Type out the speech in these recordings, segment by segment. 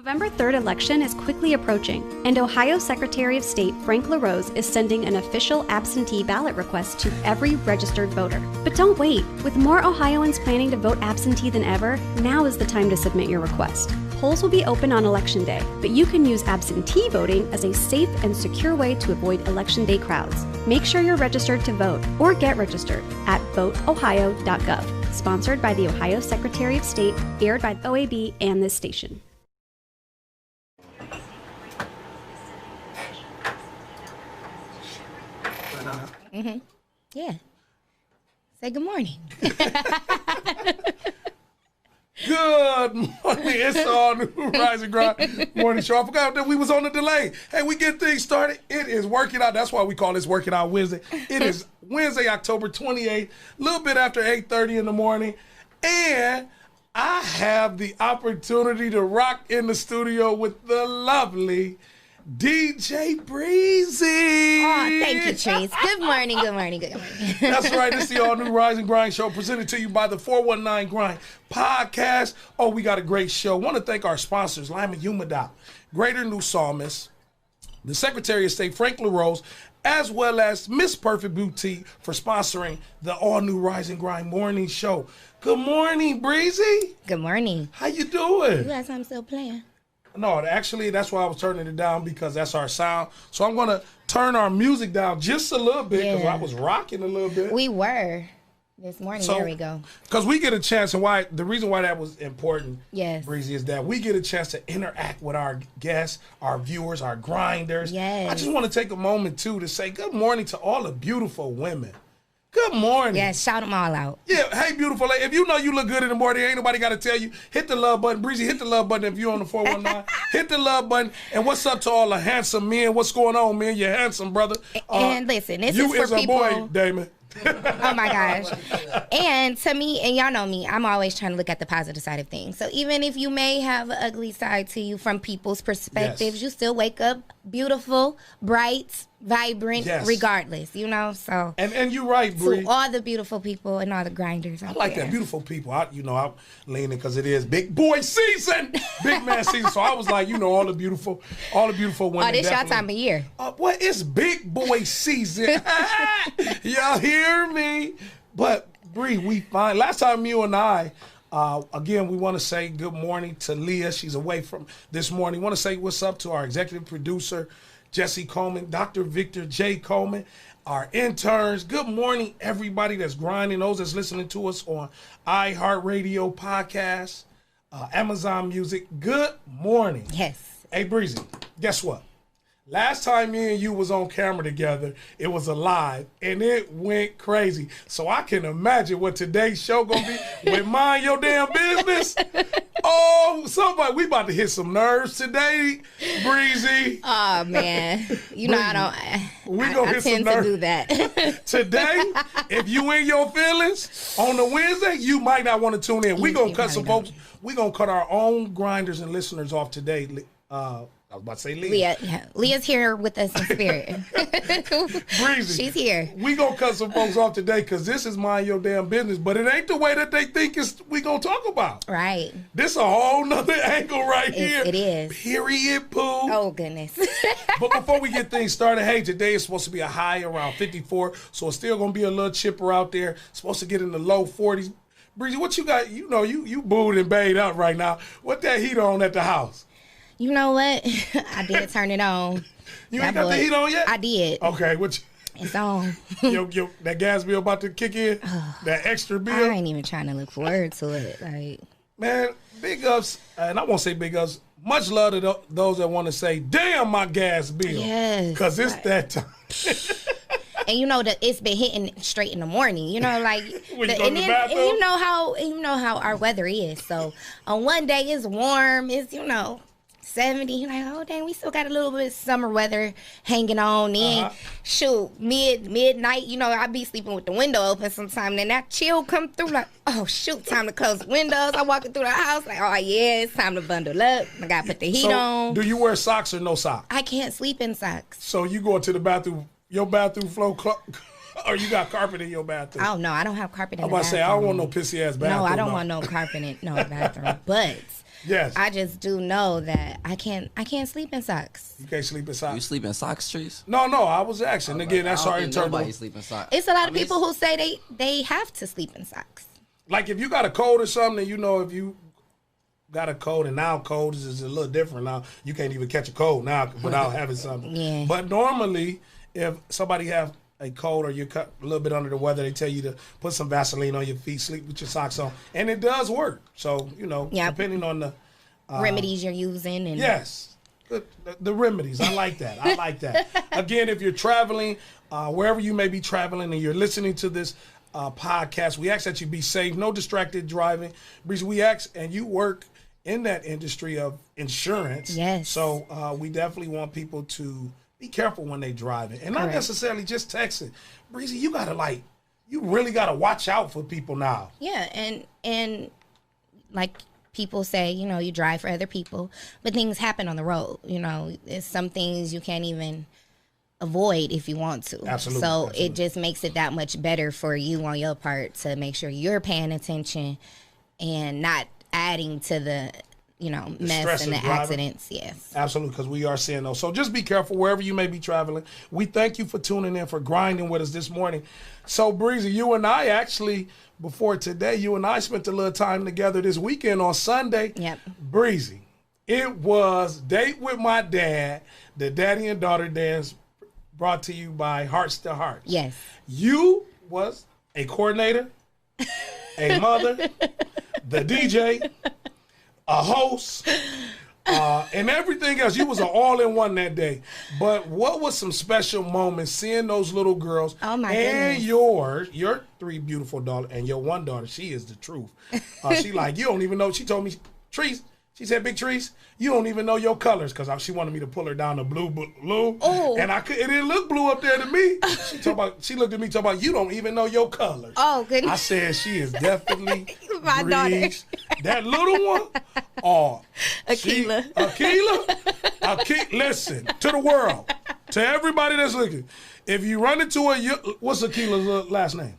November 3rd election is quickly approaching, and Ohio Secretary of State Frank LaRose is sending an official absentee ballot request to every registered voter. But don't wait. With more Ohioans planning to vote absentee than ever, now is the time to submit your request. Polls will be open on Election Day, but you can use absentee voting as a safe and secure way to avoid Election Day crowds. Make sure you're registered to vote or get registered at voteohio.gov. Sponsored by the Ohio Secretary of State, aired by OAB and this station. Mm-hmm. Yeah. Say good morning. Good morning. It's all new Rise and Grind morning show. I forgot that we was on the delay. Hey, we get things started. It is working out. That's why we call this Working Out Wednesday. It is Wednesday, October 28th, a little bit after 8:30 in the morning. And I have the opportunity to rock in the studio with the lovely DJ Breezy. Oh, thank you, Trace. Good morning, good morning, good morning. That's right. This is the all-new Rise and Grind show presented to you by the 419 Grind podcast. Oh, we got a great show. Want to thank our sponsors, Lima Humidop, Greater New Psalmist, the Secretary of State, Frank LaRose, as well as Miss Perfect Boutique for sponsoring the all-new Rise and Grind morning show. Good morning, Breezy. Good morning. How you doing? You got something still playing? No, actually, that's why I was turning it down, because that's our sound. So I'm going to turn our music down just a little bit, because I was rocking a little bit. We were this morning. So, there we go. Because we get a chance, and the reason why that was important, yes, Breezy, is that we get a chance to interact with our guests, our viewers, our grinders. Yes. I just want to take a moment, too, to say good morning to all the beautiful women. Good morning. Yeah, shout them all out. Yeah, hey, beautiful lady. If you know you look good in the morning, ain't nobody got to tell you. Hit the love button. Breezy, hit the love button if you're on the 419. Hit the love button. And what's up to all the handsome men? What's going on, man? You're handsome, brother. And listen, this you is for people. You is a boy, Damon. Oh my gosh. And to me, and y'all know me, I'm always trying to look at the positive side of things. So even if you may have an ugly side to you from people's perspectives, you still wake up beautiful, bright, vibrant, regardless, you know? So and you're right, Bree. To all the beautiful people and all the grinders out I like there. that. Beautiful people. I'm leaning because it is big boy season, big man season. So I was like, all the beautiful women. Oh, this y'all time of year. Well, it's big boy season. Y'all hear me? But Bree, we fine. Last time you and I, again, we want to say good morning to Leah. She's away from this morning. Want to say what's up to our executive producer, Jesse Coleman, Dr. Victor J. Coleman, our interns. Good morning, everybody that's grinding, those that's listening to us on iHeartRadio podcast, Amazon Music. Good morning. Yes. Hey, Breezy, guess what? Last time me and you was on camera together, it was a live, and it went crazy. So I can imagine what today's show gonna be with Mind Your Damn Business. Oh, somebody, we about to hit some nerves today, Breezy. Oh, man. You know, I tend to do that. Today, if you in your feelings on the Wednesday, you might not want to tune in. We gonna cut some folks. We gonna cut our own grinders and listeners off today. I was about to say Leah. Leah's here with us in spirit. Breezy. She's here. We gonna cut some folks off today because this is Mind Your Damn Business, but it ain't the way that they think we gonna talk about. Right. This a whole nother angle here. It is. Period, poo. Oh, goodness. But before we get things started, hey, today is supposed to be a high around 54, so it's still gonna be a little chipper out there. It's supposed to get in the low 40s. Breezy, what you got? You booed and bayed up right now. What that heat on at the house? You know what? I did turn it on. You ain't got the heat on yet? I did. Okay, it's on. That gas bill about to kick in? That extra bill? I ain't even trying to look forward to it. Man, big ups, and I won't say big ups, much love to those that want to say, damn, my gas bill. Yes. Because it's that time. And you know that it's been hitting straight in the morning. You know, like and you know how our weather is. So on one day it's warm, it's 70. You're like, oh dang, we still got a little bit of summer weather hanging on. Then shoot, midnight, I be sleeping with the window open sometime. Then that chill come through, like, oh shoot, time to close the windows. I'm walking through the house, like, oh yeah, it's time to bundle up. I gotta put the heat on. Do you wear socks or no socks? I can't sleep in socks. So you go into the bathroom, your bathroom floor, or you got carpet in your bathroom? Oh no, I don't have carpet in the bathroom. I'm about to say, I don't want no pissy ass bathroom. No, I don't want no carpet in no bathroom. But Yes. I just do know that I can't sleep in socks. You can't sleep in socks. You sleep in socks, Trees? No, I was asking. Again, that's our internal. Nobody sleep in socks. It's a lot of people who say they have to sleep in socks. Like if you got a cold or something, and you know if you got a cold, and now cold is a little different. Now you can't even catch a cold now without having something. Yeah. But normally, if somebody have a cold or you're a little bit under the weather, they tell you to put some Vaseline on your feet, sleep with your socks on, and it does work. So depending on the remedies you're using, and yes, the remedies. I like that. I like that. Again, if you're traveling, wherever you may be traveling, and you're listening to this podcast, we ask that you be safe, no distracted driving. Breezy, we ask, and you work in that industry of insurance. Yes. So we definitely want people to be careful when they driving, and not necessarily just texting. Breezy, you really gotta watch out for people now. Yeah, and like people say, you drive for other people, but things happen on the road. There's some things you can't even avoid if you want to. Absolutely. So absolutely. it just makes it that much better for you on your part to make sure you're paying attention and not adding to the mess and the accidents. Yes, absolutely, because we are seeing those. So just be careful wherever you may be traveling. We thank you for tuning in, for grinding with us this morning. So Breezy, you and I actually, before today, spent a little time together this weekend on Sunday. Yep. Breezy, it was Date with My Dad, the daddy and daughter dance, brought to you by Hearts to Hearts. Yes. You was a coordinator, a mother, the DJ, a host, and everything else. You was an all-in-one that day. But what was some special moments seeing those little girls? Oh, my and goodness. your three beautiful daughters and your one daughter, she is the truth. She like, you don't even know. She told me, Trees, she said, Big Trees, you don't even know your colors, because she wanted me to pull her down to blue. Oh. And it didn't look blue up there to me. She looked at me talking about, you don't even know your colors. Oh, goodness. I said, she is definitely My daughter. That little one, Akila. Akila, listen, to the world, to everybody that's looking. If you run into what's Akila's last name?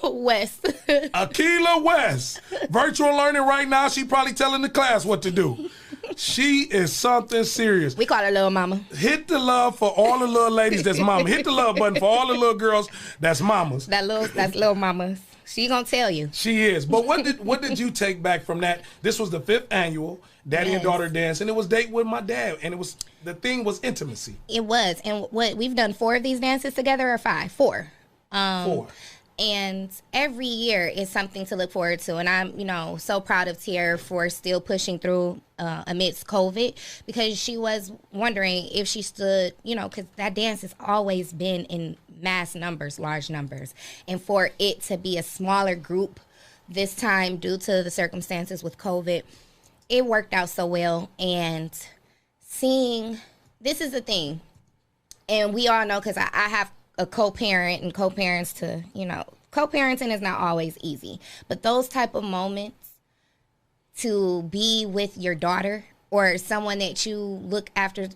West. Akila West. Virtual learning right now. She probably telling the class what to do. She is something serious. We call her Little Mama. Hit the love for all the little ladies that's mama. Hit the love button for all the little girls that's mamas. That's Little Mama. She gonna tell you. She is. But what did you take back from that? This was the 5th annual Daddy and Daughter Dance, and it was Date with My Dad, and the thing was intimacy. It was, and we've done 4 of these dances together, or 5? 4. 4. And every year is something to look forward to, and I'm so proud of Tierra for still pushing through amidst COVID, because she was wondering if she stood, because that dance has always been in mass numbers, large numbers, and for it to be a smaller group this time due to the circumstances with COVID, it worked out so well. And this is the thing, and we all know, because I have a co-parent, and co-parents co-parenting is not always easy, but those type of moments to be with your daughter or someone that you look after,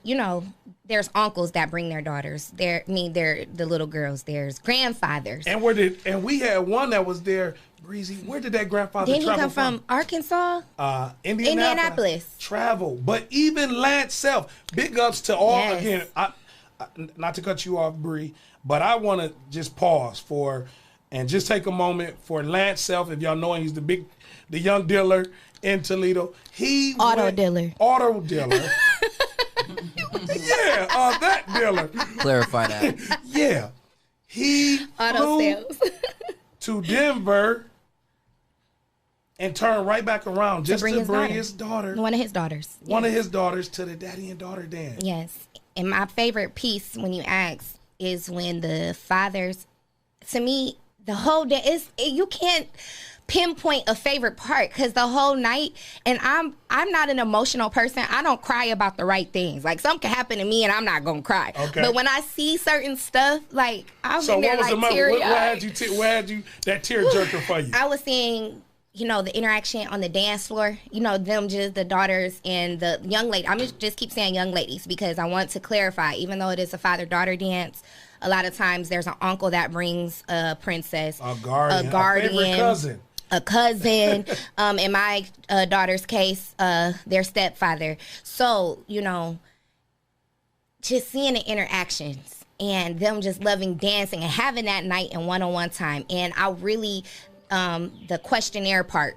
there's uncles that bring their daughters. They're the little girls. There's grandfathers. And we had one that was there, Breezy. Where did that grandfather Didn't travel he come from? Arkansas? Indianapolis. Travel. But even Lance Self, big ups to all. Yes. Again, I, not to cut you off, Bree, but I want to just pause and just take a moment for Lance Self. If y'all know him, he's the young dealer in Toledo. Auto dealer. Yeah, that dealer. Clarify that. Yeah. He Auto flew sales. to Denver and turned right back around just to bring his daughter. One of his daughters. One of his daughters to the Daddy and Daughter Dance. Yes. And my favorite piece, when you ask, is when the fathers, to me, the whole day, you can't pinpoint a favorite part, because the whole night, and I'm not an emotional person. I don't cry about the right things. Like, something can happen to me and I'm not gonna cry. Okay. But when I see certain stuff, like, I'm in there like teary-eyed. What had you that tear jerker for you? I was seeing, the interaction on the dance floor, them just the daughters and the young lady. I'm just keep saying young ladies, because I want to clarify, even though it is a father-daughter dance, a lot of times there's an uncle that brings a princess, a guardian, a favorite cousin. a cousin, in my daughter's case, their stepfather. So, you know, just seeing the interactions and them just loving dancing and having that night and one-on-one time. And I really, the questionnaire part,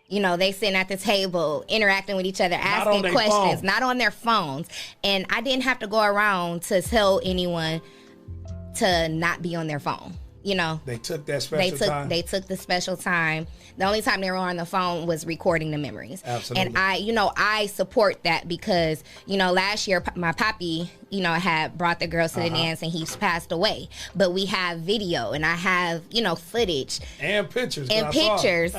you know, they sitting at the table, interacting with each other, asking questions, not on their phones. And I didn't have to go around to tell anyone to not be on their phone. You know, they took that special time. They took the special time. The only time they were on the phone was recording the memories. Absolutely. And I support that because, you know, last year my papi, you know, had brought the girls to the dance and he's passed away. But we have video and I have, you know, footage. And pictures.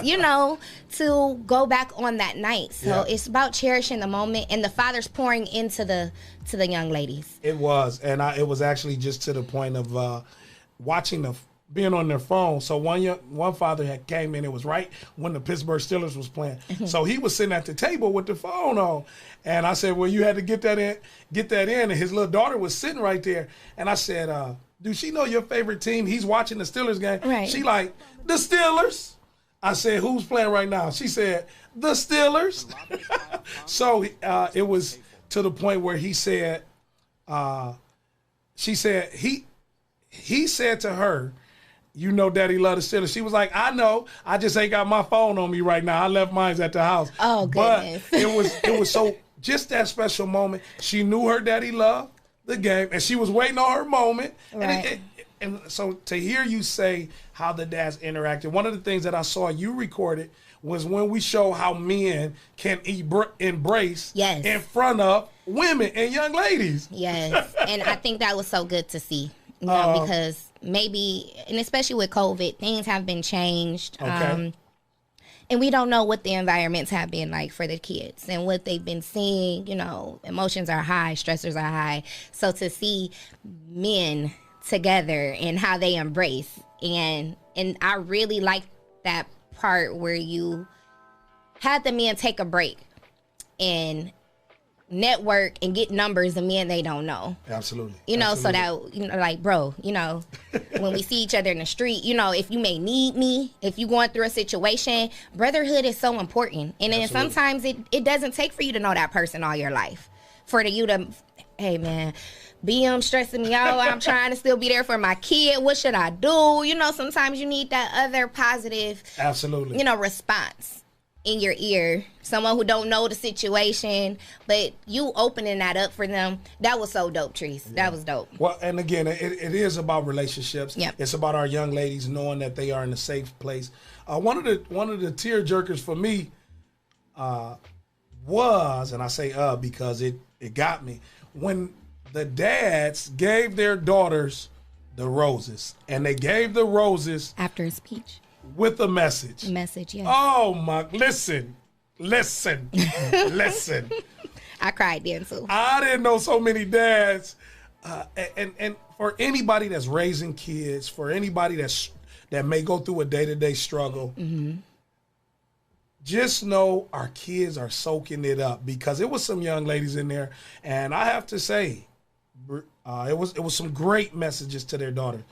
You know, to go back on that night. So it's about cherishing the moment, and the father's pouring into the young ladies. It was. And it was actually just to the point of watching being on their phone. So one father had came in. It was right when the Pittsburgh Steelers was playing. So he was sitting at the table with the phone on, and I said, "Well, you had to get that in." And his little daughter was sitting right there, and I said, "Do she know your favorite team?" He's watching the Steelers game. Right. She like, "The Steelers." I said, "Who's playing right now?" She said, "The Steelers." So it was to the point where he said, she said he said to her, "You know Daddy love the Steelers." She was like, "I know. I just ain't got my phone on me right now. I left mine at the house." Oh, goodness. But it was so Just that special moment. She knew her daddy loved the game, and she was waiting on her moment. Right. And so to hear you say how the dads interacted, one of the things that I saw you recorded was when we show how men can embrace in front of women and young ladies. Yes, and I think that was so good to see. You know, because maybe, and especially with COVID, things have been changed. Okay. And we don't know what the environments have been like for the kids and what they've been seeing. You know, emotions are high, stressors are high. So to see men together and how they embrace, and I really like that part where you had the men take a break and network and get numbers of men they don't know. Absolutely. You know, Absolutely. so that, you know, like, bro, you know, when we see each other in the street, you know, if you may need me, if you're going through a situation, brotherhood is so important. And then sometimes it doesn't take for you to know that person all your life. For you to, hey, man, BM stressing me out. I'm trying to still be there for my kid. What should I do? You know, sometimes you need that other positive, absolutely, you know, response in your ear. Someone who don't know the situation, but you opening that up for them. That was so dope, Trees. Yeah. That was dope. Well, and again, it is about relationships. Yep. It's about our young ladies knowing that they are in a safe place. One of the tear jerkers for me was, and I say because it got me, when the dads gave their daughters the roses, and they gave the roses after his speech with a message. Message, yes. Oh my! Listen. I cried then too. I didn't know so many dads, and for anybody that's raising kids, for anybody that may go through a day-to-day struggle, just know our kids are soaking it up, because it was some young ladies in there, and I have to say, it was some great messages to their daughter.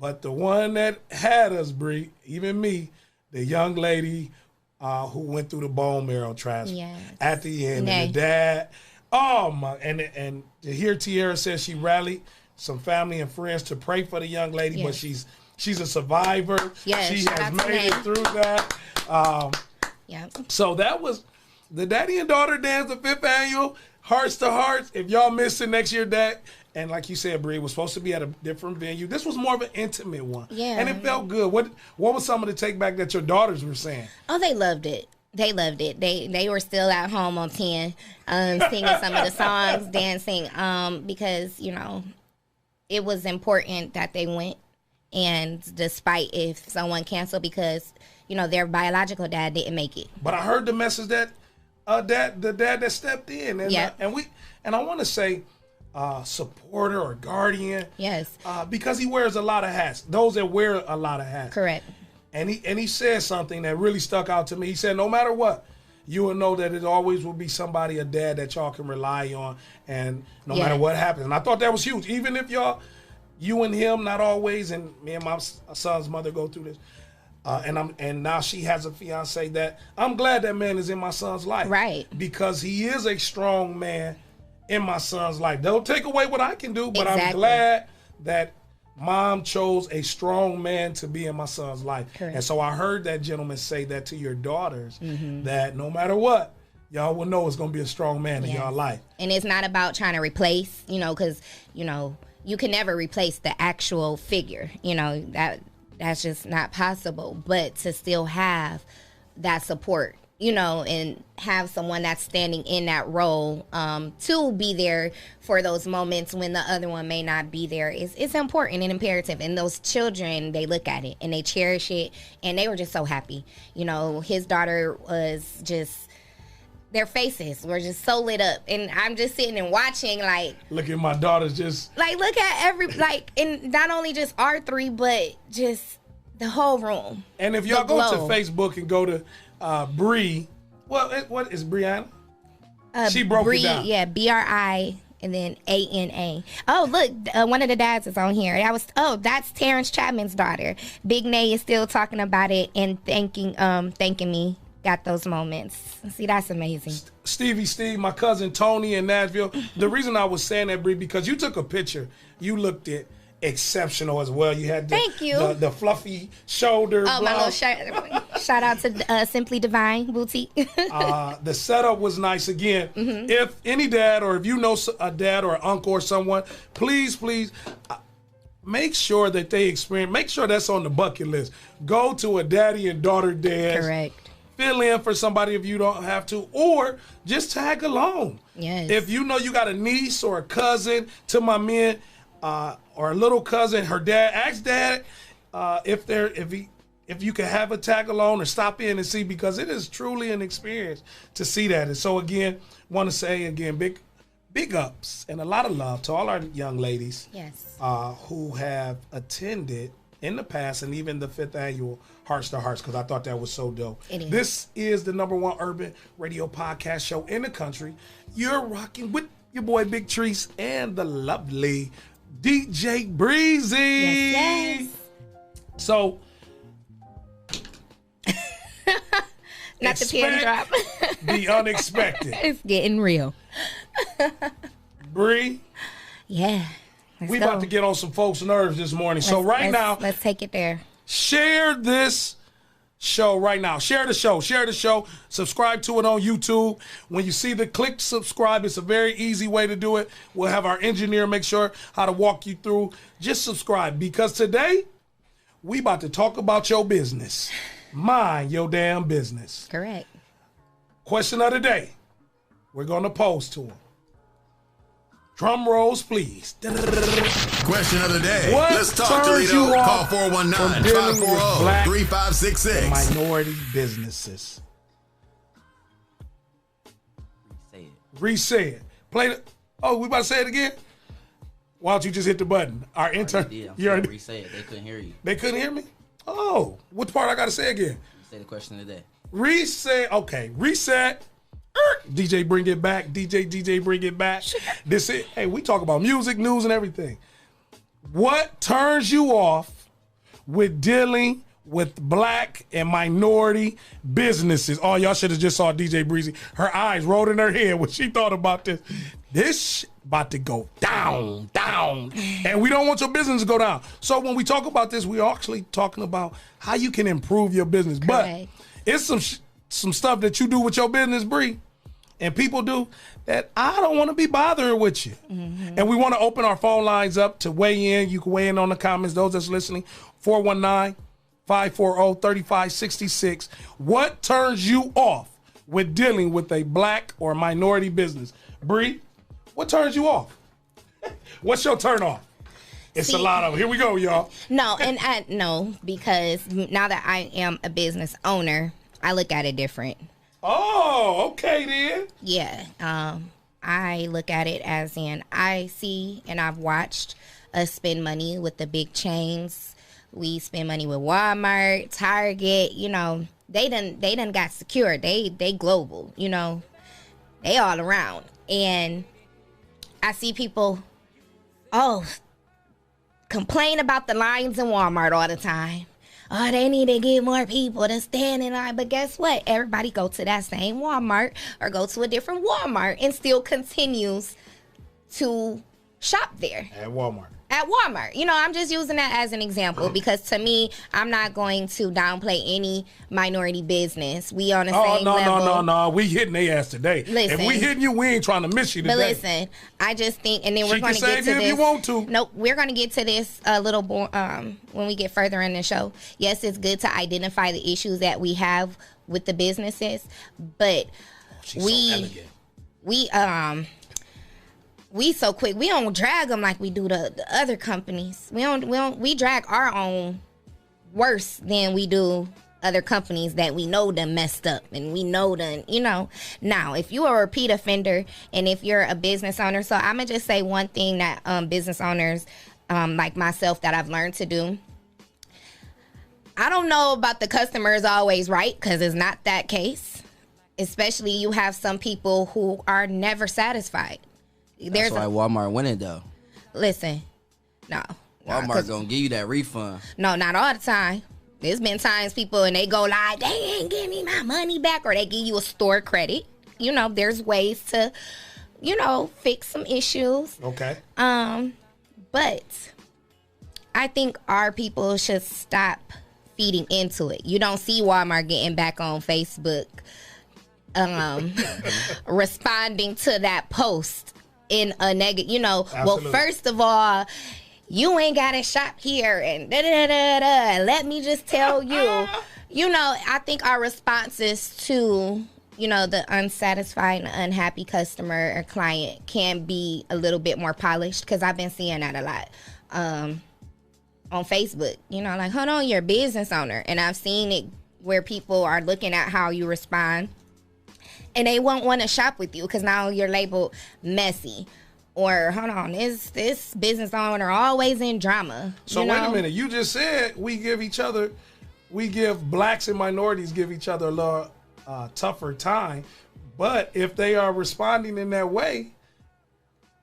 But the one that had us, Bree, even me, the young lady who went through the bone marrow transplant at the end, and the dad, oh my, and to hear Tierra says she rallied some family and friends to pray for the young lady, but she's a survivor. Yes, she has made it through that. So that was the Daddy and Daughter Dance, the 5th annual Hearts to Hearts. If y'all missed it next year, Dad. And like you said, Bree, it was supposed to be at a different venue. This was more of an intimate one. Yeah. And it felt good. What was some of the take back that your daughters were saying? Oh, they loved it. They loved it. They were still at home on 10, singing some of the songs, dancing, because, you know, it was important that they went. And despite if someone canceled because, you know, their biological dad didn't make it. But I heard the message that the dad that stepped in. And, and I want to say, supporter or guardian. Yes. Because he wears a lot of hats. Those that wear a lot of hats. Correct. And he said something that really stuck out to me. He said, no matter what, you will know that it always will be somebody, a dad that y'all can rely on, and no matter what happens. And I thought that was huge. Even if you and him, not always, and me and my son's mother go through this, And now she has a fiance that I'm glad that man is in my son's life. Right. Because he is a strong man in my son's life. Don't take away what I can do, but I'm Exactly. glad that mom chose a strong man to be in my son's life. Correct. And so I heard that gentleman say that to your daughters, that no matter what, y'all will know it's going to be a strong man in y'all life. And it's not about trying to replace, because, you can never replace the actual figure. That's just not possible. But to still have that support, and have someone that's standing in that role to be there for those moments when the other one may not be there it's important and imperative. And those children, they look at it and they cherish it, and they were just so happy. His daughter was just, their faces were just so lit up, and I'm just sitting and watching, like, look at my daughters just like, look at and not only just our three, but just the whole room. And if y'all go to Facebook and go to Bree, what is Brianna? She broke Bree, it down. Yeah, BRI and then ANA. Oh, look, one of the dads is on here. That's Terrence Chapman's daughter. Big Nay is still talking about it and thanking me. Got those moments. See, that's amazing. Steve, my cousin Tony in Nashville. The reason I was saying that, Bree, because you took a picture. You looked it exceptional as well. You had Thank you. The fluffy shoulder. Oh, my little shout out to Simply Divine Boutique. The setup was nice. Again, if any dad, or if you know a dad or an uncle or someone, please make sure that they experience. Make sure that's on the bucket list. Go to a daddy and daughter dance. Correct. Fill in for somebody if you don't have to, or just tag along. Yes. If you know you got a niece or a cousin, to my men, or a little cousin, her dad, ask dad if you can have a tag along or stop in and see, because it is truly an experience to see that. And so again, want to say again, big ups and a lot of love to all our young ladies. Yes. Who have attended in the past, and even the 5th annual Hearts to Hearts, because I thought that was so dope. It is. This is the #1 urban radio podcast show in the country. You're rocking with your boy Big Treese and the lovely DJ Breezy. Yes. So, Not the pin drop. the unexpected. It's getting real. Bree, Yeah. we about to get on some folks' nerves this morning. So now, let's take it there. share this show right now. Share the show. Subscribe to it on YouTube. When you see click subscribe. It's a very easy way to do it. We'll have our engineer make sure how to walk you through. Just subscribe, because today we about to talk about your business. Mind your damn business. Correct. Question of the day. We're going to pose to him. Drum rolls, please. Question of the day. What Let's talk, turns Toledo. you Call off from dealing with black 419-540-3566. minority businesses. Say it. Reset it. Play the. Oh, we about to say it again? Why don't you just hit the button? Our intern. Yeah, You already, reset it. They couldn't hear you. they couldn't hear me? Oh, which part I got to say again? Say the question of the day. Reset. Okay, reset. DJ, bring it back. DJ, bring it back. This is. Hey, we talk about music, news, and everything. What turns you off with dealing with black and minority businesses? Oh, y'all should have just saw DJ Breezy. Her eyes rolled in her head when she thought about this. This about to go down. And we don't want your business to go down. So when we talk about this, we're actually talking about how you can improve your business. Correct. But it's some stuff that you do with your business, Bree, and people do that I don't want to be bothering with you. And we want to open our phone lines up to weigh in. You can weigh in on the comments. Those that's listening, 419-540-3566. What turns you off with dealing with a black or minority business? Bree, what turns you off? What's your turn off? It's a lot of them. Here we go, y'all. No, and because now that I am a business owner, I look at it different. Oh, okay then. Yeah. I look at it as in, I see and I've watched us spend money with the big chains. We spend money with Walmart, Target, they done got secured. They global, they all around. And I see people, complain about the lines in Walmart all the time. oh, they need to get more people to stand in line. But guess what? Everybody go to that same Walmart or go to a different Walmart and still continues to shop there. At Walmart. You know, I'm just using that as an example because to me, I'm not going to downplay any minority business. We on the same level. No. We hitting their ass today. Listen, if we hitting you, we ain't trying to miss you today. But listen, I just think, and then we're going to get to this. If you want to. Nope, we're going to get to this a little more when we get further in the show. Yes, it's good to identify the issues that we have with the businesses, but we so quick. We don't drag them like we do the other companies. We drag our own worse than we do other companies that we know them messed up and we know them, you know. Now, if you are a repeat offender and if you're a business owner, so I'm going to just say one thing that business owners like myself that I've learned to do. I don't know about the customer is always right because it's not that case. Especially you have some people who are never satisfied. That's why Walmart winning though. Listen, no. Walmart gonna give you that refund. No, not all the time. There's been times people and they go like, they ain't give me my money back, or they give you a store credit. You know, there's ways to, you know, fix some issues. Okay. But I think our people should stop feeding into it. You don't see Walmart getting back on Facebook, responding to that post in a negative, you know. Absolutely. Well, first of all, you ain't got to shop here and da-da-da-da-da. Let me just tell you, you know, I think our responses to, you know, the unsatisfied and unhappy customer or client can be a little bit more polished because I've been seeing that a lot on Facebook. You know, like, hold on, you're a business owner. And I've seen it where people are looking at how you respond and they won't want to shop with you because now you're labeled messy. Or, hold on, is this business owner always in drama? So, wait a minute. You just said we give blacks and minorities give each other a little tougher time. But if they are responding in that way,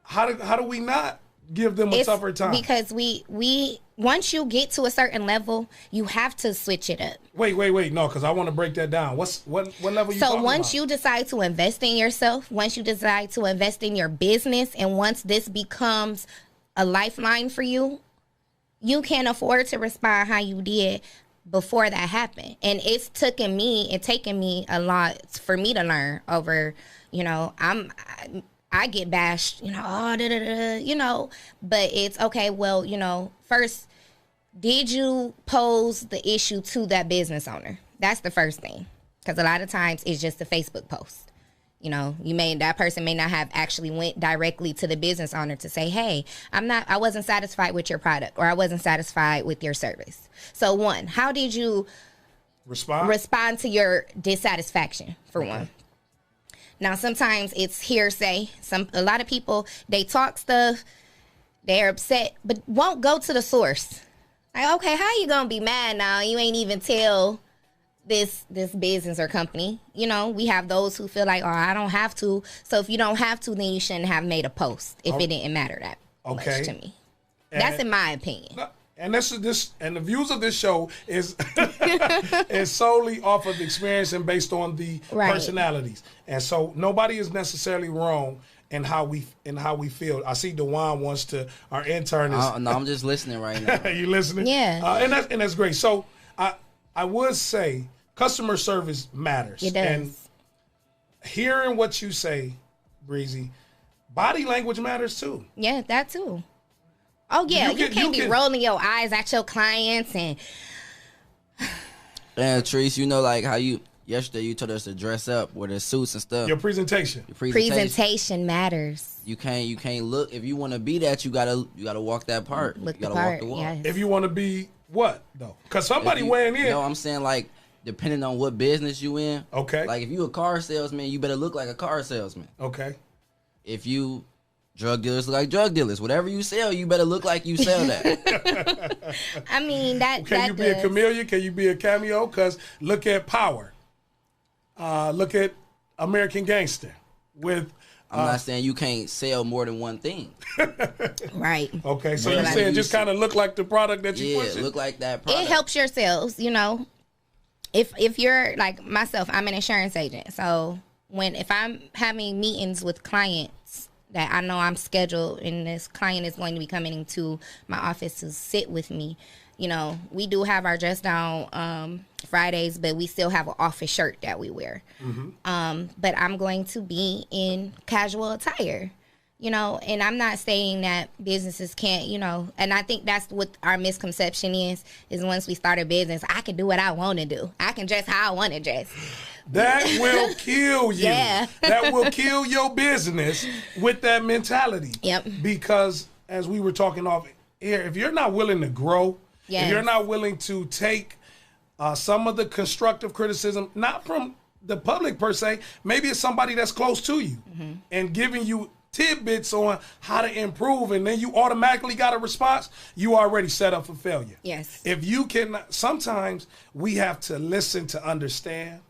how do we not give them a tougher time? Because we once you get to a certain level, you have to switch it up. Wait. No, because I want to break that down. What level you talking about? So once you decide to invest in yourself, once you decide to invest in your business, and once this becomes a lifeline for you, you can't afford to respond how you did before that happened. And it's taken me a lot for me to learn over, you know, I get bashed, you know, you know, but it's okay. Well, you know, first, did you pose the issue to that business owner? That's the first thing. Because a lot of times it's just a Facebook post. You know, that person may not have actually went directly to the business owner to say, hey, I wasn't satisfied with your product, or I wasn't satisfied with your service. So one, how did you respond to your dissatisfaction, for one? Now, sometimes it's hearsay. A lot of people, they talk stuff, they're upset, but won't go to the source. Like, okay, how you gonna be mad now? You ain't even tell this business or company. You know, we have those who feel like, oh, I don't have to. So if you don't have to, then you shouldn't have made a post if it didn't matter that much to me. That's in my opinion. And the views of this show is is solely off of experience and based on the personalities. And so nobody is necessarily wrong in how we feel. I see Dewan wants to. Our intern is. No, I'm just listening right now. You listening? Yeah. And that's great. So I would say customer service matters. It does. And hearing what you say, Breezy, body language matters too. Yeah, that too. Oh, yeah, you can't be rolling your eyes at your clients and... And, Therese, you know, like how yesterday you told us to dress up with the suits and stuff. Your presentation. Presentation matters. You can't look. If you want to be that, you gotta walk that part. Look you gotta the part, walk the walk. yes. If you want to be what, though? Because somebody weighing in. No, I'm saying, like, depending on what business you in. Okay. Like, if you a car salesman, you better look like a car salesman. Okay. If you... drug dealers look like drug dealers. Whatever you sell, you better look like you sell that. I mean, Can you be a chameleon? Can you be a cameo? Because look at Power. Look at American Gangster with I'm not saying you can't sell more than one thing. Right. Okay, so But you're like saying you just kind of look like the product that you push. Yeah, look like that product. It helps your sales, you know. If you're like myself, I'm an insurance agent. So if I'm having meetings with clients that I know I'm scheduled and this client is going to be coming into my office to sit with me, you know, we do have our dress down Fridays, but we still have an office shirt that we wear. But I'm going to be in casual attire, you know, and I'm not saying that businesses can't, you know, and I think that's what our misconception is once we start a business, I can do what I want to do. I can dress how I want to dress. That will kill you. Yeah. That will kill your business with that mentality. Yep. Because as we were talking off air, if you're not willing to grow, if you're not willing to take some of the constructive criticism, not from the public per se, maybe it's somebody that's close to you and giving you tidbits on how to improve, and then you automatically got a response, you already set up for failure. Yes. If you can, sometimes we have to listen to understand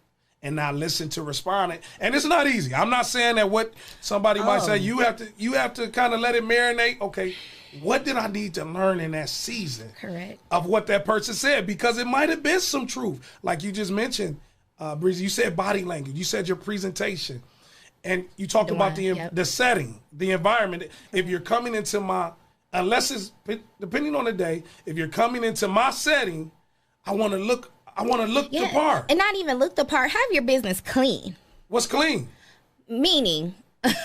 and not listen to respond. And it's not easy. I'm not saying that what somebody might say, you have to kind of let it marinate. Okay, what did I need to learn in that season? Correct. Of what that person said, because it might have been some truth. Like you just mentioned, Breezy, you said body language, you said your presentation, and you talked about the setting, the environment. If you're coming into unless it's, depending on the day, if you're coming into my setting, I want to look the part. And not even look the part, have your business clean. What's clean? Meaning,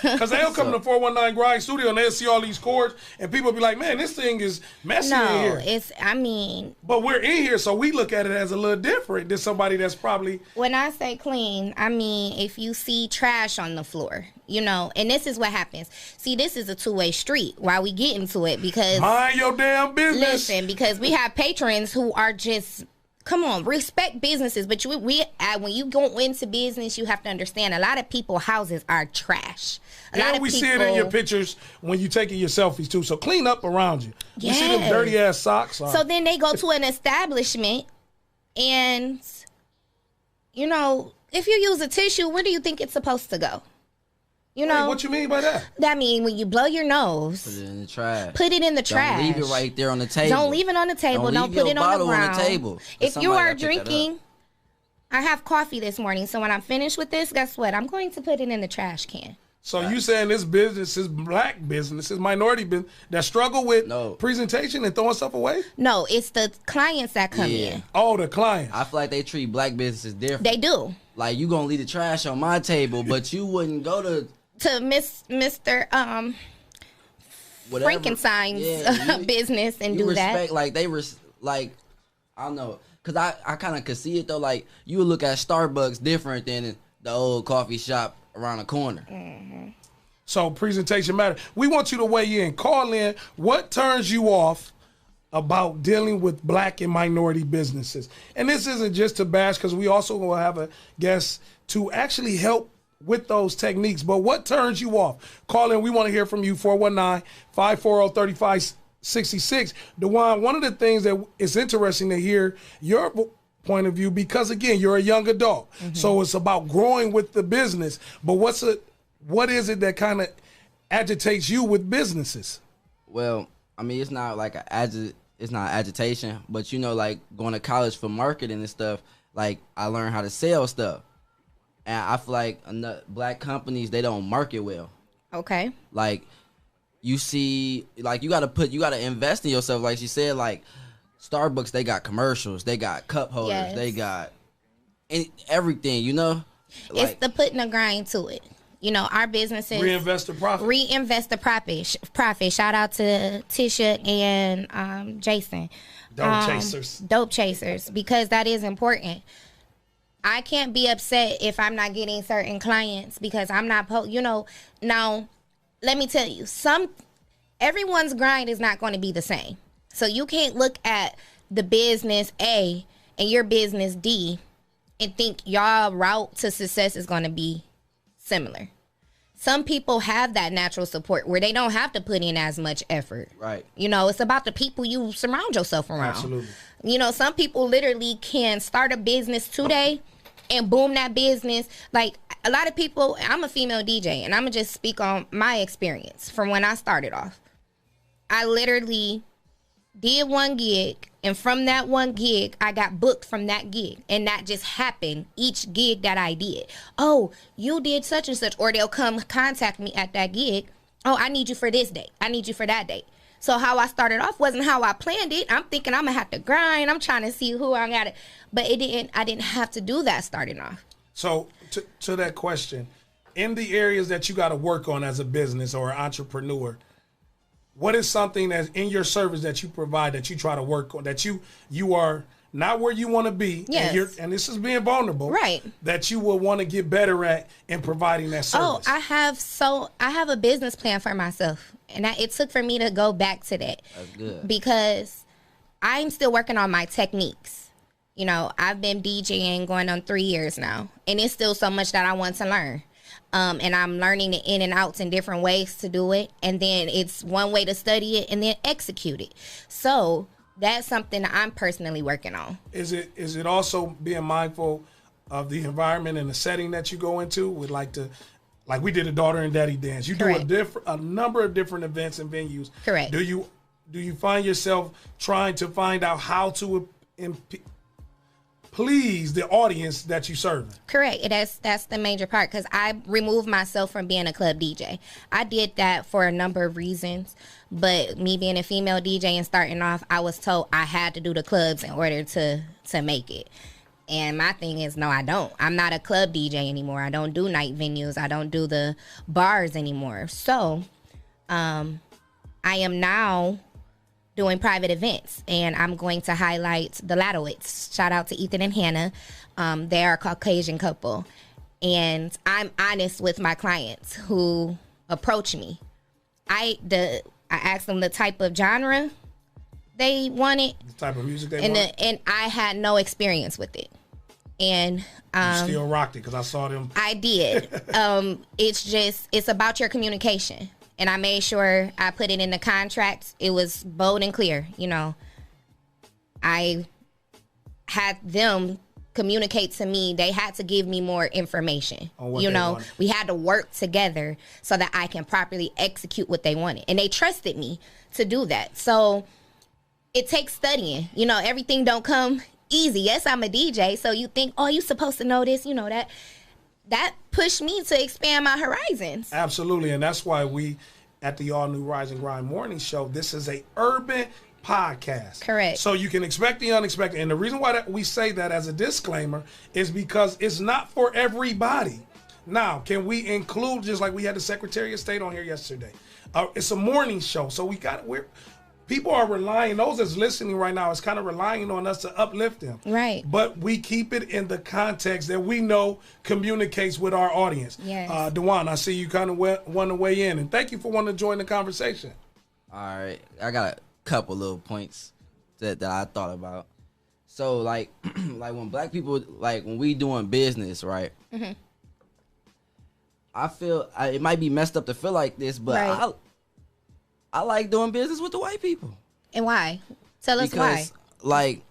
because they'll come to the 419 Grind Studio and they'll see all these cords and people be like, man, this thing is messy in here. But we're in here, so we look at it as a little different than somebody that's probably... When I say clean, I mean if you see trash on the floor, you know, and this is what happens. See, this is a two-way street while we get into it, because... Mind your damn business. Listen, because we have patrons who are just... Come on, respect businesses, but when you go into business, you have to understand a lot of people's houses are trash. We see it in your pictures when you taking your selfies too. So clean up around you. Yes. You see them dirty ass socks. So then they go to an establishment, and you know, if you use a tissue, where do you think it's supposed to go? You know, what you mean by that? That mean when you blow your nose, put it in the trash. Put it in the trash. Don't leave it right there on the table. Don't leave it on the table. Don't put it on the ground. On the table. If you are drinking, I have coffee this morning, so when I'm finished with this, guess what? I'm going to put it in the trash can. So you saying this business is black business, is minority business that struggle with presentation and throwing stuff away? No, it's the clients that come in. Oh, the clients. I feel like they treat black businesses different. They do. Like, you gonna leave the trash on my table, but you wouldn't go to Mr. Frankenstein's business and do that. Like they were like, I don't know, cause I kind of could see it though. Like you would look at Starbucks different than the old coffee shop around the corner. So presentation matters. We want you to weigh in. Call in. What turns you off about dealing with black and minority businesses? And this isn't just to bash, because we also will have a guest to actually help with those techniques. But what turns you off? Call in. We want to hear from you. 419-540-3566. DeJuan, one of the things that is interesting to hear your point of view, because again, you're a young adult. So it's about growing with the business. But what is it that kind of agitates you with businesses? Well, I mean, it's not like it's not agitation, but you know, like going to college for marketing and stuff, like I learned how to sell stuff. And I feel like black companies, they don't market well. Okay. Like, you see, like, you gotta invest in yourself. Like she said, like, Starbucks, they got commercials, they got cup holders, they got everything, you know? It's the putting a grind to it. You know, our businesses... Reinvest the profit. Reinvest the profit. Shout out to Tisha and Jason. Dope chasers, because that is important. I can't be upset if I'm not getting certain clients because I'm not, now, let me tell you, everyone's grind is not going to be the same. So you can't look at the business A and your business D and think y'all route to success is going to be similar. Some people have that natural support where they don't have to put in as much effort. Right. You know, it's about the people you surround yourself around. Absolutely. You know, some people literally can start a business today and boom that business. Like, a lot of people, I'm a female DJ, and I'm going to just speak on my experience from when I started off. I literally did one gig, and from that one gig, I got booked from that gig. And that just happened each gig that I did. Oh, you did such and such. Or they'll come contact me at that gig. Oh, I need you for this date. I need you for that date. So how I started off wasn't how I planned it. I'm thinking I'm going to have to grind. I'm trying to see who I got it. But I didn't have to do that starting off. So to that question, in the areas that you got to work on as a business or an entrepreneur, what is something that's in your service that you provide that you try to work on, that you are not where you want to be, yes. and this is being vulnerable, right? That you will want to get better at in providing that service. Oh, I have a business plan for myself, and it took for me to go back to that. That's good. Because I'm still working on my techniques. You know, I've been DJing going on 3 years now, and it's still so much that I want to learn. And I'm learning the in and outs and different ways to do it. And then it's one way to study it and then execute it. So that's something that I'm personally working on. Is it also being mindful of the environment and the setting that you go into? With like we did a daughter and daddy dance. You Correct. do a number of different events and venues. Correct. Do you find yourself trying to find out how to please the audience that you serve? Correct. That's the major part, because I removed myself from being a club DJ. I did that for a number of reasons, but me being a female DJ and starting off, I was told I had to do the clubs in order to make it. And my thing is, no, I don't. I'm not a club DJ anymore. I don't do night venues. I don't do the bars anymore. So I am now doing private events, and I'm going to highlight the Ladowitz. Shout out to Ethan and Hannah. They are a Caucasian couple, and I'm honest with my clients who approach me. I asked them the type of genre they wanted, the type of music they wanted, and I had no experience with it. And you still rocked it because I saw them. I did. It's about your communication. And I made sure I put it in the contract. It was bold and clear. You know, I had them communicate to me. They had to give me more information. You know, we had to work together so that I can properly execute what they wanted. And they trusted me to do that. So it takes studying. You know, everything don't come easy. Yes, I'm a DJ. So you think, oh, you're supposed to know this, you know that. That pushed me to expand my horizons. Absolutely, and that's why we, at the All New Rise and Grind Morning Show, this is a urban podcast. Correct. So you can expect the unexpected. And the reason why we say that as a disclaimer is because it's not for everybody. Now, can we include, just like we had the Secretary of State on here yesterday, it's a morning show, so people are relying, those that's listening right now is kind of relying on us to uplift them. Right. But we keep it in the context that we know communicates with our audience. Yes. DeJuan, I see you kind of want to weigh in, and thank you for wanting to join the conversation. All right. I got a couple little points that I thought about. So, like when black people, like when we doing business, right? Mm-hmm. I feel, it might be messed up to feel like this, but right. I like doing business with the white people. And why? Tell us why. Because, like,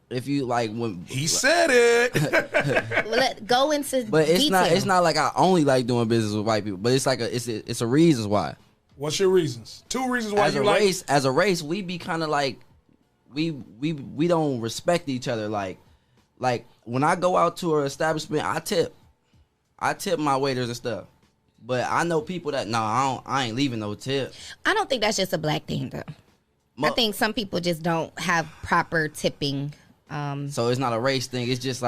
if you like when he said it, well, go into but it's detail. It's not like I only like doing business with white people, but it's like it's a reasons why. What's your reasons? 2 reasons why you like. As a race, we be kind of like we don't respect each other. Like when I go out to an establishment, I tip my waiters and stuff. But I know people that I ain't leaving no tip. I don't think that's just a black thing though. I think some people just don't have proper tipping. So it's not a race thing. It's just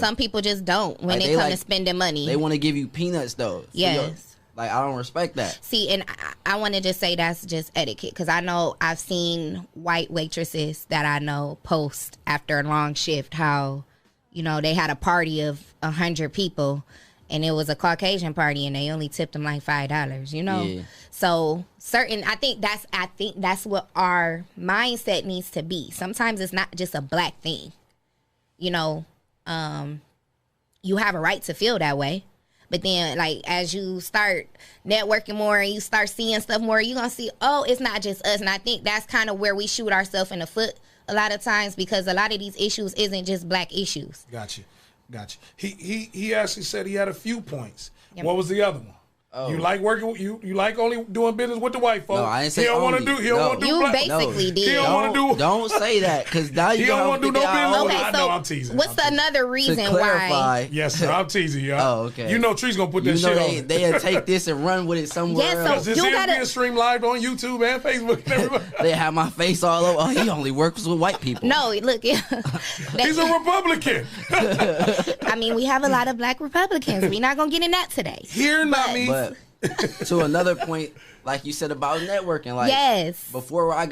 some people just don't when it comes to spending money. They want to give you peanuts though. Yes. Like I don't respect that. See, and I want to just say that's just etiquette, because I know I've seen white waitresses that I know post after a long shift how, you know, they had a party of 100 people. And it was a Caucasian party, and they only tipped them like $5, you know? Yeah. So I think that's what our mindset needs to be. Sometimes it's not just a black thing. You know, you have a right to feel that way. But then, like, as you start networking more and you start seeing stuff more, you're going to see, oh, it's not just us. And I think that's kind of where we shoot ourselves in the foot a lot of times, because a lot of these issues isn't just black issues. Gotcha. Gotcha. He actually said he had a few points. Yep. What was the other one? Oh. You like working with you like only doing business with the white folks. No, I didn't say he don't want to only. do. He don't No. want to do. You black. basically He did. don't want to do. Don't say that, because now He you don't want to do no business. Okay, I so know I'm teasing. what's another reason To why? clarify, Yes, sir. I'm teasing you. Oh, okay. You know Tree's gonna put that you know shit on. they'll take this and run with it somewhere Yeah, so else. Cause this you is gotta- being streamed live on YouTube and Facebook and everybody. They have my face all over. Oh, he only works with white people. No, look, He's a Republican. I mean, we have a lot of black Republicans. We're not gonna get in that today. Here, not me. But to another point, like you said about networking, like Yes. before I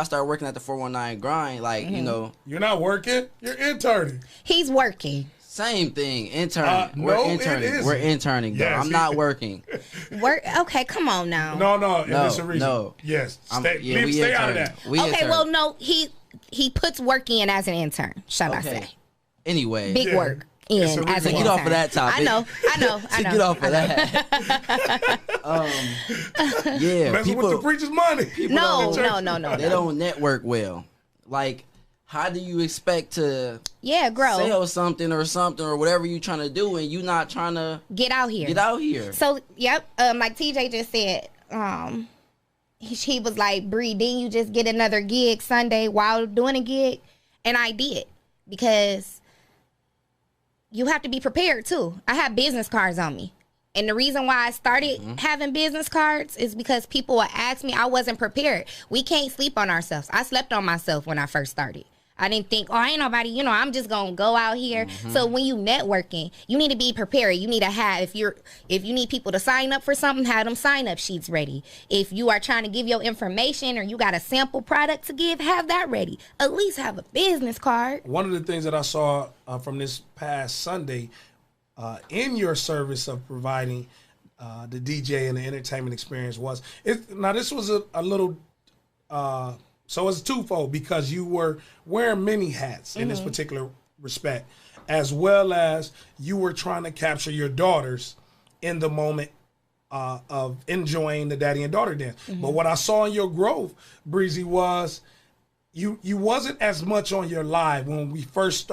started working at the 419 grind, like you know, You're not working. You're interning. He's working. same thing. Interning. We're no, it interning. isn't. We're interning. Though. Yes, I'm not working. Work. Okay, come on now. No. And No, there's a reason. no. Yes. I'm- Stay, yeah, we stay out of interning. that. We Okay, interning. well, no, he puts work in as an intern. Shall I Okay. say? Anyway, Big Yeah. work It's in a as reason an why. intern. Get off of that topic. I know. to get off of that. Yeah, Messing with the people preacher's money. No, Church. no. they don't network well. Like, how do you expect to Yeah, grow. sell something or whatever you trying to do, and you not trying to Get out here. get out here? So, yep, like TJ just said, he was like, Bree, didn't you just get another gig Sunday while doing a gig? And I did, because you have to be prepared too. I have business cards on me. And the reason why I started having business cards is because people would ask me. I wasn't prepared. We can't sleep on ourselves. I slept on myself when I first started. I didn't think, oh, ain't nobody, I'm just going to go out here. So when you networking, you need to be prepared. You need to have, if you need people to sign up for something, have them sign up sheets ready. If you are trying to give your information or you got a sample product to give, have that ready. At least have a business card. One of the things that I saw from this past Sunday in your service of providing the DJ and the entertainment experience was, now this was a little, so it's twofold, because you were wearing many hats in this particular respect, as well as you were trying to capture your daughters in the moment of enjoying the daddy and daughter dance. But what I saw in your growth, Breezy, was you wasn't as much on your live when you first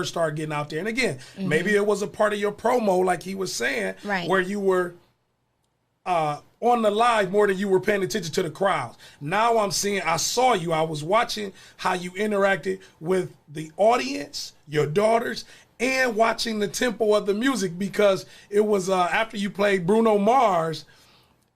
started getting out there. And again, maybe it was a part of your promo, like he was saying, Right. where you were on the live more than you were paying attention to the crowds. Now I was watching how you interacted with the audience, your daughters, and watching the tempo of the music, because it was after you played Bruno Mars,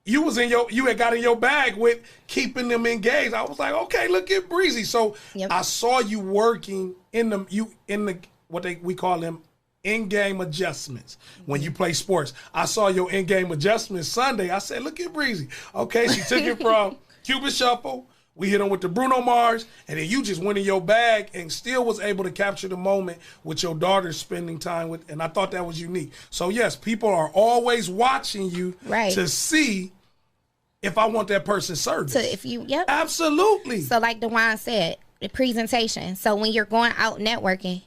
you had got in your bag with keeping them engaged. I was like, okay, look at Breezy. So Yep. I saw you working in the what we call them in-game adjustments when you play sports. I saw your in-game adjustments Sunday. I said, look at Breezy. Okay, she took it from Cuban Shuffle. We hit him with the Bruno Mars, and then you just went in your bag and still was able to capture the moment with your daughters spending time with, and I thought that was unique. So yes, people are always watching you Right. to see if I want that person's service. So if you, yep. Absolutely. So like DeJuan said, the presentation. So when you're going out networking,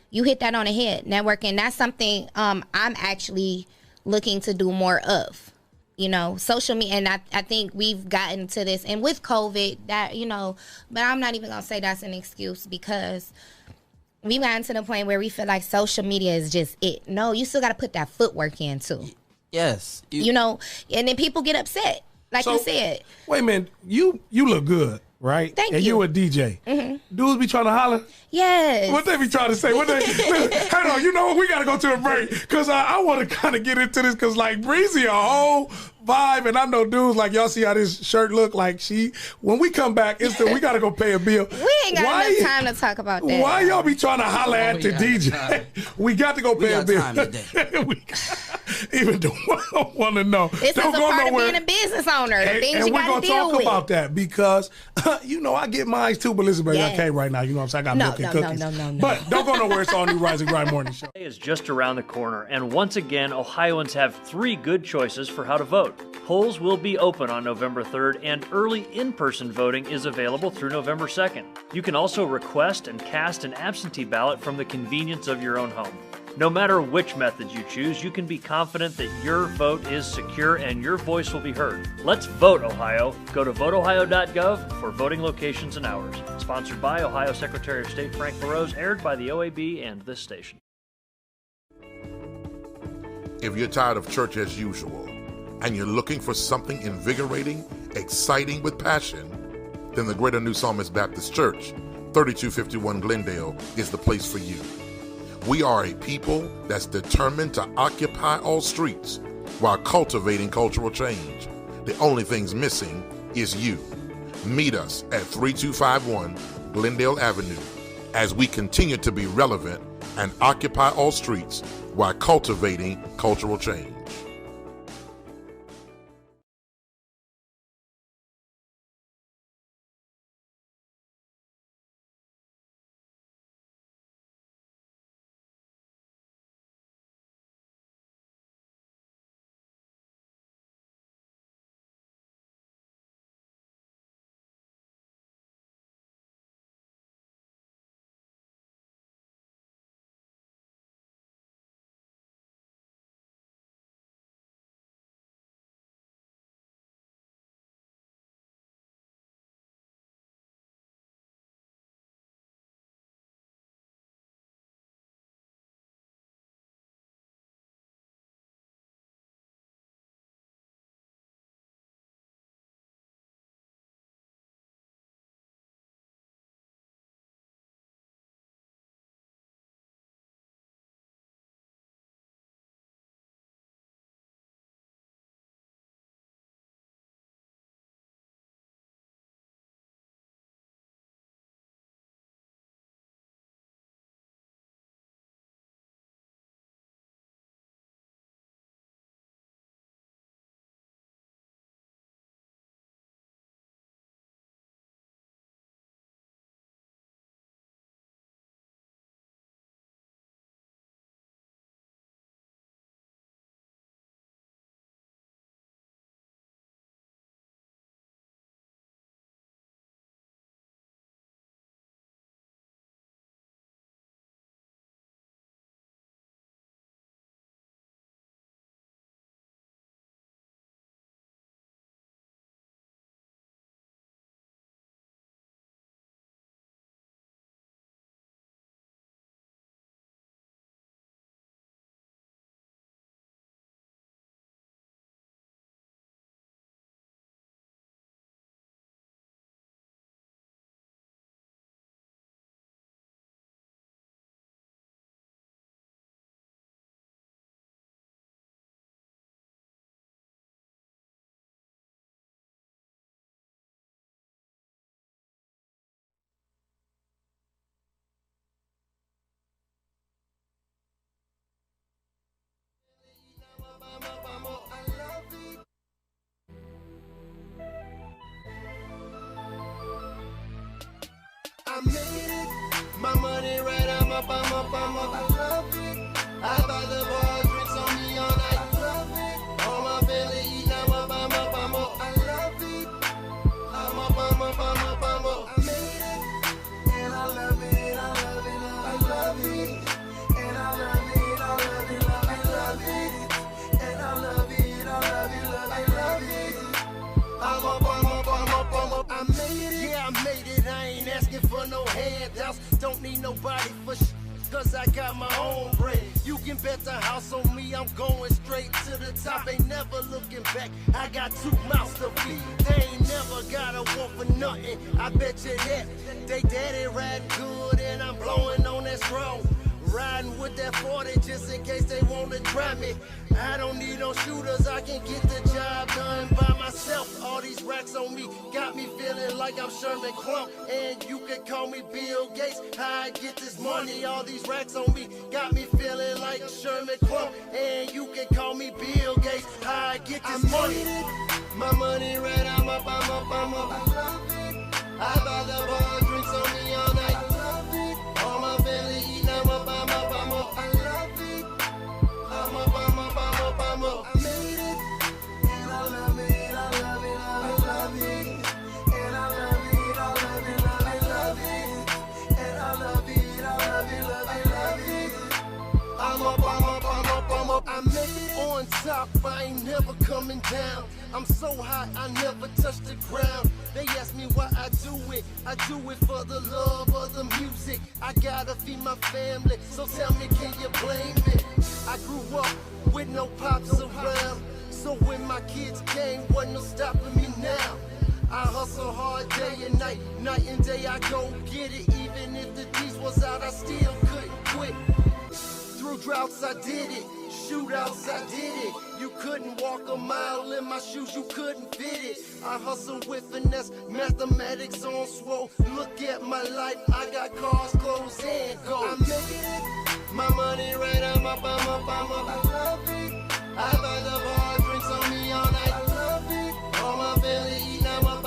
you hit that on the head. Networking, that's something I'm actually looking to do more of. Social media, and I think we've gotten to this, and with COVID, that, but I'm not even going to say that's an excuse, because we've gotten to the point where we feel like social media is just it. No, you still got to put that footwork in too. Yes, And then people get upset, like you said. Wait a minute, you look good, right? Thank and you. a DJ. Dudes be trying to holler. Yes. What they be trying to say? Hold on, you know what? We got to go to a break, because I want to kind of get into this, because like Breezy a whole vibe, and I know dudes, like, y'all see how this shirt look like. When we come back, we got to go pay a bill. We ain't got enough time to talk about that. Why y'all be trying to holler at the got DJ? time. We got to go pay a got bill. time today. Even don't want to know. This Don't is a go part nowhere. of being a business owner. The things And you we're got going to to deal talk with. about that, because, I get mine too, but listen, baby, I Yes. can't right now. You know what I'm saying? I got milk and cookies. No. But don't go nowhere. It's all new Rise and Grind Morning Show. Is just around the corner, and once again, Ohioans have 3 good choices for how to vote. Polls will be open on November 3rd, and early in-person voting is available through November 2nd. You can also request and cast an absentee ballot from the convenience of your own home. No matter which method you choose, you can be confident that your vote is secure and your voice will be heard. Let's vote, Ohio. Go to voteohio.gov for voting locations and hours. Sponsored by Ohio Secretary of State Frank LaRose, aired by the OAB and this station. If you're tired of church as usual and you're looking for something invigorating, exciting with passion, then the Greater New Psalmist Baptist Church, 3251 Glendale, is the place for you. We are a people that's determined to occupy all streets while cultivating cultural change. The only thing's missing is you. Meet us at 3251 Glendale Avenue as we continue to be relevant and occupy all streets while cultivating cultural change. I made it. My money right, I'm up. I love it. I buy the bar, drinks on me all night. I love it. All my family eat, I'm up. I love it. I'm up. I made it. And I love it. I love it. And I love it. I love it. And I love it. I love it. I'm up. I made it. Yeah, I made it. I ain't asking for no handouts. Don't need nobody for cause I got my own bread. You can bet the house on me, I'm going straight to the top. Ain't never looking back, I got 2 mouths to feed. They ain't never got a want for nothing, I bet you that. They daddy riding good and I'm blowing on that straw. Riding with that 40 just in case they wanna try me. I don't need no shooters, I can get the job done by myself. All these racks on me got me feeling like I'm Sherman Clump. And you can call me Bill Gates, how I get this money. All these racks on me got me feeling like Sherman Clump. And you can call me Bill Gates, how I get this money. My money right, I'm up. I love it. I buy the bar, drinks on me all night. I love it. All my family eat, I'm up. I love it. I'm up. I made it. And I love it. I love it. And I love it. I love it. And I love it. I love it. I'm up. I made it. On top, I ain't never coming down. I'm so high, I never touch the ground. They ask me why I do it. I do it for the love of the music. I gotta feed my family, so tell me, can you blame me? I grew up with no pops around, so when my kids came, wasn't no stopping me now. I hustle hard day and night and day I go get it. Even if the D's was out, I still couldn't quit. Through droughts I did it, shootouts I did it. You couldn't walk a mile in my shoes, you couldn't fit it. I hustle with finesse, mathematics on swole. Look at my life, I got cars, clothes, and gold. I'm making it, my money right, I'm up. I love it. I buy the bar, drinks on me all night. I love it. All my family eating, I'm up.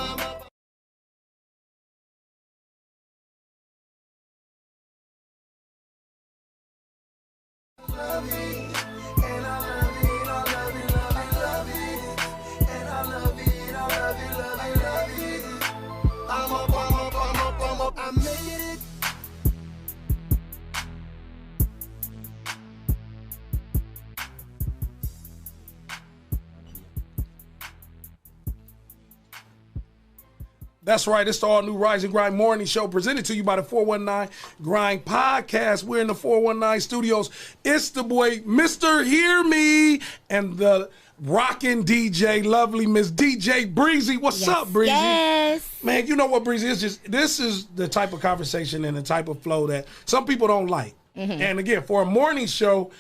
I love it, and I love it, I love it, love it, love it, and I love it, I love it, love it, love it. I'm up, I'm making it. That's right. It's the all new Rise and Grind morning show presented to you by the 419 Grind podcast. We're in the 419 studios. It's the boy, Mr. Hear Me, and the rockin' DJ, lovely Miss DJ Breezy. What's up, Breezy? Yes. Man, you know what, Breezy? This is the type of conversation and the type of flow that some people don't like. Mm-hmm. And again, for a morning show,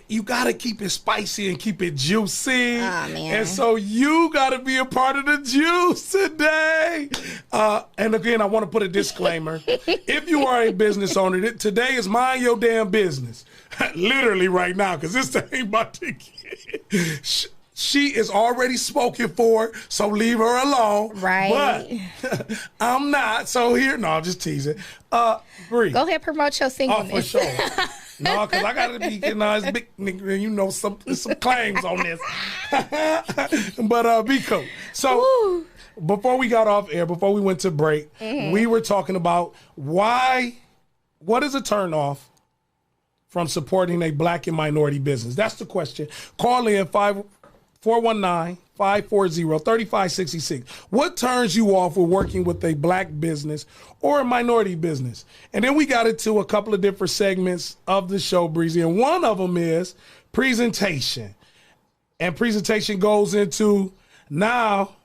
you got to keep it spicy and keep it juicy. Oh, man. And so you got to be a part of the juice today. And again, I want to put a disclaimer. If you are a business owner, today is mind your damn business. Literally right now, because this thing about to get... She is already spoken for, so leave her alone. Right. But I'm not, so here... No, I'm just teasing. Bree. Go ahead, promote your singleness. Oh, for sure. No, because I got to be, it's big nigga, you know, some claims on this. But be cool. So woo. Before we got off air, before we went to break, we were talking about what is a turnoff from supporting a black and minority business? That's the question. Call in 419-540-3566. What turns you off with working with a black business or a minority business? And then we got into a couple of different segments of the show, Breezy, and one of them is presentation. And presentation goes into now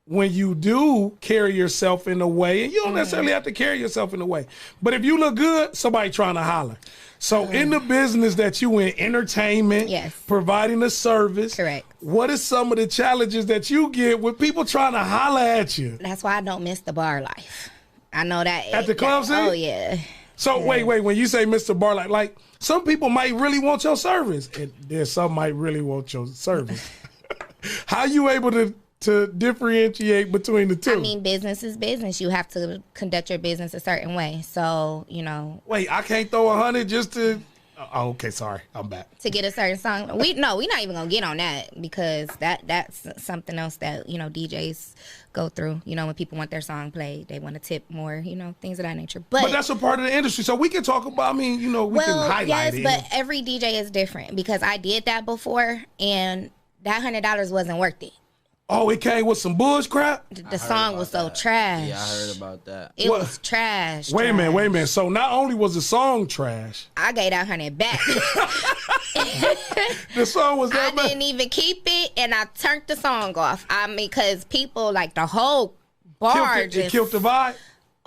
when you do carry yourself in a way, and you don't necessarily have to carry yourself in a way, but if you look good, somebody trying to holler. So in the business that you in, entertainment, yes, providing a service, correct. What is some of the challenges that you get with people trying to holler at you? That's why I don't miss the bar life. I know that. At the club scene? Oh, yeah. So wait, when you say Mr. Bar life, like some people might really want your service, and there's some might really want your service. How you able to differentiate between the two? I mean, business is business. You have to conduct your business a certain way. So, you know. Wait, I can't throw 100 just to... Oh, okay, sorry. I'm back. To get a certain song. We're not even going to get on that because that's something else that, you know, DJs go through. You know, when people want their song played, they want to tip more, you know, things of that nature. But that's a part of the industry. So we can talk about, I mean, you know, we can highlight it. Yes, but every DJ is different because I did that before and that $100 wasn't worth it. Oh, it came with some bush crap? The song was so trash. Yeah, I heard about that. It was trash. Wait a minute. So not only was the song trash, I gave that 100 back. The song was that bad? I didn't even keep it, and I turned the song off. I mean, because people, like, the whole bar it killed the vibe?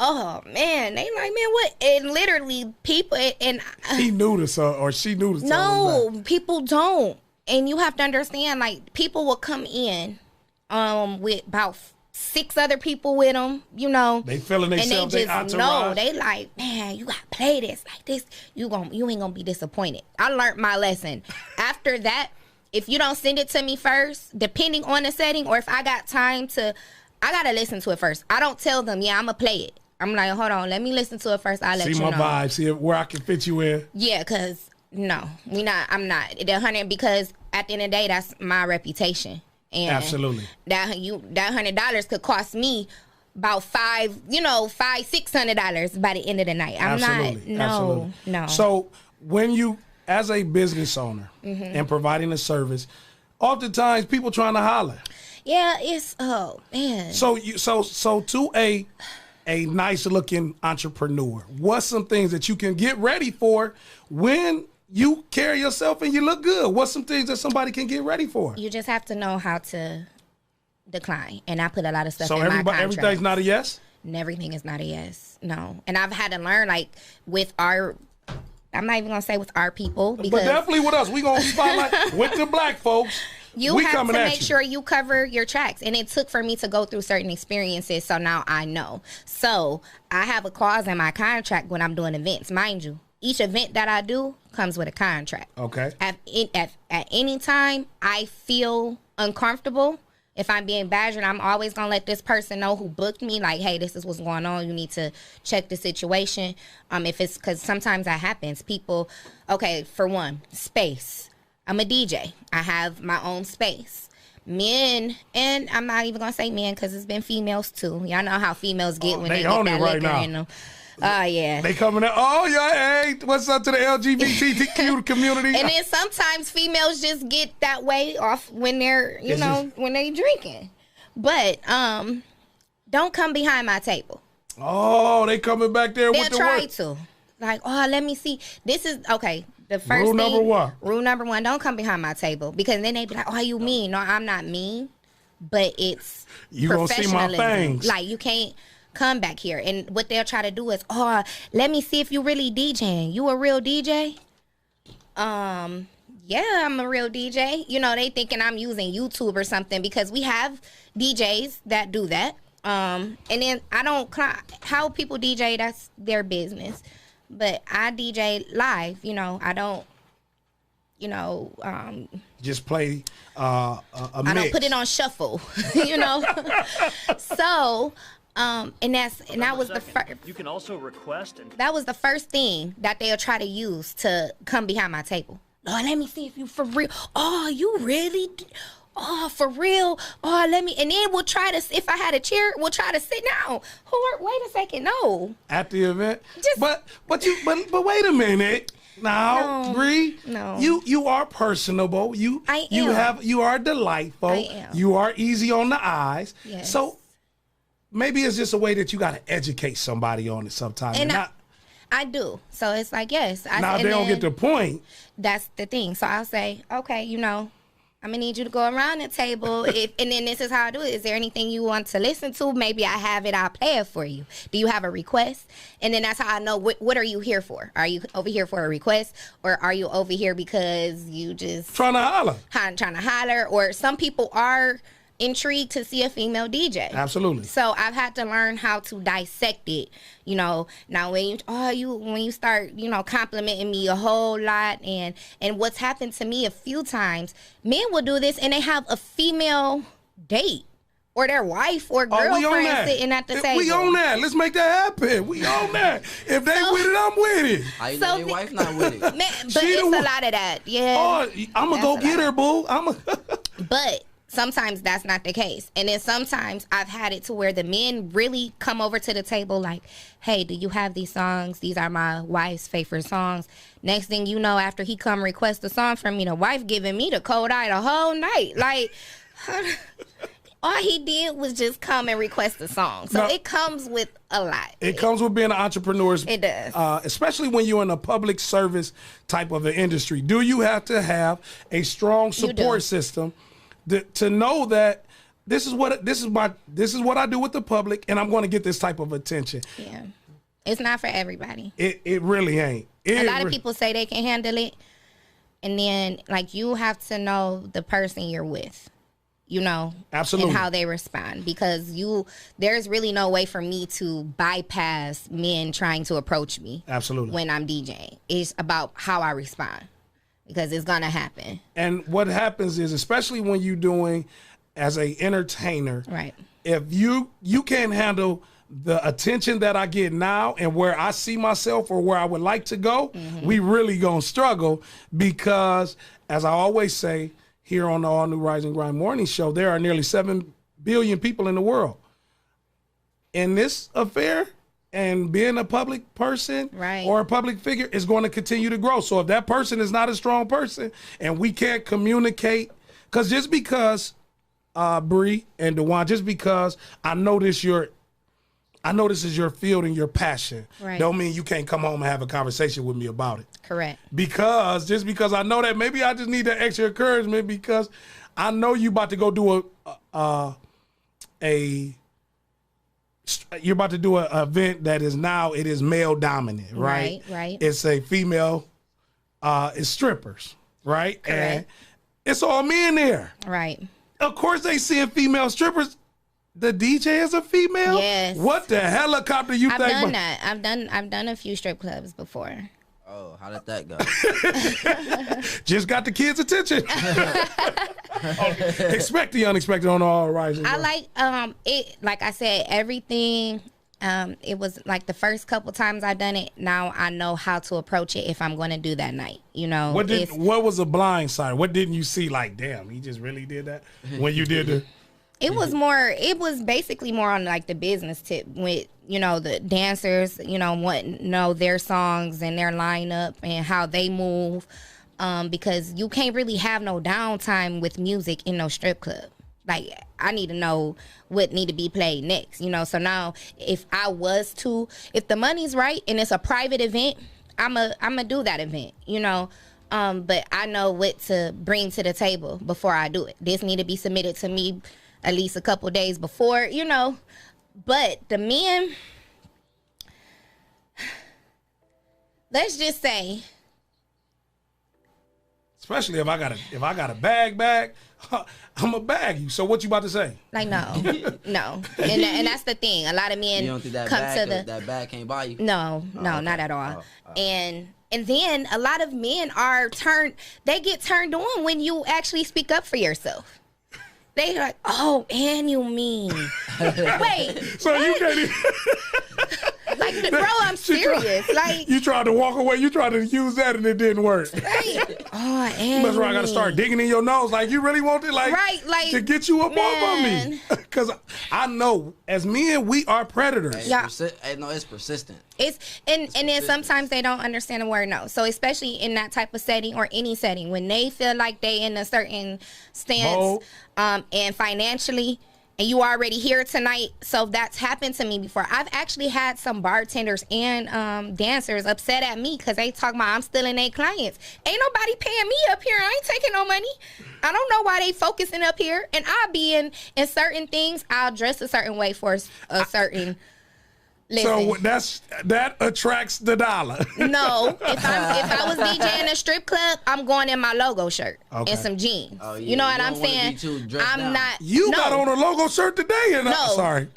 Oh, man. They like, man, what? And literally, people, and... He knew the song, or she knew the song. No, people don't. And you have to understand, like, people will come in with about 6 other people with them, you know. They feeling themselves, they just know. They like, man, you gotta play this like this. You ain't gonna be disappointed. I learned my lesson. After that, if you don't send it to me first, depending on the setting, or if I got time to, I gotta listen to it first. I don't tell them, yeah, I'm gonna play it. I'm like, hold on, let me listen to it first. I'll let you know. See my vibe, see where I can fit you in. Yeah, cause no, I'm not the 100 because at the end of the day, that's my reputation. And absolutely. That $100 could cost me about $600 by the end of the night. Absolutely. No. So when you, as a business owner and providing a service, oftentimes people trying to holler. Yeah, it's oh man. So to a nice looking entrepreneur, what's some things that you can get ready for when you carry yourself and you look good? What's some things that somebody can get ready for? You just have to know how to decline. And I put a lot of stuff in my contract. Everything's not a yes? And everything is not a yes. No. And I've had to learn, like, with our, I'm not even going to say with our people. Because but definitely with us. We going to spotlight with the black folks. You have to make sure you cover your tracks. And it took for me to go through certain experiences, so now I know. So I have a clause in my contract when I'm doing events. Mind you, each event that I do comes with a contract. Okay. At any time I feel uncomfortable, if I'm being badgered, I'm always going to let this person know who booked me, like, hey, this is what's going on. You need to check the situation. If it's, because sometimes that happens. People, okay, for one, space. I'm a DJ. I have my own space. Men, and I'm not even going to say men because it's been females too. Y'all know how females get when they get that liquor in them. Oh, yeah. They coming in. Oh, yeah. Hey, what's up to the LGBTQ community? And then sometimes females just get that way off when they're, when they drinking. But don't come behind my table. Oh, they coming back there with the They'll try to. Like, oh, let me see. This is, okay, the first rule thing. Rule number one, don't come behind my table. Because then they be like, oh, you mean? No, I'm not mean. But it's you gonna see my fangs. Like, you can't come back here. And what they'll try to do is, oh, let me see if you really DJing. You a real DJ? Yeah, I'm a real DJ. They thinking I'm using YouTube or something because we have DJs that do that. And then I don't, how people DJ, that's their business. But I DJ live, I don't, just play a mix. I don't put it on shuffle, So, and that was the first. You can also request that was the first thing that they'll try to use to come behind my table. Oh, let me see if you for real. Oh, you really? Oh, for real? Oh, let me. And then we'll try to. If I had a chair, we'll try to sit down. Wait a second. No. At the event. But wait a minute. Now, Bree, no. You are personable. You are delightful. I am. You are easy on the eyes. Yes. So maybe it's just a way that you got to educate somebody on it sometimes. And I do. So it's like, yes. Now, they don't get the point. That's the thing. So I'll say, okay, I'm going to need you to go around the table. And then this is how I do it. Is there anything you want to listen to? Maybe I have it. I'll play it for you. Do you have a request? And then that's how I know what are you here for? Are you over here for a request? Or are you over here because you just... Trying to holler. Trying to holler. Or some people are intrigued to see a female DJ. Absolutely. So I've had to learn how to dissect it. Now when you start, complimenting me a whole lot and what's happened to me a few times, men will do this and they have a female date or their wife or girlfriend sitting at the table. We on that. Let's make that happen. We on that. If they with it, I'm with it. How you know your wife not with it? Man, but it's a lot of that. Yeah. Oh, I'm going to go get her, boo. But sometimes that's not the case. And then sometimes I've had it to where the men really come over to the table like, hey, do you have these songs? These are my wife's favorite songs. Next thing you know, after he come request a song from me, the wife giving me the cold eye the whole night. Like, all he did was just come and request a song. So it comes with a lot. It comes with being an entrepreneur. It does. Especially when you're in a public service type of an industry. Do you have to have a strong support system to know that this is what I do with the public, and I'm going to get this type of attention? Yeah, it's not for everybody. It really ain't. A lot of people say they can handle it, and then you have to know the person you're with, absolutely, and how they respond, because there's really no way for me to bypass men trying to approach me. Absolutely, when I'm DJing, it's about how I respond. Because it's going to happen. And what happens is, especially when you're doing as a entertainer, right? If you can't handle the attention that I get now and where I see myself or where I would like to go, we really going to struggle, because, as I always say here on the All New Rise and Grind Morning Show, there are nearly 7 billion people in the world. In this affair, and being a public person or a public figure is going to continue to grow. So if that person is not a strong person and we can't communicate, because just because Bree and Dewan, just because I know this is your field and your passion. Right. Don't mean you can't come home and have a conversation with me about it. Correct. Because I know that maybe I just need that extra encouragement because I know you about to go do you're about to do an event that is now it is male dominant, right? Right. It's a female, it's strippers, right? Correct. And it's all men there. Right. Of course they seeing female strippers. The DJ is a female? Yes. What the helicopter you I've think? done that. I've done a few strip clubs before. Oh, how did that go? Just got the kids' attention. Expect the unexpected on All Rising. I like it. Like I said, everything. It was like the first couple times I've done it. Now I know how to approach it if I'm going to do that night. You know, what was a blind side? What didn't you see? Like, damn, he just really did that when you did the. It was basically more on like the business tip with, you know, the dancers, you know, wanting to know their songs and their lineup and how they move. Because you can't really have no downtime with music in no strip club. Like, I need to know what need to be played next, you know? So now if the money's right and it's a private event, I'ma do that event, you know? But I know what to bring to the table before I do it. This need to be submitted to me at least a couple days before, you know. But the men, let's just say, especially if I got a bag, I'm a bag you. So what you about to say? like, no, and that's the thing. A lot of men You don't think that come that bag can't buy you? No, okay. not at all. And then a lot of men they get turned on when you actually speak up for yourself. They like, oh, and you mean. Wait. So you can't even. Like, bro, I'm serious. Like, you tried to walk away. You tried to use that and it didn't work. Right. Oh, and That's why I got to start digging in your nose. Like, you really want it, like to get you up off of me. Because I know, as men, we are predators. Yeah. It's persistent. And then sometimes they don't understand the word no. So especially in that type of setting or any setting, when they feel like they in a certain stance and financially, and you already here tonight. So that's happened to me before. I've actually had some bartenders and dancers upset at me because they talk about I'm stealing their clients. Ain't nobody paying me up here. I ain't taking no money. I don't know why they focusing up here. And I'll be in certain things, I'll dress a certain way for a certain... Listen. So that attracts the dollar. No, if I was DJing a strip club, I'm going in my logo shirt and some jeans. Oh, yeah. You know what I'm saying? I'm not. You got on a logo shirt today, and I'm sorry.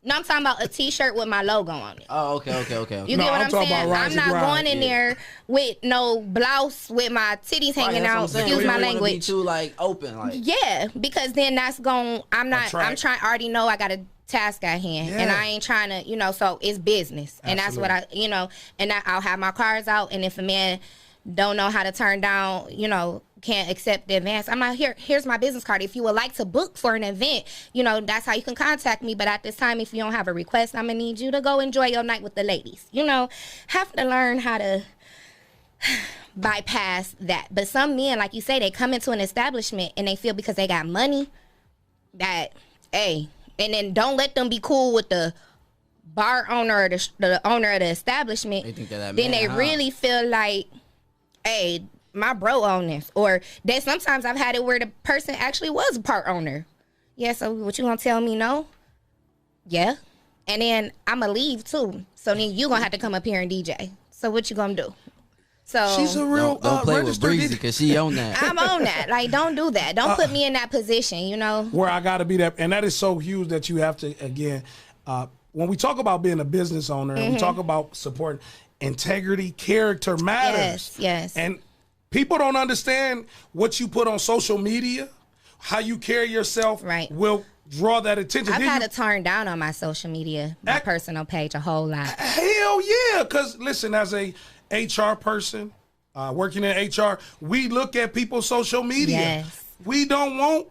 I'm talking about a T-shirt with my logo on it. Oh, okay. You get what I'm saying? I'm not going in there with no blouse with my titties hanging out. Excuse my language. Be too like open, like. Yeah, because then that's going. I'm trying. I already know I got a task at hand, and I ain't trying to, you know. So it's business, and that's what I, you know. And I'll have my cards out, and if a man don't know how to turn down, you know, can't accept the advance, I'm not here. Here's my business card. If you would like to book for an event, you know, that's how you can contact me. But at this time, if you don't have a request, I'm gonna need you to go enjoy your night with the ladies. You know, have to learn how to bypass that. But some men, like you say, they come into an establishment and they feel because they got money that, hey, and then don't let them be cool with the bar owner or the owner of the establishment. They think that then they really feel like, hey, my bro own this. Or that sometimes I've had it where the person actually was a part owner. Yeah, so what you gonna tell me no? Yeah. And then I'ma leave too. So then you gonna have to come up here and DJ. So what you gonna do? So she's a real don't play with Breezy because she on that. I'm on that. Like, don't do that. Don't put me in that position, you know? Where I gotta be that, and that is so huge that you have to, again, when we talk about being a business owner and we talk about support, integrity, character matters. Yes. And people don't understand what you put on social media, how you carry yourself will draw that attention. I've had to turn down on my social media, my personal page a whole lot. Hell yeah, because listen, as a HR person, working in HR, we look at people's social media. Yes. We don't want,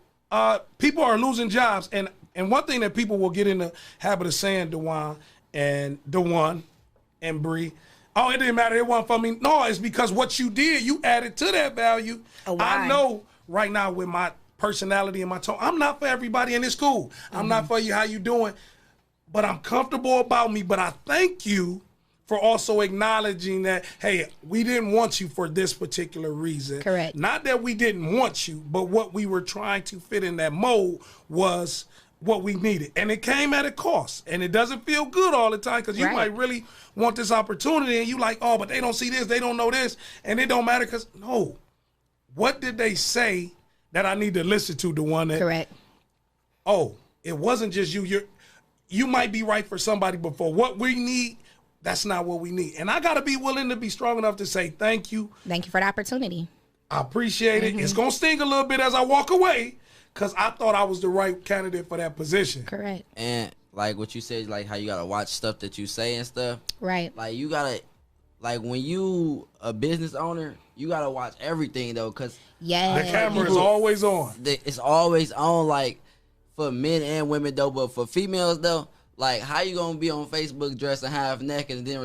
people are losing jobs. And one thing that people will get in the habit of saying, Dewan and Bree, oh, it didn't matter, it wasn't for me. No, it's because what you did, you added to that value. Why? I know right now with personality and my tone. I'm not for everybody, and it's cool. I'm not for you, how you doing, but I'm comfortable about me. But I thank you for also acknowledging that, hey, we didn't want you for this particular reason. Correct. Not that we didn't want you, but what we were trying to fit in that mold was what we needed. And it came at a cost. And it doesn't feel good all the time because you Right. might really want this opportunity and you like, oh, but they don't see this, they don't know this, and it don't matter because, no. What did they say that I need to listen to, the one that, Correct. oh, it wasn't just you. You might be right for somebody, but for what we need, that's not what we need. And I got to be willing to be strong enough to say thank you. Thank you for the opportunity. I appreciate it. It's going to sting a little bit as I walk away because I thought I was the right candidate for that position. Correct. And like what you said, like how you gotta watch stuff that you say and stuff. Right. Like you gotta, like when you a business owner, you gotta watch everything though, cause Yeah. The camera is always on. it's always on. Like for men and women though, but for females though, like how you gonna be on Facebook dressing half naked and then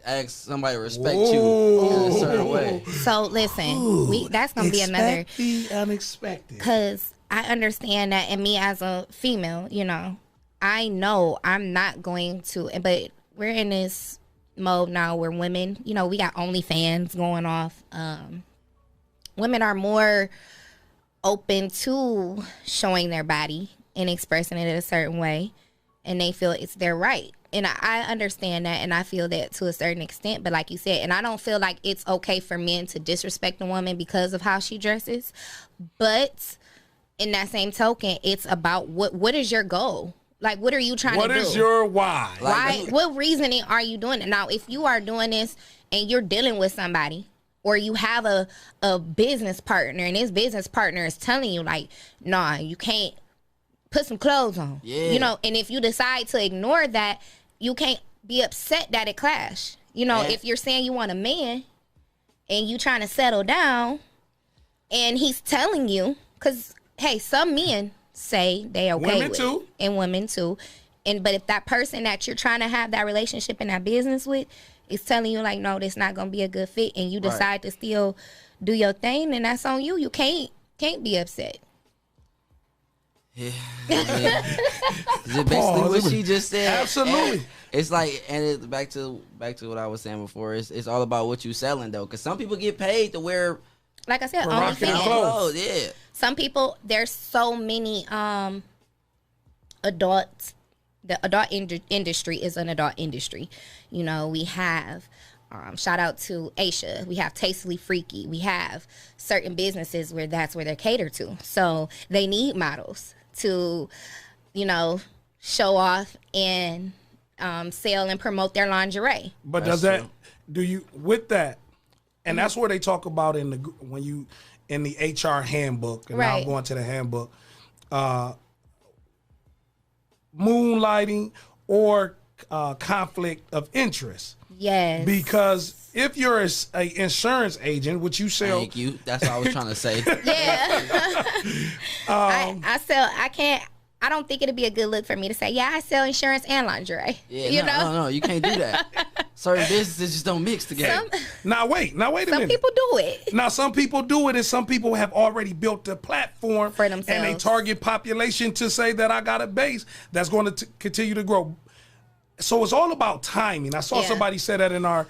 ask somebody to respect you in a certain way? So listen, that's gonna be another. Expect the unexpected. Because I understand that, and me as a female, you know, I know I'm not going to, but we're in this mode now where women, you know, we got OnlyFans going off. Women are more open to showing their body and expressing it in a certain way, and they feel it's their right. And I understand that, and I feel that to a certain extent. But like you said, and I don't feel like it's okay for men to disrespect a woman because of how she dresses. But in that same token, it's about what is your goal? Like, what are you trying to do? What is your why? Why? What reasoning are you doing it? Now, if you are doing this and you're dealing with somebody, or you have a business partner, and this business partner is telling you, like, nah, you can't put some clothes on. Yeah. You know, and if you decide to ignore that, you can't be upset that it clash. You know, Yeah. if you're saying you want a man and you trying to settle down and he's telling you, because, hey, some men say they okay Women with too. it, and women too. But if that person that you're trying to have that relationship and that business with is telling you, like, no, this not going to be a good fit, and you decide to still do your thing, then that's on you. You can't be upset. Yeah. Is it basically what she just said? Absolutely. And it's like, and it's back to what I was saying before. It's all about what you selling though, because some people get paid to wear Like I said, Rocking OnlyFans. clothes. Yeah. Some people, there's so many adults. The adult industry is an adult industry. You know, we have, shout out to Aisha, we have Tastefully Freaky. We have certain businesses where that's where they're catered to. So they need models to, you know, show off and sell and promote their lingerie. But That's does that, true. do you, with that, and that's where they talk about in the, when you, in the HR handbook, and now I'm Right. going to the handbook, moonlighting or conflict of interest. Yes. Because if you're a insurance agent, which you sell, Thank you. That's what I was trying to say. Yeah. I don't think it'd be a good look for me to say, yeah, I sell insurance and lingerie. Yeah, you know? no, you can't do that. Certain businesses just don't mix together. now wait a minute. Some people do it. Now, some people do it, and some people have already built a platform For and a themselves. target population to say that I got a base that's going to continue to grow. So it's all about timing. I saw Yeah. somebody say that in our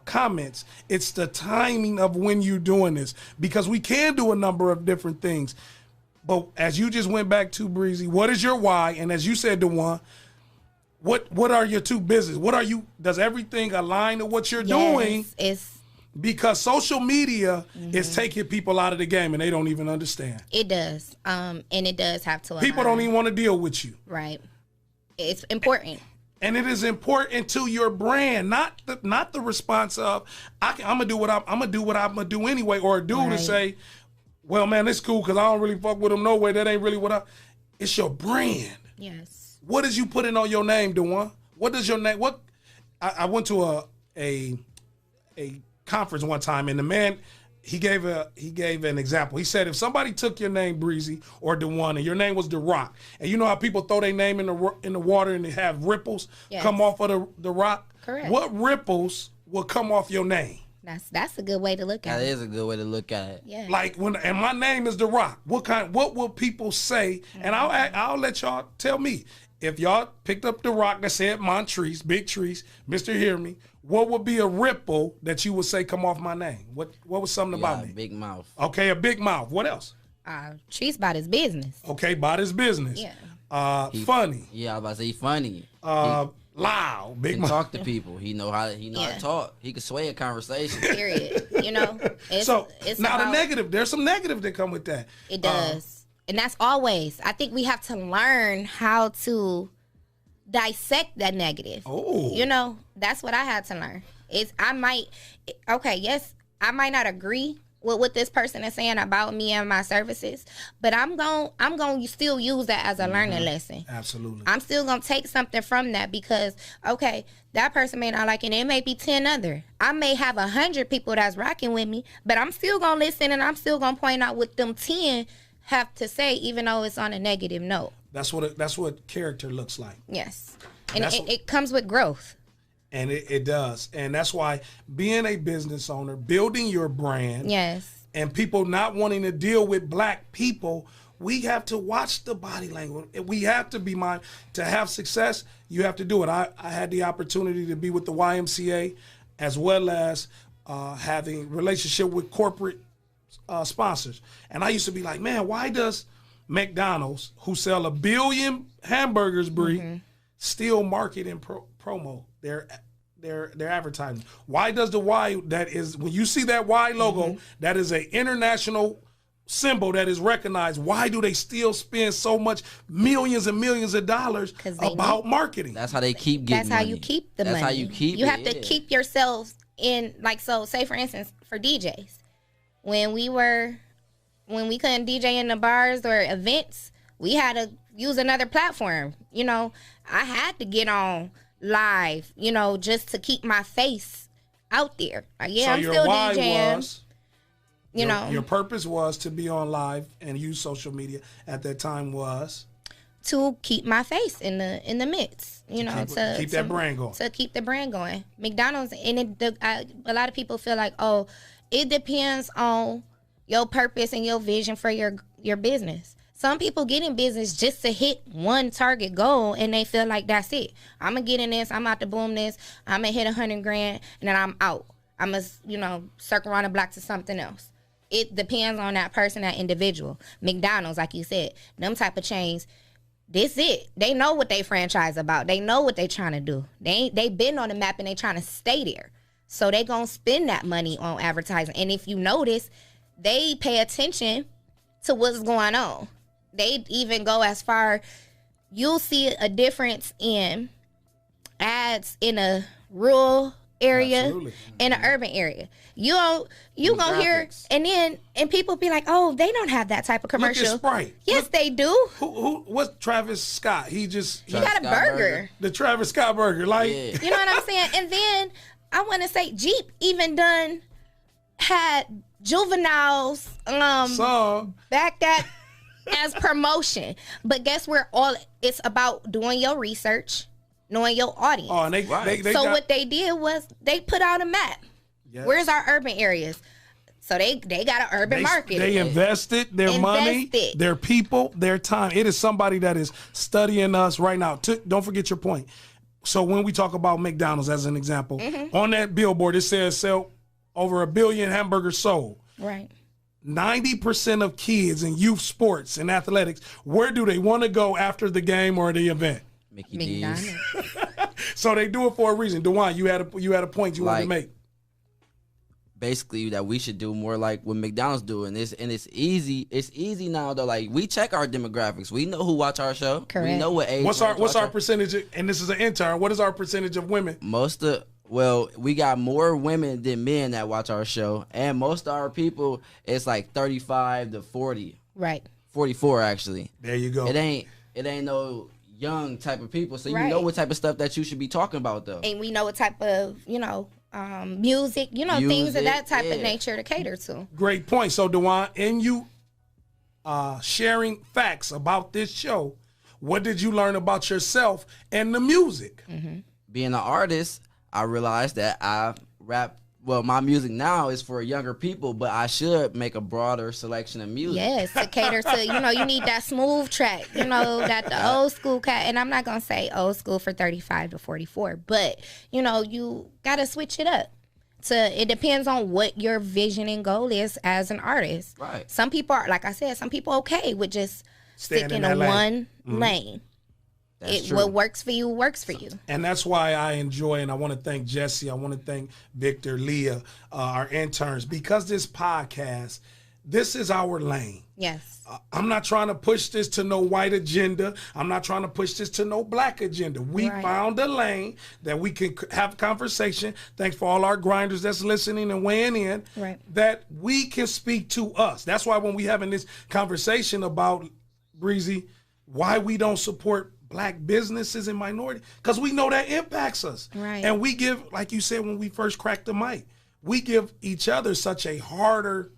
comments. It's the timing of when you're doing this, because we can do a number of different things. But as you just went back to Breezy, what is your why? And as you said, DeJuan, what are your two business? What are you? Does everything align to what you're doing? Yes, it's Because social media is taking people out of the game and they don't even understand. it does. And it does have to People align. don't even want to deal with you. Right. It's important. And it is important to your brand, not the response of I'm gonna do what I'm gonna do anyway, or a dude to Right. say, well, man, it's cool because I don't really fuck with him no way. That ain't really what I. It's your brand. Yes. What is you putting on your name, DeJuan? What does your name? What? I went to a conference one time, and the man he gave an example. He said if somebody took your name Breezy or DeJuan, and your name was The Rock, and you know how people throw their name in the water and they have ripples Yes. come off of the rock. Correct. What ripples will come off your name? That's a good way to look at That it. is a good way to look at it. Yeah. Like and my name is The Rock. What will people say? And I'll let y'all tell me. If y'all picked up The Rock that said Montrese, Big Trees, Mr. Hear Me, what would be a ripple that you would say come off my name? What was something about me? Big mouth. Okay, a big mouth. What else? Trees about his business. Okay, about his business. Yeah. Funny. Yeah, I was about to say he funny. Loud. He Big can mouth. talk to people. He know how to talk. He can sway a conversation. Period. You know. It's Now about, the negative. There's some negative that come with that. It does. And that's always. I think we have to learn how to dissect that negative. Oh. You know, that's what I had to learn. I might not agree with what this person is saying about me and my services, but I'm going to still use that as a learning lesson. Absolutely. I'm still going to take something from that because, okay, that person may not like it. It may be 10 other. I may have 100 people that's rocking with me, but I'm still going to listen and I'm still going to point out what them 10 have to say, even though it's on a negative note. That's what character looks like. Yes. And it comes with growth. And it does. And that's why being a business owner, building your brand, yes, and people not wanting to deal with black people, we have to watch the body language. We have to be mindful. To have success, you have to do it. I had the opportunity to be with the YMCA as well as having relationship with corporate sponsors. And I used to be like, man, why does McDonald's, who sell 1 billion hamburgers, Bree, still market and promo their advertising? Why does the Y, that is, when you see that Y logo, that is an international symbol that is recognized, why do they still spend so much millions and millions of dollars about marketing? That's how they keep getting That's how money. you keep the money. That's how you keep You it, have to keep yourselves in, like, so say for instance, for DJs, when we couldn't DJ in the bars or events, we had to use another platform. You know, I had to get on live, you know, just to keep my face out there. Like, yeah, so I'm your still why DJing. Was, you know, your purpose was to be on live and use social media at that time was to keep my face in the midst, you know, to keep that brand going. To keep the brand going. McDonald's, and a lot of people feel like, oh, it depends on your purpose and your vision for your business. Some people get in business just to hit one target goal, and they feel like that's it. I'm gonna get in this. I'm out to boom this. I'm gonna hit 100 grand, and then I'm out. I'm gonna, you know, circle around the block to something else. It depends on that person, that individual. McDonald's, like you said, them type of chains, this it. They know what they franchise about. They know what they trying to do. They been on the map and they trying to stay there. So they gonna spend that money on advertising. And if you notice, they pay attention to what's going on. They even go as far, you'll see a difference in ads in a rural area, Absolutely. in an urban area. You gonna hear, and people be like, oh, they don't have that type of commercial. Look at Sprite. Yes, they do. What's Travis Scott? He got a burger. The Travis Scott burger. Like, Yeah. You know what I'm saying? And then I want to say Jeep even had Juveniles song. back that as promotion. But guess where it's about doing your research, knowing your audience. Oh, and they So got, what they did was they put out a map. Yes. Where's our urban areas? So they got an urban market. They invested their money, their people, their time. It is somebody that is studying us right now. Don't forget your point. So when we talk about McDonald's as an example, on that billboard it says sell over 1 billion hamburgers sold. Right. 90% of kids in youth sports and athletics, where do they want to go after the game or the event? Mickey D's. So they do it for a reason. DeJuan, you had a point you wanted to make. Basically, that we should do more like what McDonald's do, and it's easy. It's easy now though. Like, we check our demographics. We know who watch our show. Correct. We know what age. What's our percentage? And this is an intern. What is our percentage of women? We got more women than men that watch our show, and most of our people, it's like 35 to 40. Right. 44 actually. There you go. It ain't no young type of people, so you Right. know what type of stuff that you should be talking about though. And we know what type of, music, things of that type of nature to cater to. Great point. So, DeJuan, in you sharing facts about this show, what did you learn about yourself and the music? Being an artist, I realized that I rap well, my music now is for younger people, but I should make a broader selection of music. Yes, to cater to, you need that smooth track, that the old school cat. And I'm not going to say old school for 35 to 44, but, you got to switch it up. It depends on what your vision and goal is as an artist. Right. Some people are, like I said, some people okay with just sticking in one lane. What works for you works for you. And that's why I enjoy, and I want to thank Jesse, I want to thank Victor, Leah, our interns, because this podcast, this is our lane. Yes. I'm not trying to push this to no white agenda. I'm not trying to push this to no black agenda. We found a lane that we can have conversation. Thanks for all our grinders that's listening and weighing in. Right. That we can speak to us. That's why when we having this conversation about, Breezy, why we don't support black businesses and minority, because we know that impacts us. Right. And we give, like you said when we first cracked the mic, we give each other such a harder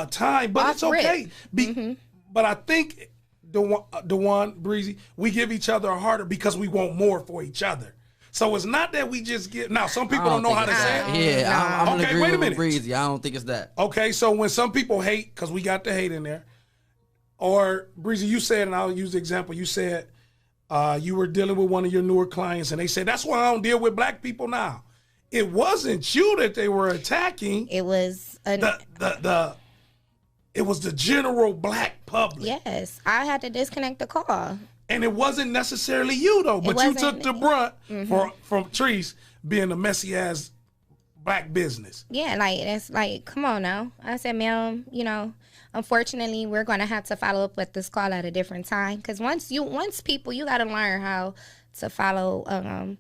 time, but it's okay. But I think Dewan, Breezy, we give each other a harder because we want more for each other. So it's not that we just get, now some people don't know how to say it. Yeah, I'm okay, agree wait a with minute. Breezy. I don't think it's that. Okay, so when some people hate, because we got the hate in there, or Breezy, you said, and I'll use the example, you said you were dealing with one of your newer clients and they said, that's why I don't deal with black people now. It wasn't you that they were attacking. It was it was the general black public. Yes, I had to disconnect the call. And it wasn't necessarily you though, but you took the brunt from Treese being a messy ass black business. Yeah, it's come on now. I said, ma'am, unfortunately, we're going to have to follow up with this call at a different time. Because once people, you got to learn how to follow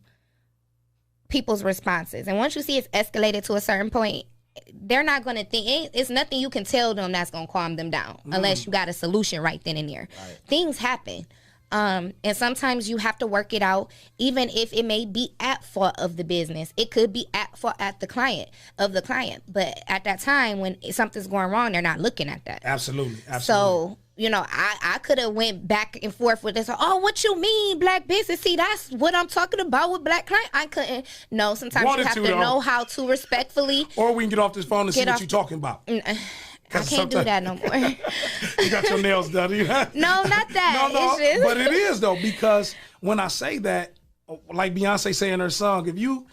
people's responses. And once you see it's escalated to a certain point, they're not going to think, it's nothing you can tell them that's going to calm them down unless you got a solution right then and there. Right. Things happen. And sometimes you have to work it out, even if it may be at fault of the business. It could be at fault at the client. But at that time, when something's going wrong, they're not looking at that. Absolutely. So, I could have went back and forth with this. Oh, what you mean, black business? See, that's what I'm talking about with black client. I couldn't. No, sometimes you have to know how to respectfully. Or we can get off this phone and see what you're talking about. I can't do that no more. You got your nails done. No, not that. No, but it is though, because when I say that, like Beyonce saying in her song, if you,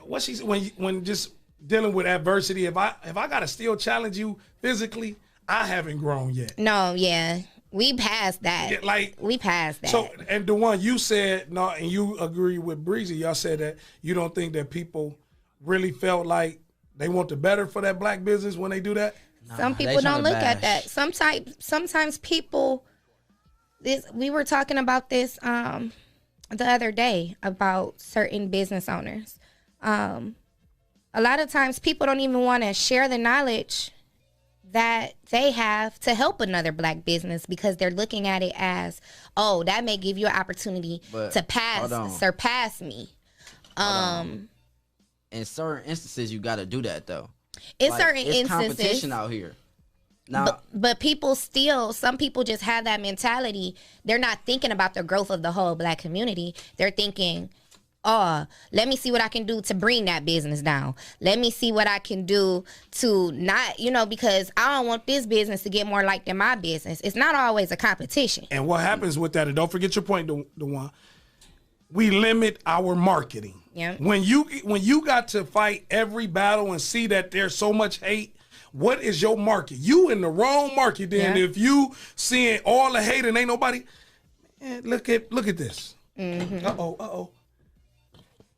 when just dealing with adversity, if I gotta still challenge you physically, I haven't grown yet. No, yeah. We passed that. Yeah, we passed that. So, and the one you said, no, and you agree with Breezy, y'all said that you don't think that people really felt like they want the better for that black business when they do that? Some people don't look at that. Sometimes people, we were talking about this the other day about certain business owners. A lot of times people don't even want to share the knowledge that they have to help another black business because they're looking at it as, oh, that may give you an opportunity to surpass me. In certain instances, you got to do that though. In certain instances, competition out here. Now, but people still, some people just have that mentality. They're not thinking about the growth of the whole black community. They're thinking, oh, let me see what I can do to bring that business down. Let me see what I can do to not, because I don't want this business to get more like than my business. It's not always a competition. And what happens with that, and don't forget your point, the one, we limit our marketing. Yeah. When you got to fight every battle and see that there's so much hate, what is your market? You in the wrong market then. If you seeing all the hate and ain't nobody, man, look at this. Uh-oh.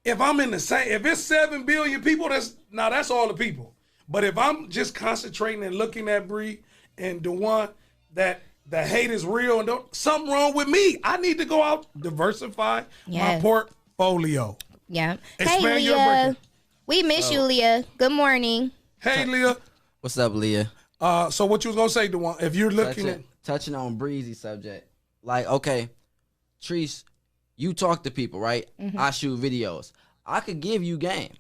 If I'm in the same, if it's 7 billion people, that's all the people. But if I'm just concentrating and looking at Bree and Dewan, that the hate is real and something wrong with me. I need to go out, diversify my portfolio. Yeah. Expand hey, Leah. We miss you, Leah. Good morning. Hey, Leah. What's up, Leah? So what you was gonna say, Dewan? If you're looking touching on Breezy subject, like, okay, Treese, you talk to people, right? I shoot videos. I could give you game,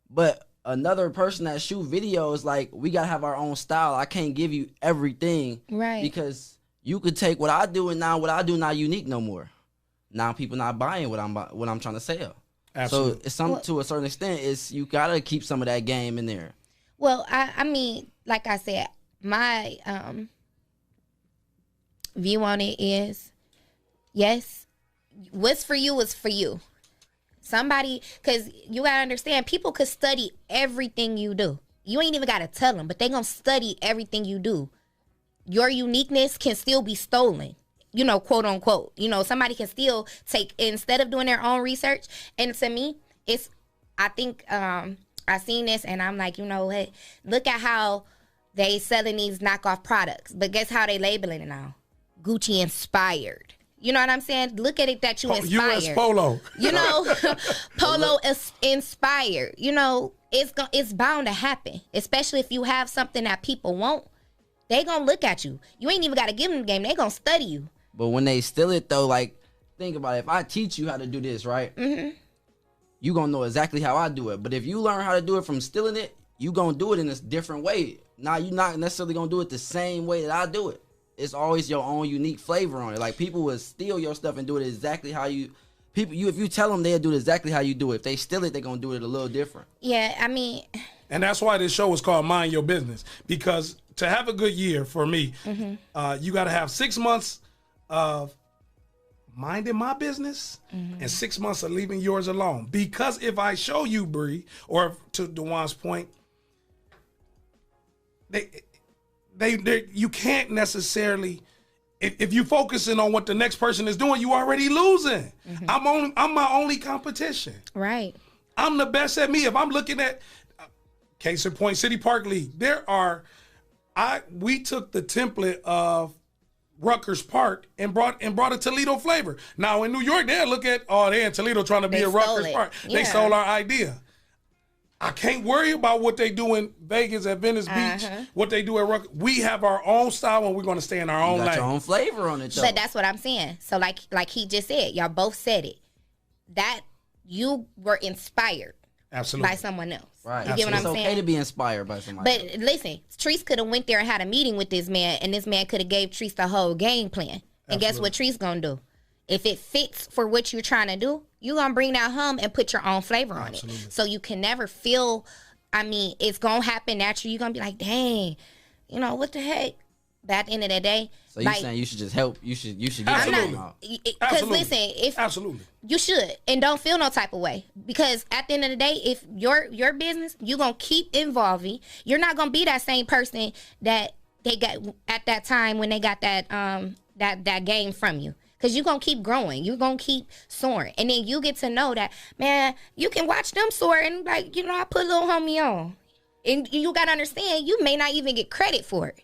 but another person that shoot videos, like, we gotta have our own style. I can't give you everything, right? Because you could take what I do, and now what I do not unique no more. Now people not buying what I'm trying to sell. Absolutely. So it's some to a certain extent, it's you gotta keep some of that game in there. Well, I mean, like I said, my view on it is, yes, what's for you is for you. Somebody, because you gotta understand, people could study everything you do. You ain't even gotta tell them, but they gonna study everything you do. Your uniqueness can still be stolen, you know, quote unquote. You know, somebody can still take, instead of doing their own research. And to me, it's, I think, I seen this and I'm like, you know what? Look at how they selling these knockoff products. But guess how they labeling it now? Gucci inspired. You know what I'm saying? Look at it that you inspired. U.S. Polo. You know, Polo is inspired. You know, it's bound to happen, especially if you have something that people want. They gonna look at you. You ain't even got to give them the game. They gonna study you. But when they steal it though, like, think about it. If I teach you how to do this, right? You gonna know exactly how I do it. But if you learn how to do it from stealing it, you gonna do it in a different way. Now you're not necessarily gonna do it the same way that I do it. It's always your own unique flavor on it. Like, people will steal your stuff and do it exactly how you. If you tell them, they'll do it exactly how you do it. If they steal it, they're gonna do it a little different. Yeah, I mean. And that's why this show is called Mind Your Business, because to have a good year for me, you got to have 6 months of minding my business and 6 months of leaving yours alone. Because if I show you, Bree, or to Dewan's point, you can't necessarily, if you focusing on what the next person is doing, you already losing. I'm my only competition. Right. I'm the best at me. If I'm looking at case in point, City Park League, we took the template of Rutgers Park and brought a Toledo flavor. Now in New York, they'll look at, they're in Toledo trying to be a Rutgers Park. Yeah. They stole our idea. I can't worry about what they do in Vegas at Venice Beach, what they do at Rutgers. We have our own style and we're going to stay in our own lane. You got your own flavor on it, though. But that's what I'm saying. So like he just said, y'all both said it, that you were inspired. Absolutely. By someone else. Right. You get what I'm saying? It's okay to be inspired by somebody. But listen, Treese could have went there and had a meeting with this man, and this man could have gave Treese the whole game plan. And guess what Treese gonna do? If it fits for what you're trying to do, you're gonna bring that home and put your own flavor on it. So you can never feel, I mean, it's gonna happen naturally. You're gonna be like, dang, you know, what the heck? But at the end of the day, so you're saying you should just help? You should get them out. Because listen, you should, and don't feel no type of way. Because at the end of the day, if your business, you're gonna keep evolving. You're not gonna be that same person that they got at that time when they got that that game from you. Because you're gonna keep growing, you're gonna keep soaring, and then you get to know that, man, you can watch them soar, and like, you know, I put little homie on, and you gotta understand, you may not even get credit for it.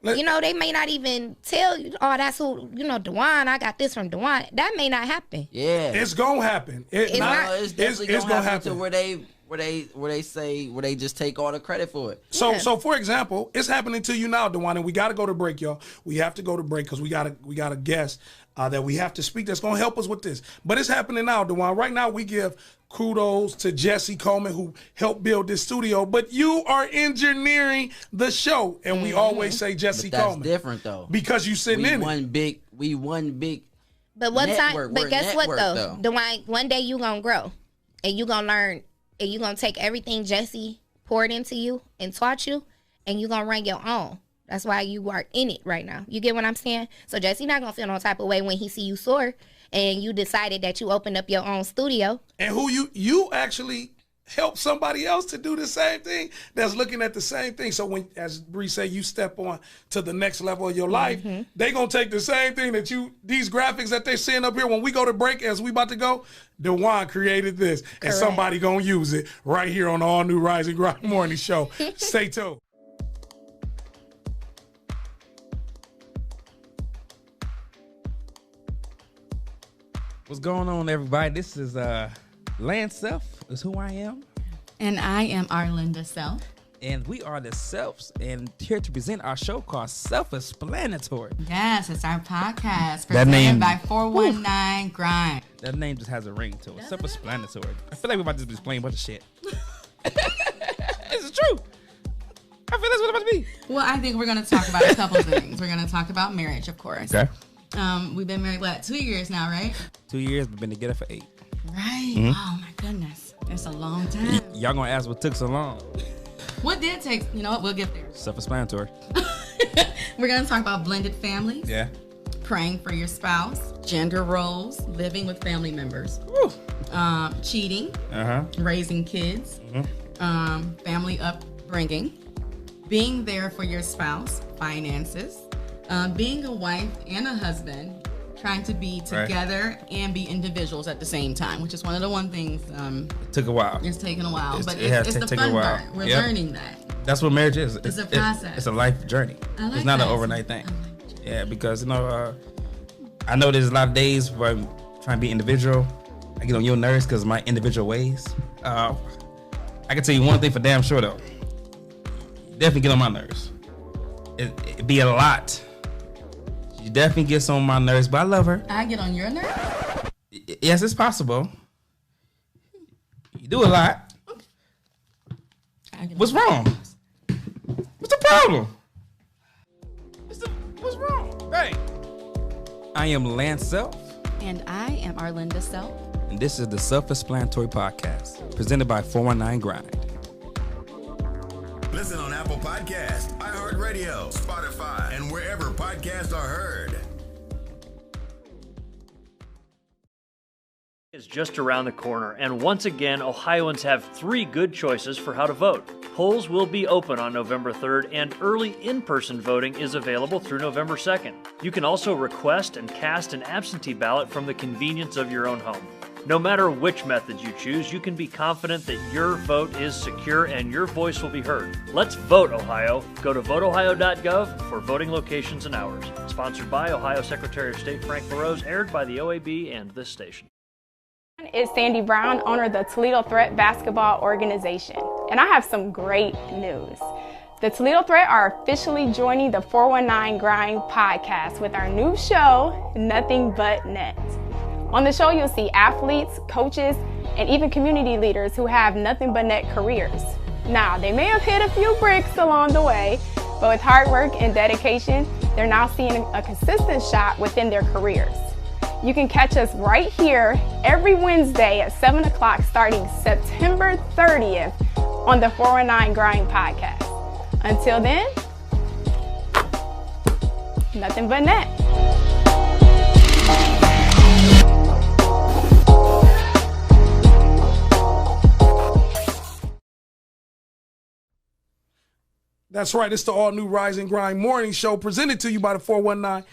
You know, they may not even tell you, that's who, you know, Dewan, I got this from Dewan. That may not happen. Yeah. It's going to happen. It's definitely going to happen to where they just take all the credit for it. So for example, it's happening to you now, Dewan, and we got to go to break, y'all. We have to go to break because we got a guest that we have to speak that's going to help us with this. But it's happening now, Dewan. Right now, we give kudos to Jesse Coleman, who helped build this studio. But you are engineering the show, and we always say Jesse Coleman. That's different, though. Because you sitting in it. We one big. But one network. time, but guess what, though? Dewan, one day you going to grow, and you going to learn, and you going to take everything Jesse poured into you and taught you, and you going to run your own. That's why you are in it right now. You get what I'm saying? So Jesse not going to feel no type of way when he see you soar and you decided that you opened up your own studio. And who you actually help somebody else to do the same thing that's looking at the same thing. So when, as Bree said, you step on to the next level of your life, they going to take the same thing that these graphics that they seeing up here when we go to break, as we about to go, Dewan created this. Correct. And somebody going to use it right here on the All New Rise and Grind Morning Show. Stay tuned. What's going on, everybody? This is Lance Self is who I am. And I am Arlinda Self. And we are the Selfs, and here to present our show called Self-Explanatory. Yes, it's our podcast presented by 419 Grind. That name just has a ring to it. Self-Explanatory. I feel like we're about to be explaining a bunch of shit. This is true. I feel that's what it's about to be. Well, I think we're going to talk about a couple things. We're going to talk about marriage, of course. Okay. We've been married, 2 years now, right? 2 years, we've been together for 8. Right. Mm-hmm. Oh, my goodness. It's a long time. Y'all gonna ask what took so long? What did take? You know what? We'll get there. Self-explanatory. We're going to talk about blended families. Yeah. Praying for your spouse. Gender roles. Living with family members. Cheating. Raising kids. Family upbringing. Being there for your spouse. Finances. Being a wife and a husband. Trying to be together and be individuals at the same time, which is one of the things. It took a while. It's taken a while, but it it's the fun part. We're learning that. That's what marriage is. It's a process. It's a life journey. It's not an overnight thing. Yeah, because I know there's a lot of days where I'm trying to be individual. I get on your nerves because of my individual ways. I can tell you one thing for damn sure though. Definitely get on my nerves. It be a lot. She definitely gets on my nerves, but I love her. I get on your nerves? Yes, it's possible. You do a lot. What's wrong? What's the problem? What's wrong? Hey. I am Lance Self. And I am Arlinda Self. And this is the Self-Explanatory Podcast, presented by 419 Grind. Listen on Apple Podcasts, iHeartRadio, Spotify, and wherever podcasts are heard. Is just around the corner, and once again, Ohioans have 3 good choices for how to vote. Polls will be open on November 3rd, and early in-person voting is available through November 2nd. You can also request and cast an absentee ballot from the convenience of your own home. No matter which method you choose, you can be confident that your vote is secure and your voice will be heard. Let's vote, Ohio. Go to voteohio.gov for voting locations and hours. Sponsored by Ohio Secretary of State Frank LaRose, aired by the OAB and this station. Is Sandy Brown, owner of the Toledo Threat Basketball Organization, and I have some great news. The Toledo Threat are officially joining the 419 Grind podcast with our new show, Nothing But Net. On the show, you'll see athletes, coaches, and even community leaders who have nothing but net careers. Now, they may have hit a few bricks along the way, but with hard work and dedication, they're now seeing a consistent shot within their careers. You can catch us right here every Wednesday at 7 o'clock starting September 30th on the 419 Grind podcast. Until then, nothing but net. That's right. It's the all-new Rise and Grind morning show presented to you by the 419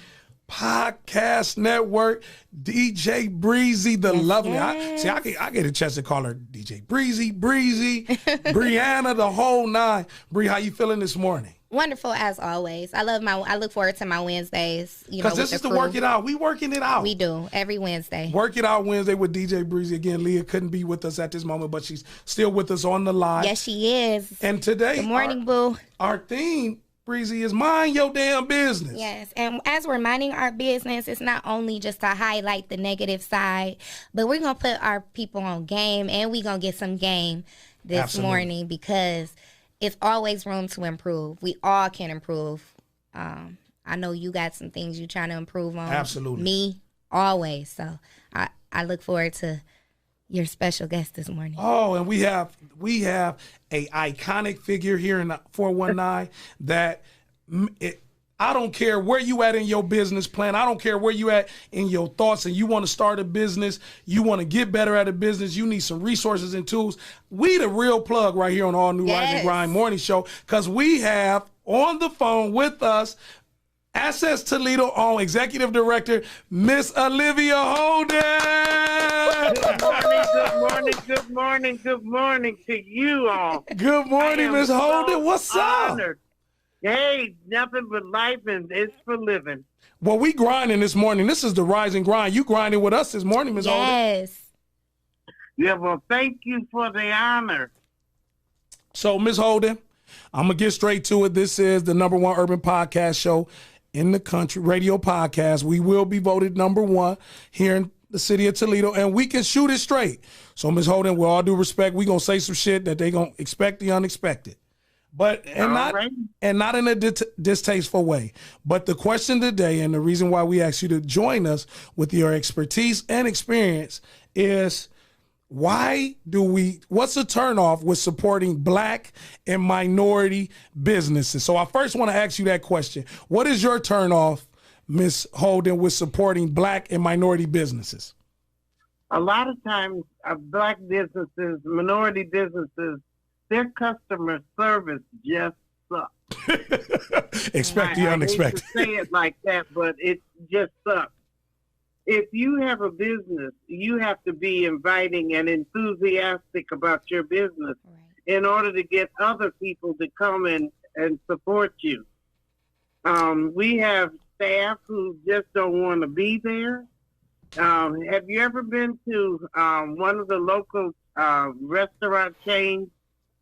Podcast Network. DJ Breezy, the lovely. Yes. I get a chance to call her DJ Breezy, Brianna, the whole nine. Bree, how you feeling this morning? Wonderful as always. I look forward to my Wednesdays. Because this is the Work It Out. We working it out. We do every Wednesday. Work It Out Wednesday with DJ Breezy. Again, Leah couldn't be with us at this moment, but she's still with us on the line. Yes, she is. And today, good morning, boo. Our theme, Breezy, is mind your damn business. Yes, and as we're minding our business, it's not only just to highlight the negative side, but we're going to put our people on game, and we're going to get some game this morning because it's always room to improve. We all can improve. I know you got some things you're trying to improve on. Absolutely. Me, always. So I look forward to your special guest this morning. Oh, and we have a iconic figure here in the 419 that I don't care where you at in your business plan. I don't care where you at in your thoughts and you want to start a business. You want to get better at a business. You need some resources and tools. We the real plug right here on All New Rise and Grind Morning Show because we have on the phone with us Access Toledo on Executive Director, Miss Olivia Holden. Good morning to you all. Good morning, Miss Holden. What's honored. up? Hey, nothing but life and it's for living. Well, we grinding this morning. This is the Rise and Grind. You grinding with us this morning, Miss Holden. Yes. Yeah, well, thank you for the honor. So, Miss Holden, I'm going to get straight to it. This is the #1 urban podcast show in the country, radio podcast. We will be voted #1 here in the city of Toledo, and we can shoot it straight. So, Ms. Holden, with all due respect, we going to say some shit that they going to expect the unexpected. But, and not in a distasteful way. But the question today, and the reason why we asked you to join us with your expertise and experience is, what's the turnoff with supporting black and minority businesses? So I first want to ask you that question. What is your turnoff, Ms. Holden, with supporting black and minority businesses? A lot of times, black businesses, minority businesses, their customer service just sucks. Expect the unexpected. I hate to say it like that, but it just sucks. If you have a business, you have to be inviting and enthusiastic about your business in order to get other people to come and support you. We have staff who just don't want to be there. Have you ever been to one of the local restaurant chains?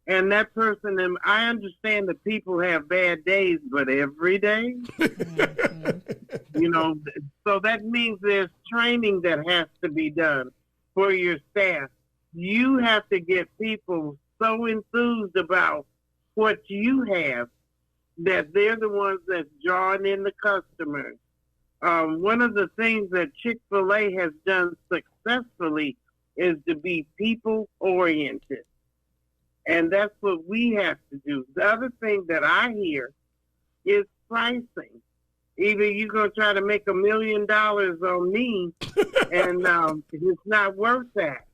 And that person, and I understand that people have bad days, but every day, so that means there's training that has to be done for your staff. You have to get people so enthused about what you have that they're the ones that's drawing in the customers. One of the things that Chick-fil-A has done successfully is to be people-oriented. And that's what we have to do. The other thing that I hear is pricing. Either you're going to try to make $1 million on me, and it's not worth that.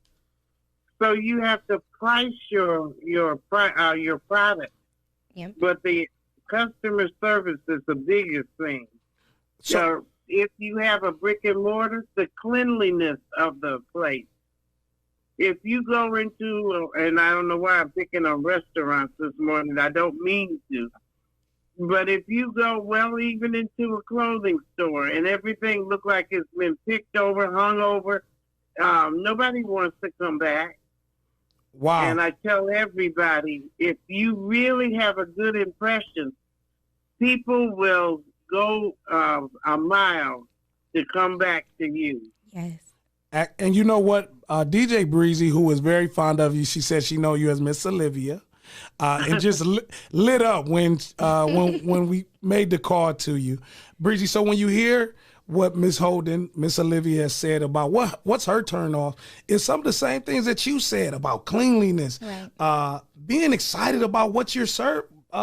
So you have to price your product. Yep. But the customer service is the biggest thing. So if you have a brick and mortar, the cleanliness of the place. If you go into, and I don't know why I'm picking on restaurants this morning, I don't mean to, but if you go, even into a clothing store and everything look like it's been picked over, hung over, nobody wants to come back. Wow. And I tell everybody, if you really have a good impression, people will go a mile to come back to you. Yes. And you know what? DJ Breezy, who was very fond of you, she said she know you as Miss Olivia, and just lit up when we made the call to you, Breezy. So when you hear what Miss Holden, Miss Olivia has said about what's her turn off, is some of the same things that you said about cleanliness, right. Being excited about what you're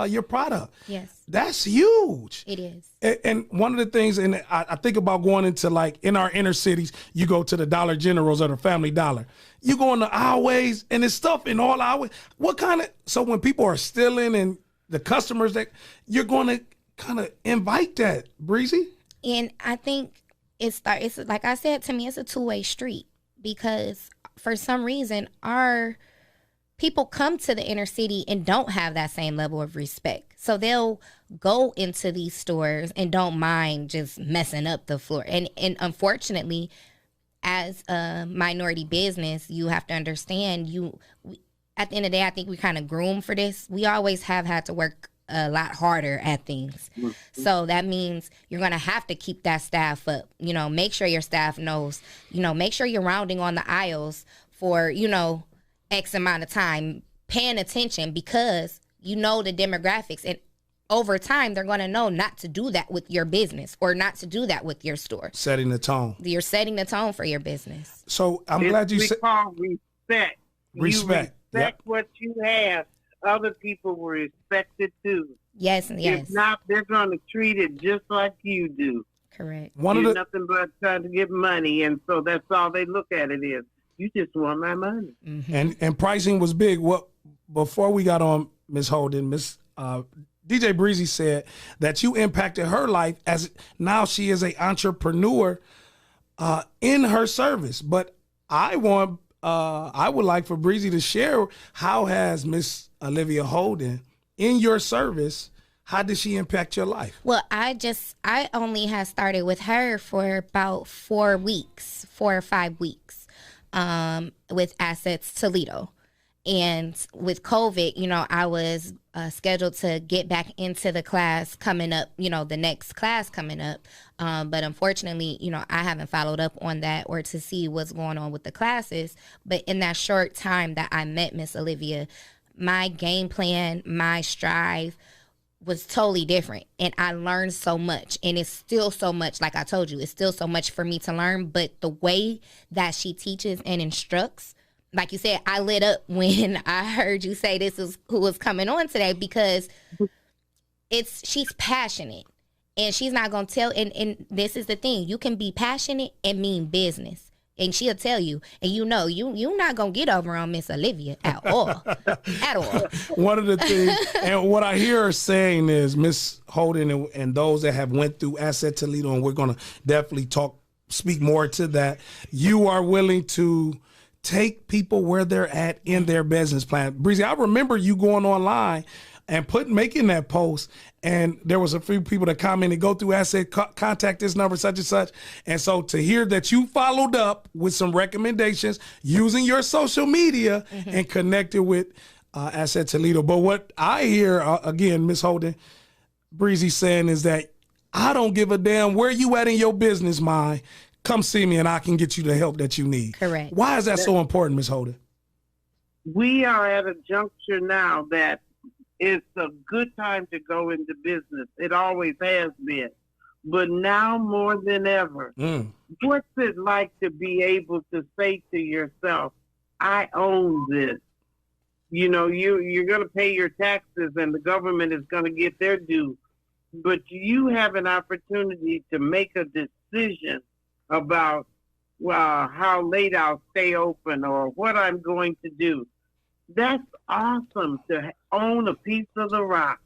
your product. Yes. That's huge. It is. And one of the things, and I think about going into, like, in our inner cities, you go to the Dollar Generals or the Family Dollar. You go in the aisleways, and there's stuff in all aisleways. So when people are stealing and the customers, that you're going to kind of invite that, Breezy? And I think it's like I said, to me, it's a two-way street, because for some reason our people come to the inner city and don't have that same level of respect. So they'll go into these stores and don't mind just messing up the floor. And unfortunately, as a minority business, you have to understand, at the end of the day, I think we kind of groom for this. We always have had to work a lot harder at things. So that means you're going to have to keep that staff up. Make sure your staff knows, make sure you're rounding on the aisles for, X amount of time, paying attention, because the demographics, and over time they're going to know not to do that with your business or not to do that with your store. Setting the tone. You're setting the tone for your business. So I'm glad you said respect. Respect. You respect what you have. Other people will respect it too. Yes. If not, they're going to treat it just like you do. Correct. You're nothing but trying to get money, and so that's all they look at it is. You just want my money. Mm-hmm. And pricing was big. Before we got on, Miss Holden, DJ Breezy said that you impacted her life, as now she is an entrepreneur in her service. But I would like for Breezy to share, how has Miss Olivia Holden, in your service, how did she impact your life? Well, I only had started with her for about 4 or 5 weeks. With Assets Toledo. And with COVID, I was scheduled to get back into the class coming up, the next class coming up. But unfortunately, I haven't followed up on that or to see what's going on with the classes. But in that short time that I met Miss Olivia, my game plan, my strive was totally different, and I learned so much, and it's still so much. Like I told you, it's still so much for me to learn, but the way that she teaches and instructs like you said, I lit up when I heard you say this is who was coming on today, because she's passionate, and she's not gonna tell. And this is the thing: you can be passionate and mean business, and she'll tell you. And you're not gonna get over on Miss Olivia at all, at all. One of the things, and what I hear her saying is, Miss Holden and those that have went through Asset Toledo, and we're gonna definitely speak more to that. You are willing to take people where they're at in their business plan. Breezy, I remember you going online and making that post, and there was a few people that commented, go through Asset, contact this number, such and such. And so to hear that you followed up with some recommendations using your social media and connected with Asset Toledo. But what I hear, again, Miss Holden, Breezy saying is that I don't give a damn where you at in your business mind. Come see me and I can get you the help that you need. Correct. Why is that so important, Ms. Holden? We are at a juncture now that it's a good time to go into business. It always has been. But now more than ever, what's it like to be able to say to yourself, I own this? You know, you're going to pay your taxes and the government is going to get their due. But you have an opportunity to make a decision about how late I'll stay open or what I'm going to do. That's awesome to own a piece of the rock.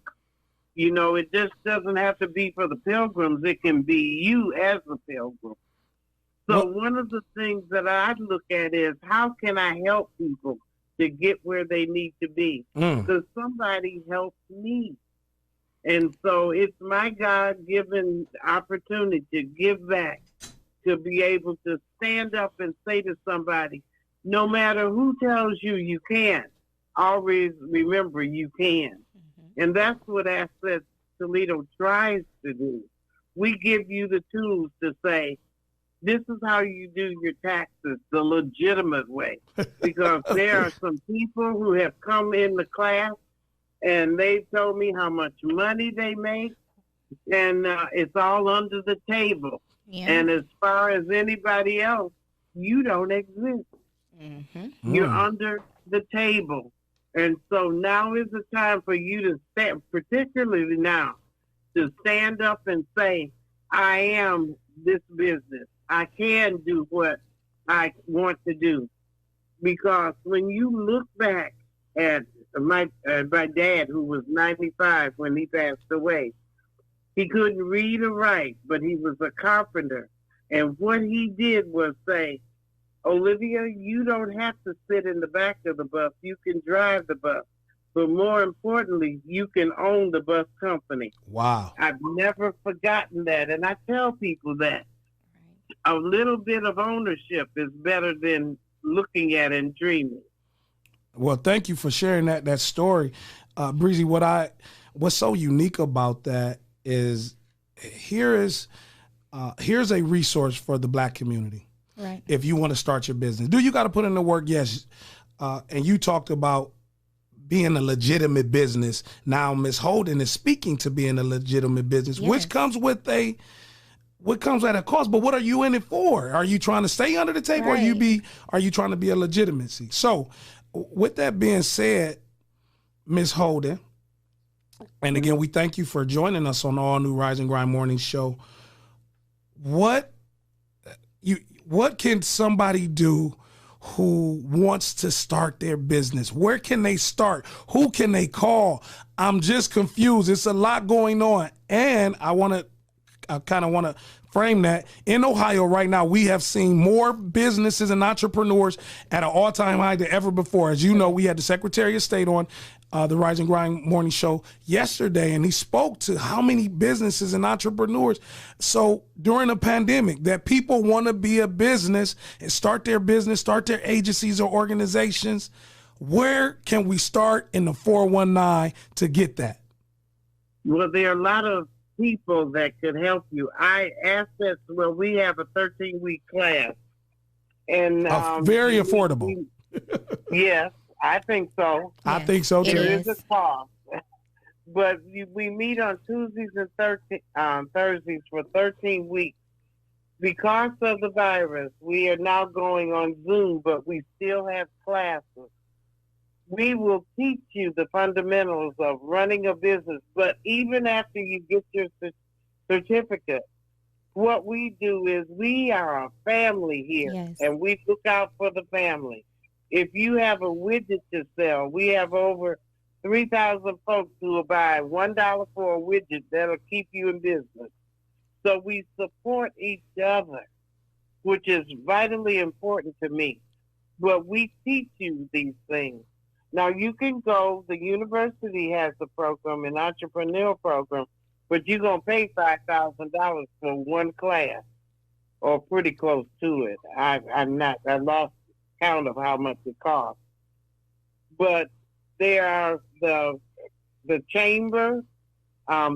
You know, it just doesn't have to be for the pilgrims. It can be you as a pilgrim. So one of the things that I look at is, how can I help people to get where they need to be? Because somebody helped me. And so it's my God-given opportunity to give back, to be able to stand up and say to somebody, no matter who tells you you can't, always remember you can. And that's what Asset Toledo tries to do. We give you the tools to say, this is how you do your taxes the legitimate way. Because there are some people who have come in the class and they told me how much money they make, and it's all under the table. Yeah. And as far as anybody else, you don't exist. You're under the table. And so now is the time for you to stand, particularly now, to stand up and say, I am this business. I can do what I want to do. Because when you look back at my dad, who was 95 when he passed away, he couldn't read or write, but he was a carpenter. And what he did was say, Olivia, you don't have to sit in the back of the bus. You can drive the bus. But more importantly, you can own the bus company. Wow. I've never forgotten that. And I tell people that a little bit of ownership is better than looking at and dreaming. Well, thank you for sharing that story. Breezy, what's so unique about that is here's a resource for the Black community. Right. If you want to start your business, do you got to put in the work? Yes. And you talked about being a legitimate business. Now, Ms. Holden is speaking to being a legitimate business, yes, which comes at a cost. But what are you in it for? Are you trying to stay under the table, right, or are you trying to be a legitimacy? So, with that being said, Ms. Holden, and again, we thank you for joining us on the All New Rise and Grind Morning Show. What can somebody do who wants to start their business? Where can they start? Who can they call? I'm just confused. It's a lot going on. And I kind of want to frame that. In Ohio right now, we have seen more businesses and entrepreneurs at an all-time high than ever before. As you know, we had the Secretary of State on the Rise and Grind Morning Show yesterday, and he spoke to how many businesses and entrepreneurs. So during the pandemic, that people want to be a business and start their business, start their agencies or organizations. Where can we start in the 419 to get that? Well, there are a lot of people that could help you. We have a 13-week class. And very affordable. Yes, I think so. I think so too. There is a cost. But we meet on Tuesdays and Thursdays for 13 weeks. Because of the virus, we are now going on Zoom, but we still have classes. We will teach you the fundamentals of running a business, but even after you get your certificate, what we do is we are a family here, Yes. and we look out for the family. If you have a widget to sell, we have over 3,000 folks who will buy $1 for a widget that'll keep you in business. So we support each other, which is vitally important to me. But we teach you these things. Now, you can go, the university has a program, an entrepreneurial program, but you're going to pay $5,000 for one class, or pretty close to it. I lost count of how much it costs. But there are the chamber,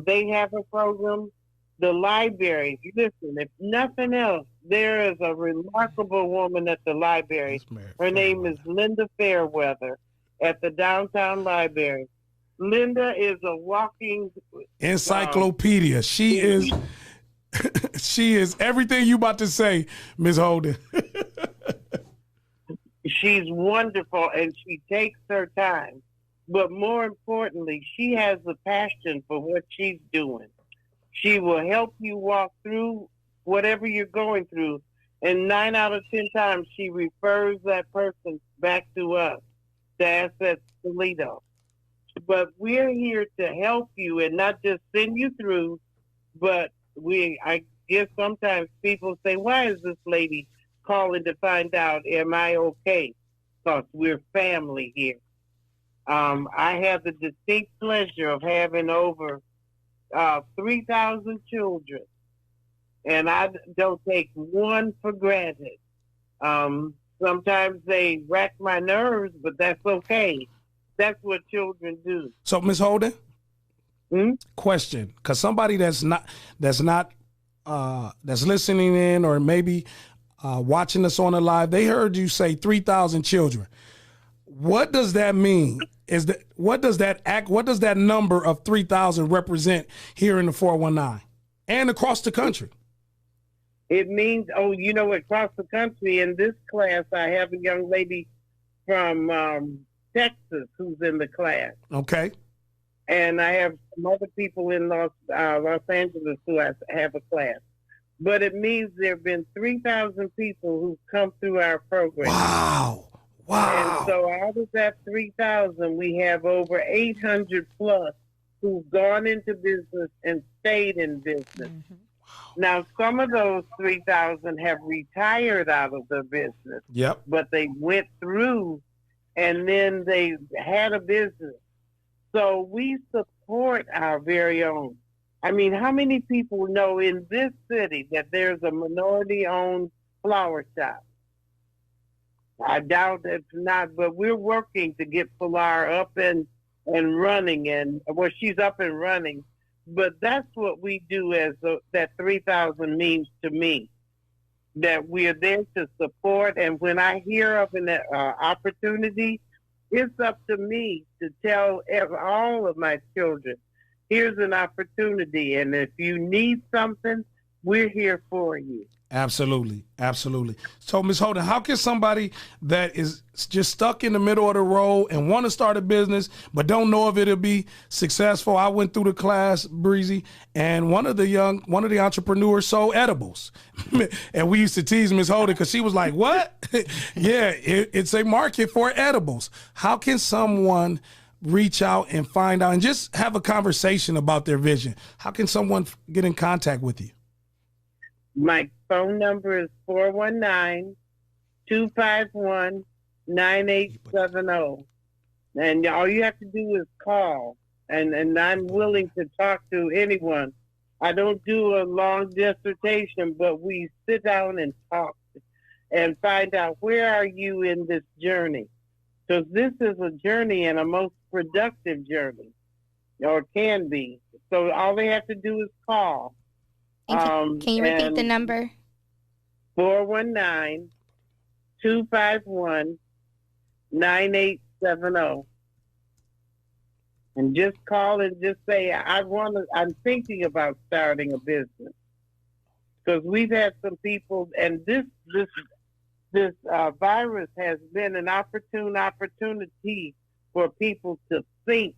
they have a program. The library, listen, if nothing else, there is a remarkable woman at the library. Her name is Linda Fairweather at the downtown library. Linda is a walking encyclopedia. She is she is everything you about to say, Ms. Holden. She's wonderful, and she takes her time. But more importantly, she has a passion for what she's doing. She will help you walk through whatever you're going through. And 9 out of 10 times, she refers that person back to us, to Assets Toledo. But we're here to help you and not just send you through, but I guess sometimes people say, why is this lady calling to find out, am I okay? Because we're family here. I have the distinct pleasure of having over 3,000 children, and I don't take one for granted. Sometimes they rack my nerves, but that's okay. That's what children do. So, Ms. Holden, question, because somebody that's listening in or maybe watching us on the live, they heard you say 3,000 children. What does that mean? What does that number of 3,000 represent here in the 419 and across the country? It means, across the country. In this class, I have a young lady from Texas who's in the class. Okay. And I have some other people in Los Angeles who have a class. But it means there have been 3,000 people who've come through our program. Wow. And so out of that 3,000, we have over 800 plus who've gone into business and stayed in business. Mm-hmm. Wow. Now, some of those 3,000 have retired out of the business. Yep. But they went through and then they had a business. So we support our very own. I mean, how many people know in this city that there's a minority-owned flower shop? I doubt it's not, but we're working to get Pilar up and running, she's up and running. But that's what we do as that 3,000 means to me, that we are there to support. And when I hear of an opportunity, it's up to me to tell all of my children, here's an opportunity, and if you need something, we're here for you. Absolutely. Absolutely. So, Ms. Holden, how can somebody that is just stuck in the middle of the road and want to start a business but don't know if it'll be successful? I went through the class, Breezy, and one of the entrepreneurs sold edibles. And we used to tease Ms. Holden because she was like, what? Yeah, it's a market for edibles. How can someone reach out and find out and just have a conversation about their vision? How can someone get in contact with you? My phone number is 419-251-9870. And all you have to do is call. And I'm willing to talk to anyone. I don't do a long dissertation, but we sit down and talk and find out, where are you in this journey? Because this is a journey, and a most productive journey, or can be. So all they have to do is call. Can you repeat the number? 419-251-9870. And just call and just say, I'm thinking about starting a business. because we've had some people, and this virus has been an opportunity for people to think,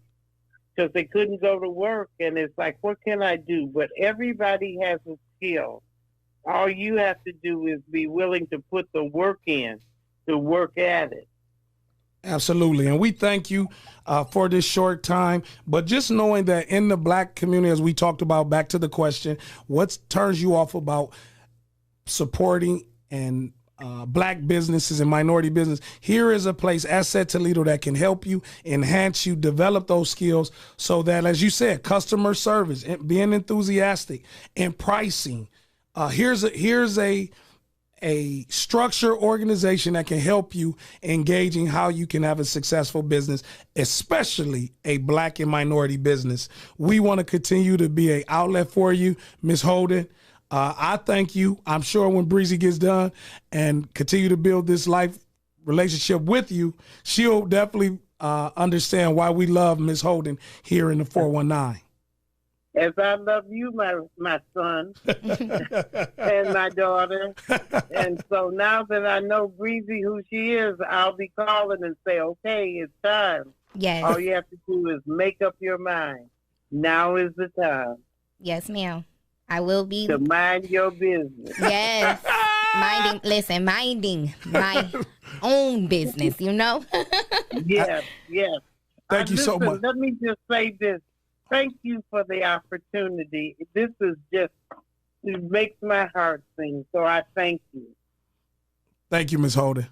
because they couldn't go to work, and it's like, what can I do? But everybody has a skill. All you have to do is be willing to put the work in, to work at it. Absolutely. And we thank you for this short time. But just knowing that in the Black community, as we talked about, back to the question, what turns you off about supporting and Black businesses and minority business? Here is a place, Asset Toledo, that can help you, enhance you, develop those skills so that, as you said, customer service, and being enthusiastic, and pricing. Here's a structure organization that can help you engaging how you can have a successful business, especially a Black and minority business. We want to continue to be an outlet for you, Ms. Holden. I thank you. I'm sure when Breezy gets done and continue to build this life relationship with you, she'll definitely understand why we love Ms. Holden here in the 419. As I love you, my son, and my daughter. And so now that I know Breezy who she is, I'll be calling and say, okay, it's time. Yes. All you have to do is make up your mind. Now is the time. Yes, ma'am. I will be. To mind your business. Yes. minding my own business, you know? Yes, yes. Thank you so much. Let me just say this. Thank you for the opportunity. This is just, it makes my heart sing. So I thank you. Thank you, Ms. Holden.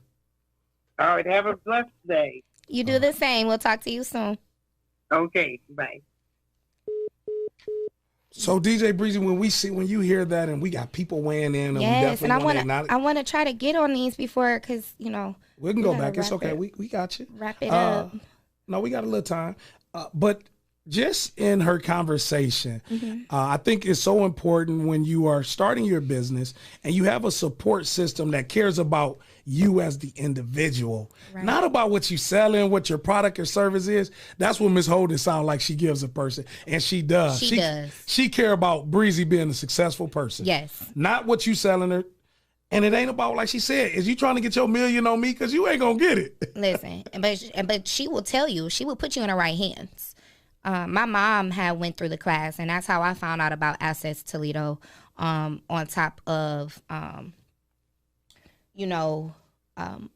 All right. Have a blessed day. You do the same. We'll talk to you soon. Okay. Bye. So DJ Breezy, when you hear that, and we got people weighing in, and yes, we and I want to try to get on these before, because we can go back. It's okay. We got you. Wrap it up. No, we got a little time, but just in her conversation, I think it's so important when you are starting your business and you have a support system that cares about you as the individual, not about what you selling, what your product or service is. That's what Ms. Holden sounds like she gives a person, and she does. She does. She care about Breezy being a successful person. Yes. Not what you selling her. And it ain't about, like she said, is you trying to get your million on me? Because you ain't going to get it. Listen, but she will tell you, she will put you in the right hands. My mom had went through the class, and that's how I found out about Assets Toledo, on top of,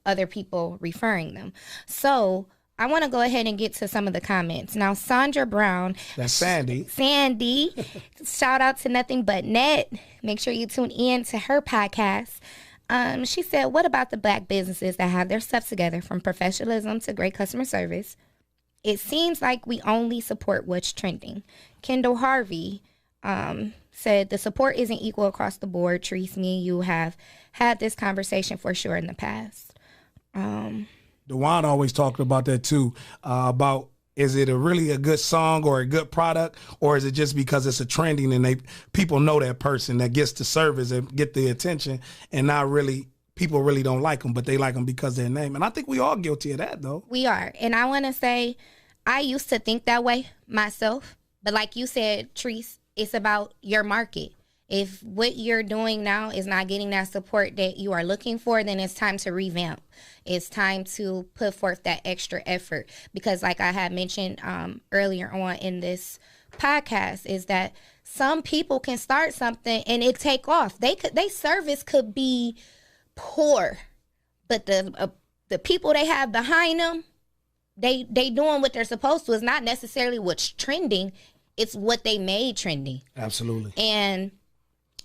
other people referring them. So I want to go ahead and get to some of the comments. Now, Sandra Brown. That's Sandy. Shout out to Nothing But Net. Make sure you tune in to her podcast. She said, what about the Black businesses that have their stuff together, from professionalism to great customer service? It seems like we only support what's trending. Kendall Harvey said, the support isn't equal across the board. Trees, me and you have had this conversation for sure in the past. Dewan always talked about that too, about is it really a good song or a good product, or is it just because it's a trending and people know that person that gets the service and get the attention, and not really people really don't like them, but they like them because of their name. And I think we all guilty of that, though. We are. And I want to say, I used to think that way myself. But like you said, Treese, it's about your market. If what you're doing now is not getting that support that you are looking for, then it's time to revamp. It's time to put forth that extra effort. Because like I had mentioned earlier on in this podcast, is that some people can start something and it take off. They service could be poor, but the people they have behind them, they doing what they're supposed to. It's not necessarily what's trending, it's what they made trending. Absolutely. And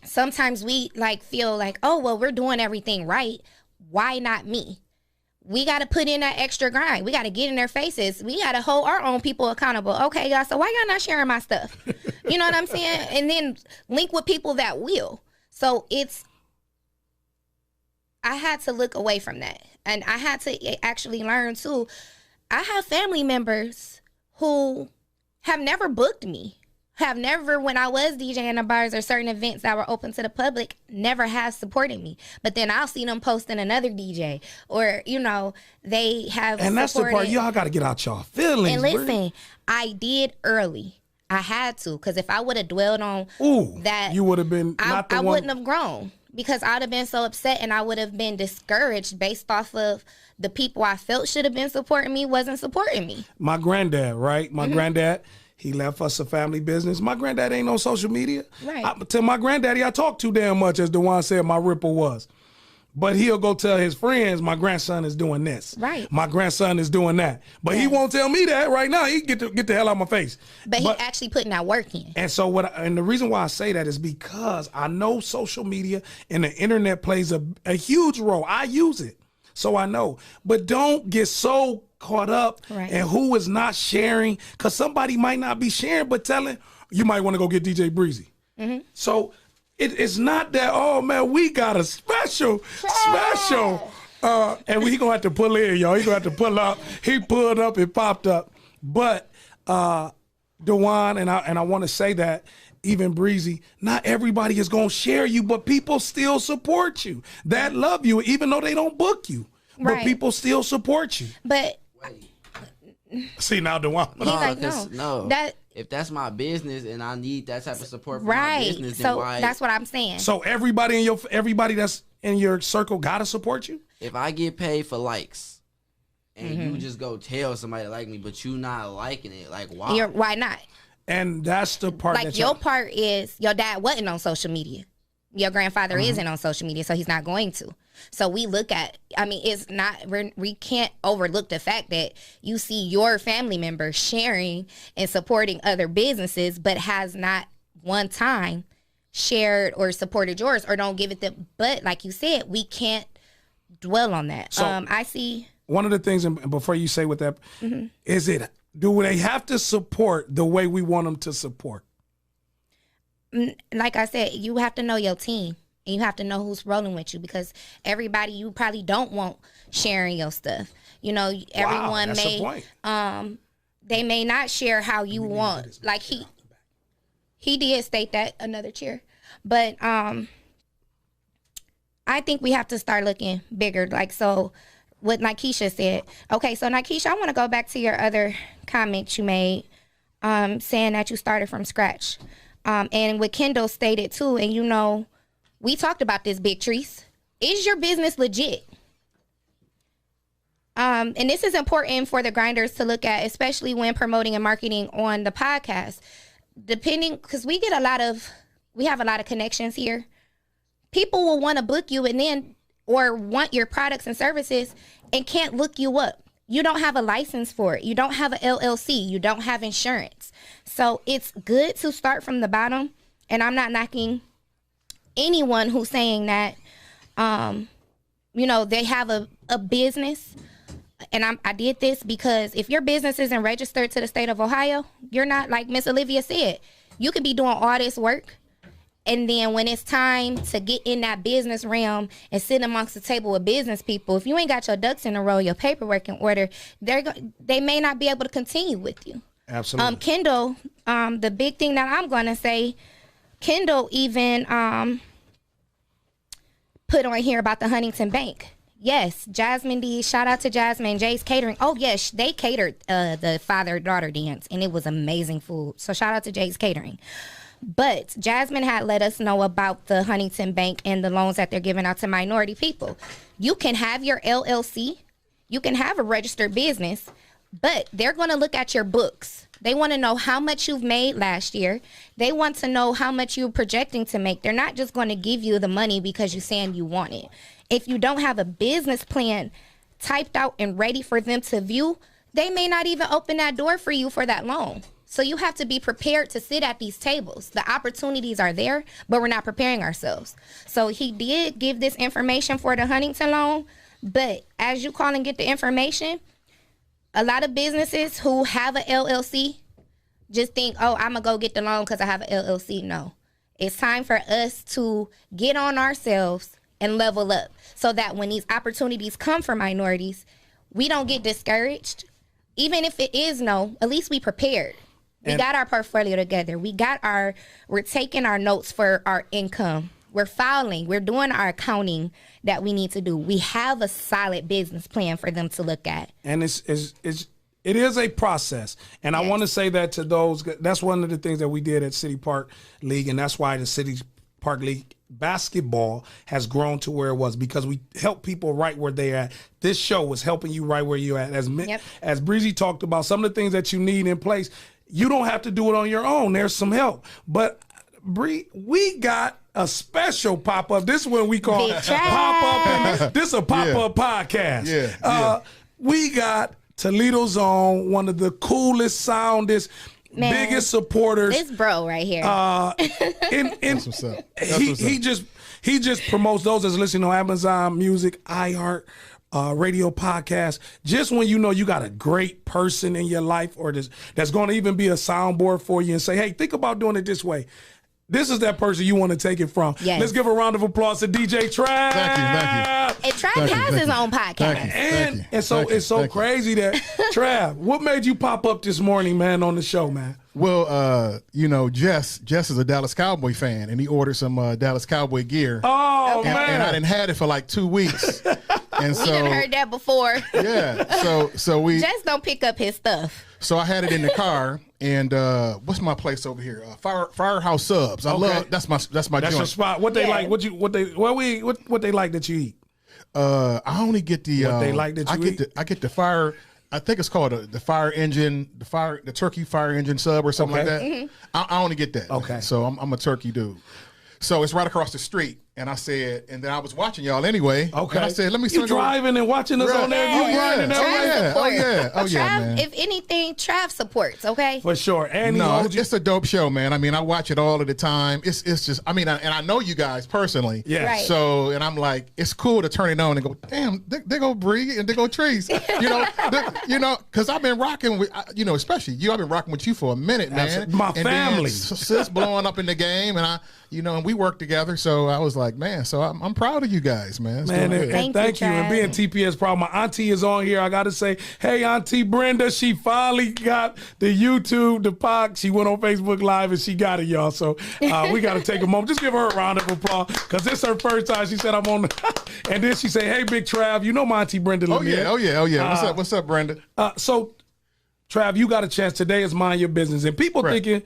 sometimes we feel like, oh well, we're doing everything right, why not me? We got to put in that extra grind. We got to get in their faces. We got to hold our own people accountable. Okay, y'all, so why y'all not sharing my stuff? You know what I'm saying? And then link with people that will. So I had to look away from that. And I had to actually learn too. I have family members who have never booked me, have never, when I was DJing the bars or certain events that were open to the public, never have supported me. But then I'll see them posting another DJ, or, they have And that's the part, y'all got to get out y'all feelings. And listen, I did early. I had to, because if I would have dwelled on that, you would have been not the I one. wouldn't have grown, because I'd have been so upset and I would have been discouraged based off of the people I felt should have been supporting me wasn't supporting me. My granddad, right? My granddad, he left us a family business. My granddad ain't on social media. Right. To my granddaddy, I talk too damn much, as DeJuan said my ripple was. But he'll go tell his friends, my grandson is doing this. Right. My grandson is doing that. But he won't tell me that right now. He get the hell out of my face. But he actually putting that work in. And so and the reason why I say that is because I know social media and the internet plays a huge role. I use it, so I know. But don't get so caught up in who is not sharing, because somebody might not be sharing, but telling you might want to go get DJ Breezy. So it's not that, oh man, we got a special. And we gonna have to pull in, y'all. He gonna have to pull up. He pulled up and popped up. But DeJuan, and I want to say that even Breezy, not everybody is gonna share you, but people still support you. That love you, even though they don't book you. But people still support you. But see now, DeJuan. He's like, no. If that's my business and I need that type of support for right. my business, then so why? That's what I'm saying. So everybody that's in your circle gotta support you? If I get paid for likes and you just go tell somebody to like me, but you not liking it, like why? Why not? And that's the part. Like your part is your dad wasn't on social media. Your grandfather isn't on social media, so he's not going to. So we look at, I mean, it's not, we can't overlook the fact that you see your family member sharing and supporting other businesses, but has not one time shared or supported yours, or don't give it the, but like you said, we can't dwell on that. So I see. One of the things, and before you say what that, is do they have to support the way we want them to support? Like I said, you have to know your team. And you have to know who's rolling with you, because everybody you probably don't want sharing your stuff. You know, everyone may they may not share how you want. Like he did state that, another chair. But I think we have to start looking bigger. Like, so what Nikesha said. Okay, so Nikesha, I want to go back to your other comment you made, saying that you started from scratch. And what Kendall stated too, and you know, we talked about this, Big Trees. Is your business legit? And this is important for the grinders to look at, especially when promoting and marketing on the podcast. Because we have a lot of connections here. People will want to book you or want your products and services and can't look you up. You don't have a license for it. You don't have an LLC. You don't have insurance. So it's good to start from the bottom. And I'm not knocking anyone who's saying that, you know, they have a business. And I did this because if your business isn't registered to the state of Ohio, you're not, like Miss Olivia said, you could be doing all this work. And then when it's time to get in that business realm and sit amongst the table with business people, if you ain't got your ducks in a row, your paperwork in order, they may not be able to continue with you. Absolutely. Kendall, the big thing that I'm going to say, Kendall even put on here about the Huntington Bank. Yes, Jasmine D. Shout out to Jasmine. Jay's Catering. Oh, yes, they catered the father-daughter dance, and it was amazing food. So shout out to Jay's Catering. But Jasmine had let us know about the Huntington Bank and the loans that they're giving out to minority people. You can have your LLC. You can have a registered business, but they're going to look at your books. They want to know how much you've made last year. They want to know how much you're projecting to make. They're not just going to give you the money because you're saying you want it. If you don't have a business plan typed out and ready for them to view, they may not even open that door for you for that loan. So you have to be prepared to sit at these tables. The opportunities are there, but we're not preparing ourselves. So he did give this information for the Huntington loan, but as you call and get the information, a lot of businesses who have a LLC just think, oh, I'm going to go get the loan because I have an LLC. No. It's time for us to get on ourselves and level up so that when these opportunities come for minorities, we don't get discouraged. Even if it is no, at least we prepared. We got our portfolio together. We're taking our notes for our income. We're filing. We're doing our accounting that we need to do. We have a solid business plan for them to look at. And it's it is a process. And I want to say that to those, that's one of the things that we did at City Park League, and that's why the City Park League basketball has grown to where it was, because we help people right where they're at. This show was helping you right where you're at. As Breezy talked about, some of the things that you need in place, you don't have to do it on your own. There's some help. But Bree, we got a special pop-up. This is what we call pop-up. This is a pop-up podcast. We got Toledo's own, one of the coolest, soundest, biggest supporters. This bro right here. That's what's up. He just promotes those that's listening on Amazon Music, iHeart, radio podcast. Just when you know you got a great person in your life, or that's going to even be a soundboard for you and say, hey, think about doing it this way. This is that person you want to take it from. Yes. Let's give a round of applause to DJ Trav. Thank you. And Trav has his own podcast. And so it's so crazy that, Trav, what made you pop up this morning, man, on the show, man? Well, Jess is a Dallas Cowboy fan, and he ordered some Dallas Cowboy gear. Oh, man. And I didn't had it for like 2 weeks. And so, we done heard that before. Yeah. So we just don't pick up his stuff. So I had it in the car, and what's my place over here? Firehouse Subs. I love that's my joint. Your spot. What they like? What they like that you eat? I only get the what they like that you eat. I get the fire. I think it's called the fire engine, the turkey fire engine sub or something like that. Mm-hmm. I only get that. Okay. So I'm a turkey dude. So it's right across the street. And I said, and then I was watching y'all anyway. Okay. And I said, let me You driving and watching us on there. You grinding that way. Oh, yeah, Trav, man. if anything, Trav supports, okay? For sure. And it's a dope show, man. I mean, I watch it all of the time. It's just, I mean, and I know you guys personally. Yeah. Right. So, and I'm like, it's cool to turn it on and go, damn, they go Bree and they go Trees. Because I've been rocking with, especially you. I've been rocking with you for a minute, man. My and family. Sis blowing up in the game, and and we work together. So I was like, man, so I'm proud of you guys, man. And thank you. And being TPS proud, my auntie is on here. I got to say, hey, Auntie Brenda, she finally got the YouTube, the pod. She went on Facebook Live and she got it, y'all. So we got to take a moment. Just give her a round of applause, because this is her first time. She said, I'm on and then she said, hey, Big Trav, you know my Auntie Brenda. Oh, yeah. What's up, Brenda? So, Trav, you got a chance. Today is Mind Your Business. And people thinking,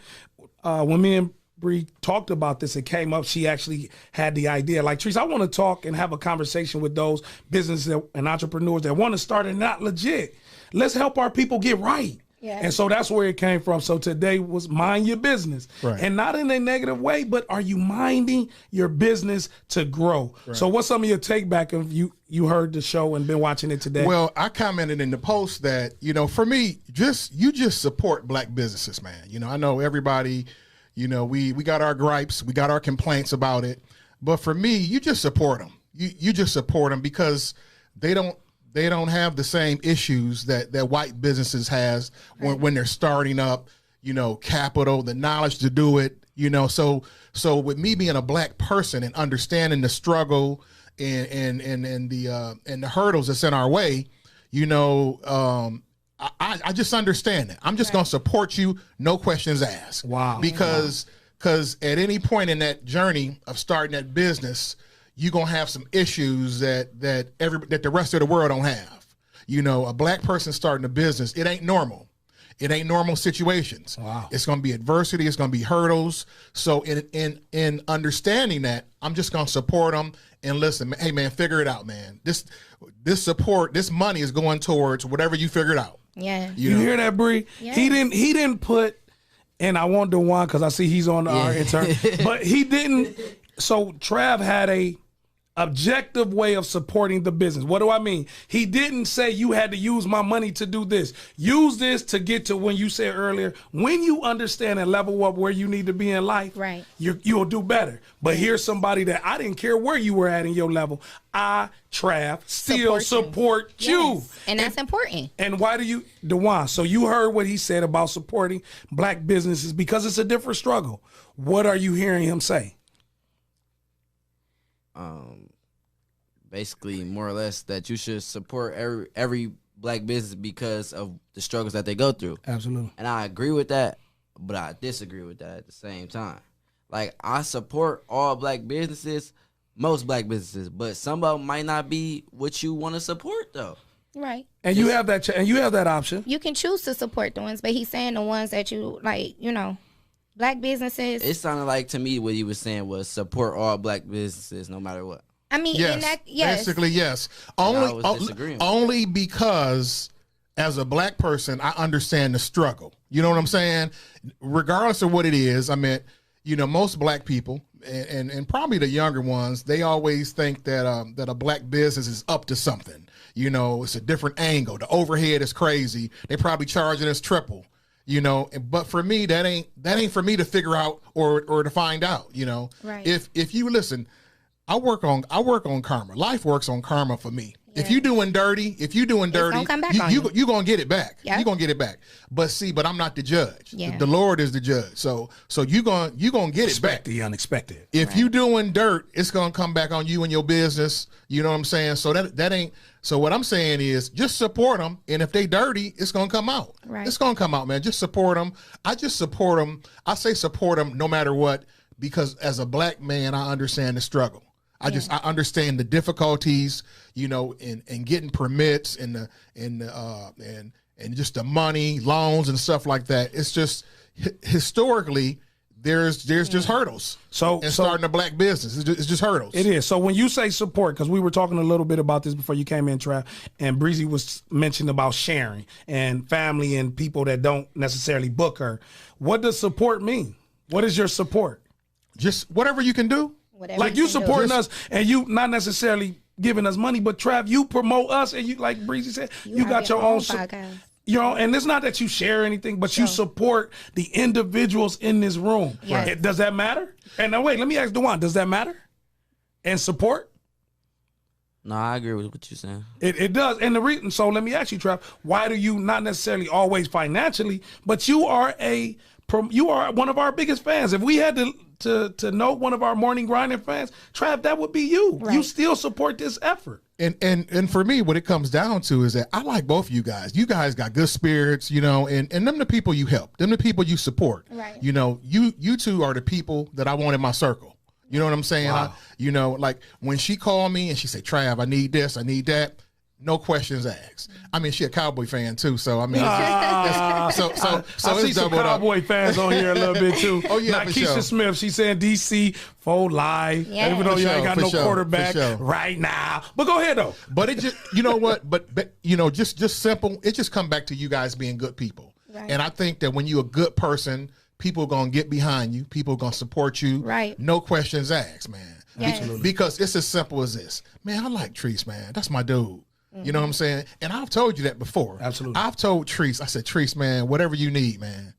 when me and Bree talked about this, it came up, she actually had the idea. Like, Trees, I want to talk and have a conversation with those businesses and entrepreneurs that want to start and not legit. Let's help our people get right. Yeah. And so that's where it came from. So today was Mind Your Business. Right. And not in a negative way, but are you minding your business to grow? Right. So what's some of your take back of you heard the show and been watching it today? Well, I commented in the post that, for me, you just support black businesses, man. I know everybody, we got our gripes, we got our complaints about it. But for me, you just support them. You just support them because they don't have the same issues that white businesses has when they're starting up, capital, the knowledge to do it, so with me being a black person and understanding the struggle and the hurdles that's in our way, I just understand it. I'm just going to support you. No questions asked. Wow. Because at any point in that journey of starting that business, you're going to have some issues that the rest of the world don't have. A black person starting a business, it ain't normal. It ain't normal situations. Wow. It's going to be adversity. It's going to be hurdles. So in understanding that, I'm just going to support them and listen. Hey, man, figure it out, man. This support, this money is going towards whatever you figured out. Yeah. You hear that, Bree? Yeah. He didn't put, and I want Dewan because I see he's on our intern, but he didn't. So Trav had a objective way of supporting the business. What do I mean? He didn't say you had to use my money to do this. Use this to get to when you said earlier, when you understand and level up where you need to be in life, right, you'll do better. But here's somebody that I didn't care where you were at in your level. I, Trav, still support you. Yes. And that's important. And why do you, Dewan, so you heard what he said about supporting black businesses because it's a different struggle. What are you hearing him say? Basically, more or less, that you should support every black business because of the struggles that they go through. Absolutely. And I agree with that, but I disagree with that at the same time. Like, I support all black businesses, most black businesses, but some of them might not be what you want to support, though. Right. And you have that, and you have that option. You can choose to support the ones, but he's saying the ones that you like, black businesses. It sounded like to me what he was saying was support all black businesses no matter what. I mean, yes, basically yes. I was disagreeing with Only because as a black person, I understand the struggle. You know what I'm saying? Regardless of what it is, I mean, most black people and probably the younger ones, they always think that that a black business is up to something. It's a different angle. The overhead is crazy. They probably charging us triple. But for me, that ain't for me to figure out or to find out. Right. If you listen, I work on karma. Life works on karma for me. Yeah. If you're doing dirty, you're gonna get it back. Yeah. You're gonna get it back. But I'm not the judge. Yeah. The Lord is the judge. So you're gonna get it back. The unexpected. If you doing dirt, it's gonna come back on you and your business. You know what I'm saying? So that ain't. So what I'm saying is just support them, and if they dirty, it's gonna come out. Right. It's gonna come out, man. Just support them. I just support them. I say support them no matter what, because as a black man, I understand the struggle. I understand the difficulties, in getting permits and just the money, loans and stuff like that. It's just historically there's just hurdles. So starting a black business, it's just hurdles. It is. So when you say support, because we were talking a little bit about this before you came in, Trav, and Breezy was mentioning about sharing and family and people that don't necessarily book her. What does support mean? What is your support? Just whatever you can do. Like you supporting us and you not necessarily giving us money, but Trav, you promote us and you, like Breezy said, you got your own podcast. And it's not that you share anything, but you support the individuals in this room. Yes. Does that matter? And now wait, let me ask Dewan, does that matter? And support? No, I agree with what you're saying. It does. And the reason, so let me ask you, Trav, why do you not necessarily always financially, but you are one of our biggest fans. If we had to know one of our morning grinding fans, Trav, that would be you. Right. You still support this effort. And for me, what it comes down to is that I like both of you guys. You guys got good spirits, and them the people you help, them the people you support. Right. You two are the people that I want in my circle. You know what I'm saying? Wow. Like when she called me and she said, Trav, I need this, I need that. No questions asked. I mean, she a Cowboy fan too, so I mean, I see some Cowboy fans on here a little bit too. Oh yeah, like Keisha Smith, she's saying DC for life. Yeah. Even though you ain't got no quarterback right now, but go ahead though. But it just, you know what? But just simple. It just come back to you guys being good people, right. And I think that when you're a good person, people are gonna get behind you. People are gonna support you. Right. No questions asked, man. Yes. Because it's as simple as this. Man, I like Treese, man. That's my dude. You know what I'm saying? And I've told you that before. Absolutely. I've told Treese, I said, Treese, man, whatever you need, man.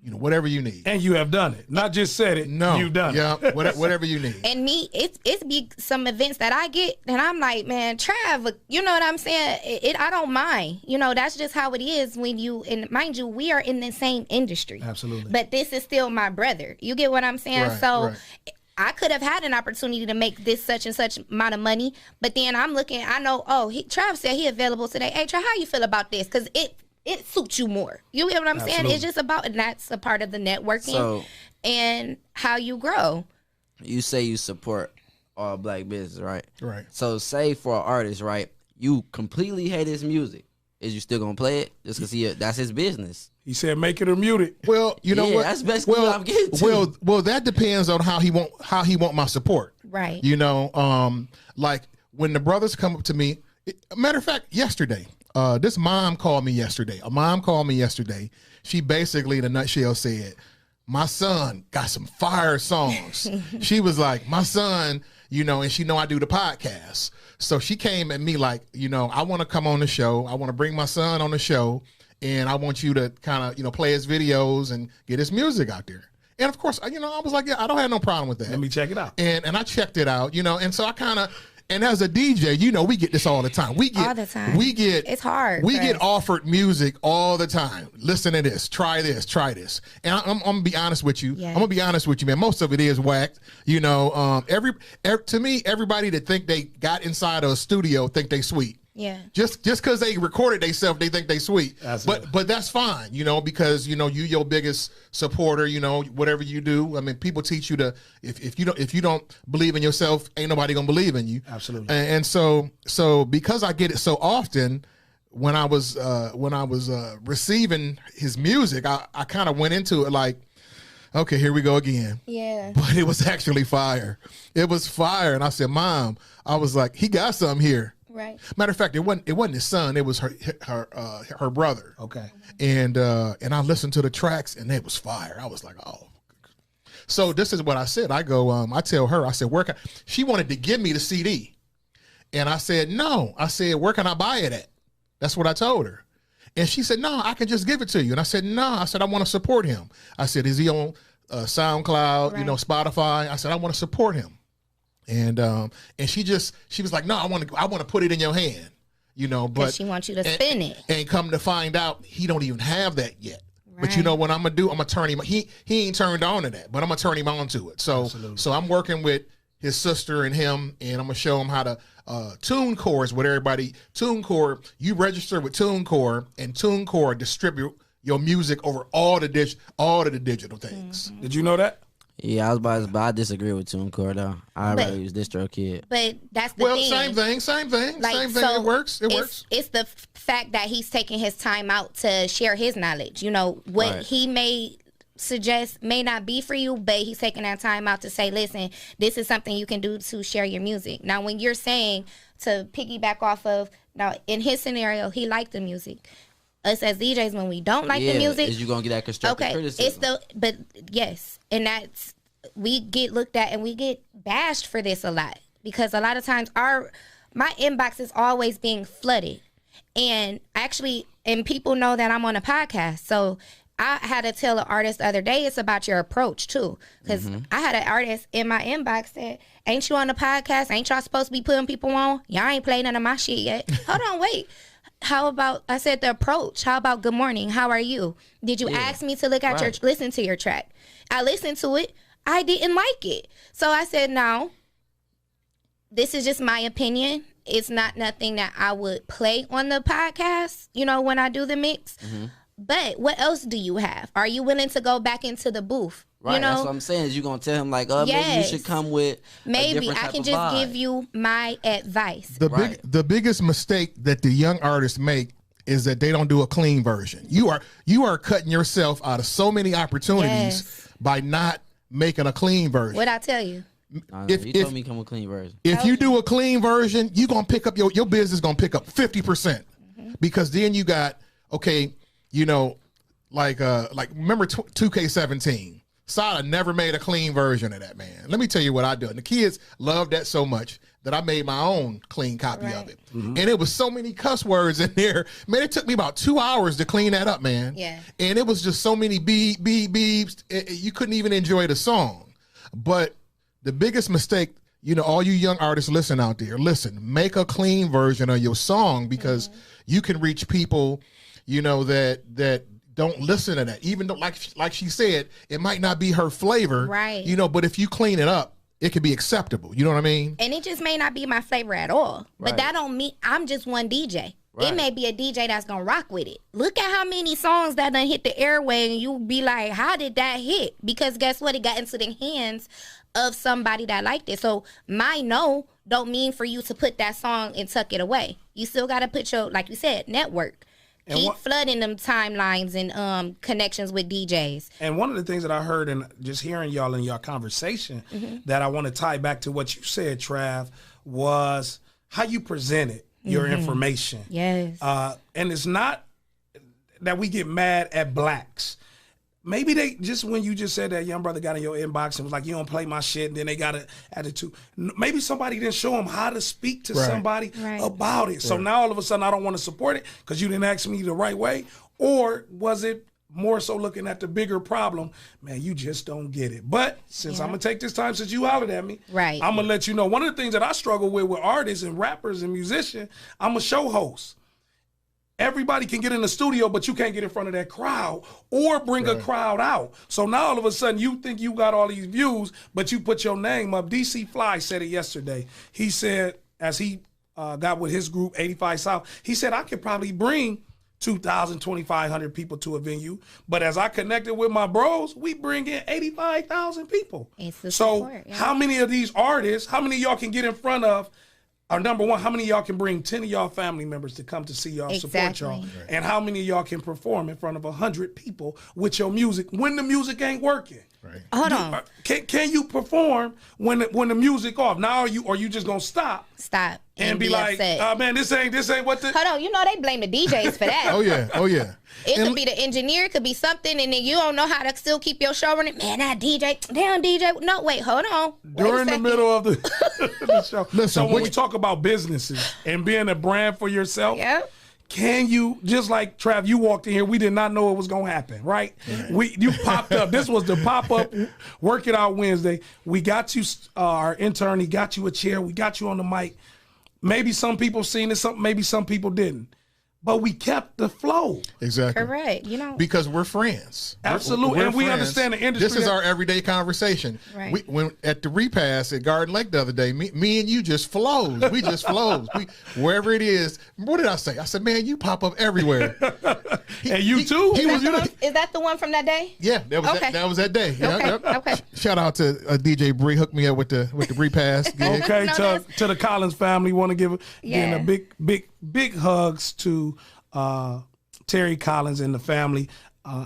Whatever you need. And you have done it. Not just said it. No. You've done it. Yeah, whatever you need. And me, it's be some events that I get, and I'm like, man, Trav, you know what I'm saying? I don't mind. That's just how it is when and mind you, we are in the same industry. Absolutely. But this is still my brother. You get what I'm saying? Right. I could have had an opportunity to make this such and such amount of money, but then I'm looking, I know, Trav said he available today. Hey, Trav, how you feel about this? Because it suits you more. You get what I'm saying? It's just about, and that's a part of the networking and how you grow. You say you support all black business, right? Right. So say for an artist, right, you completely hate his music. Is you still gonna play it just because that's his business? He said, "Make it or mute it." Well, you know what? That's basically what I'm getting to. Well, that depends on how he want my support. Right. Like when the brothers come up to me. Matter of fact, yesterday, this mom called me yesterday. A mom called me yesterday. She basically, in a nutshell, said, "My son got some fire songs." She was like, "My son." And she know I do the podcast. So she came at me like, I want to come on the show. I want to bring my son on the show. And I want you to kind of, play his videos and get his music out there. And of course, I was like, yeah, I don't have no problem with that. Let me check it out. And I checked it out, and so I kind of, and as a DJ, we get this all the time. All the time. It's hard. We get offered music all the time. Listen to this. Try this. Try this. And I'm gonna be honest with you. Yeah. I'm gonna be honest with you, man. Most of it is whacked. To me, everybody that think they got inside of a studio think they sweet. Yeah. Just because they recorded themselves, they think they sweet. But that's fine, because you your biggest supporter, whatever you do. I mean, people teach you to if you don't believe in yourself, ain't nobody gonna believe in you. Absolutely. And so because I get it so often, when I was receiving his music, I kind of went into it like, okay, here we go again. Yeah. But it was actually fire. It was fire. And I said, Mom, I was like, he got something here. Right. Matter of fact, it wasn't his son. It was her brother. Okay. And I listened to the tracks, and it was fire. I was like, oh. So this is what I said. I go, I tell her, I said, she wanted to give me the CD. And I said, no. I said, where can I buy it at? That's what I told her. And she said, no, I can just give it to you. And I said, no. I said, I want to support him. I said, is he on SoundCloud, Spotify? I said, I want to support him. And she was like, no, I want to put it in your hand, but she wants you to spin it. And come to find out, he don't even have that yet. Right. But you know what I'm gonna do? I'm gonna turn him. He ain't turned on to that, but I'm gonna turn him on to it. So Absolutely. So I'm working with his sister and him, and I'm gonna show him how to TuneCore is what everybody. TuneCore, you register with TuneCore, and TuneCore distribute your music over all of the digital things. Mm-hmm. Did you know that? Yeah, I was about to, but I disagree with TuneCore though. I'd rather use DistroKid. But that's the thing. Same thing. Like, same thing. So it works. It's the fact that he's taking his time out to share his knowledge. What he may suggest may not be for you, but he's taking that time out to say, listen, this is something you can do to share your music. Now, when you're saying to piggyback off of, now in his scenario, he liked the music. Us as DJs, when we don't like the music, is you gonna get that constructive criticism? But yes, and that's, we get looked at and we get bashed for this a lot, because a lot of times my inbox is always being flooded, and people know that I'm on a podcast, so I had to tell an artist the other day, it's about your approach too, because I had an artist in my inbox said, ain't you on the podcast? Ain't y'all supposed to be putting people on? Y'all ain't played none of my shit yet. Hold on, wait. How about, I said the approach. How about good morning? How are you? Did you ask me to listen to your track? I listened to it. I didn't like it. So I said, no, this is just my opinion. It's not nothing that I would play on the podcast, when I do the mix. But what else do you have? Are you willing to go back into the booth? Right, that's what I'm saying. Is you gonna tell him like, maybe you should come with maybe I can just give you my advice. The biggest mistake that the young artists make is that they don't do a clean version. You are cutting yourself out of so many opportunities by not making a clean version. What'd I tell you? You told me come with a clean version. If you do a clean version, you gonna pick up your business gonna pick up 50%, because then you got like remember 2K17. Sada never made a clean version of that, man. Let me tell you what I do. And the kids loved that so much that I made my own clean copy of it. And it was so many cuss words in there. Man, it took me about 2 hours to clean that up, man. Yeah. And it was just so many beeps. You couldn't even enjoy the song. But the biggest mistake, all you young artists listen out there, make a clean version of your song, because you can reach people, that don't listen to that, even though, like she said, it might not be her flavor, right? But if you clean it up, it could be acceptable. You know what I mean? And it just may not be my flavor at all, but that don't mean I'm just one DJ. Right. It may be a DJ that's gonna rock with it. Look at how many songs that done hit the airway, and you be like, how did that hit? Because guess what? It got into the hands of somebody that liked it. So my no don't mean for you to put that song and tuck it away. You still gotta put your, like you said, network. Keep flooding them timelines and connections with DJs. And one of the things that I heard and just hearing y'all in your conversation that I want to tie back to what you said, Trav, was how you presented your information. Yes. And it's not that we get mad at blacks. Maybe they just, when you just said that young brother got in your inbox and was like, you don't play my shit, and then they got an attitude. Maybe somebody didn't show them how to speak to somebody about it. So now all of a sudden I don't want to support it because you didn't ask me the right way. Or was it more so looking at the bigger problem? Man, you just don't get it. But since I'm going to take this time, since you hollered at me, I'm going to let you know. One of the things that I struggle with artists and rappers and musicians, I'm a show host. Everybody can get in the studio, but you can't get in front of that crowd or bring a crowd out. So now all of a sudden you think you got all these views, but you put your name up. DC Fly said it yesterday. He said, as he got with his group, 85 South, he said, I could probably bring 2,000, 2,500 people to a venue. But as I connected with my bros, we bring in 85,000 people. So support, how many of these artists, how many of y'all can get in front of number one, how many of y'all can bring 10 of y'all family members to come to see y'all, support y'all? Exactly. And how many of y'all can perform in front of 100 people with your music when the music ain't working? Right. Hold on. Can you perform when the music off? Now are you just gonna stop and be like, upset. oh man, this ain't what the Hold on, you know they blame the DJs for that. Oh yeah. It could be the engineer, it could be something, and then you don't know how to still keep your show running. Man, that DJ, damn DJ. No, wait, hold on. during the middle of the, the show. Listen, so when we talk about businesses and being a brand for yourself, can you, just like Trav, you walked in here, we did not know it was gonna happen, right? You popped up. This was the pop-up Work It Out Wednesday. We got you, our intern, he got you a chair, we got you on the mic. Maybe some people seen it, maybe some people didn't. But we kept the flow. Exactly. Correct. You know, because we're friends. Absolutely. And we friends. understand the industry. This is our everyday conversation. Right. When at the repass at Garden Lake the other day, me and you just flows. We just flows. Wherever it is. What did I say? I said, man, you pop up everywhere. And you too? Is that the one from that day? Yeah, that was that day. Okay. Shout out to DJ Bree, hooked me up with the repass. gig. Okay, to the Collins family, want to give again a big hugs to Terry Collins and the family,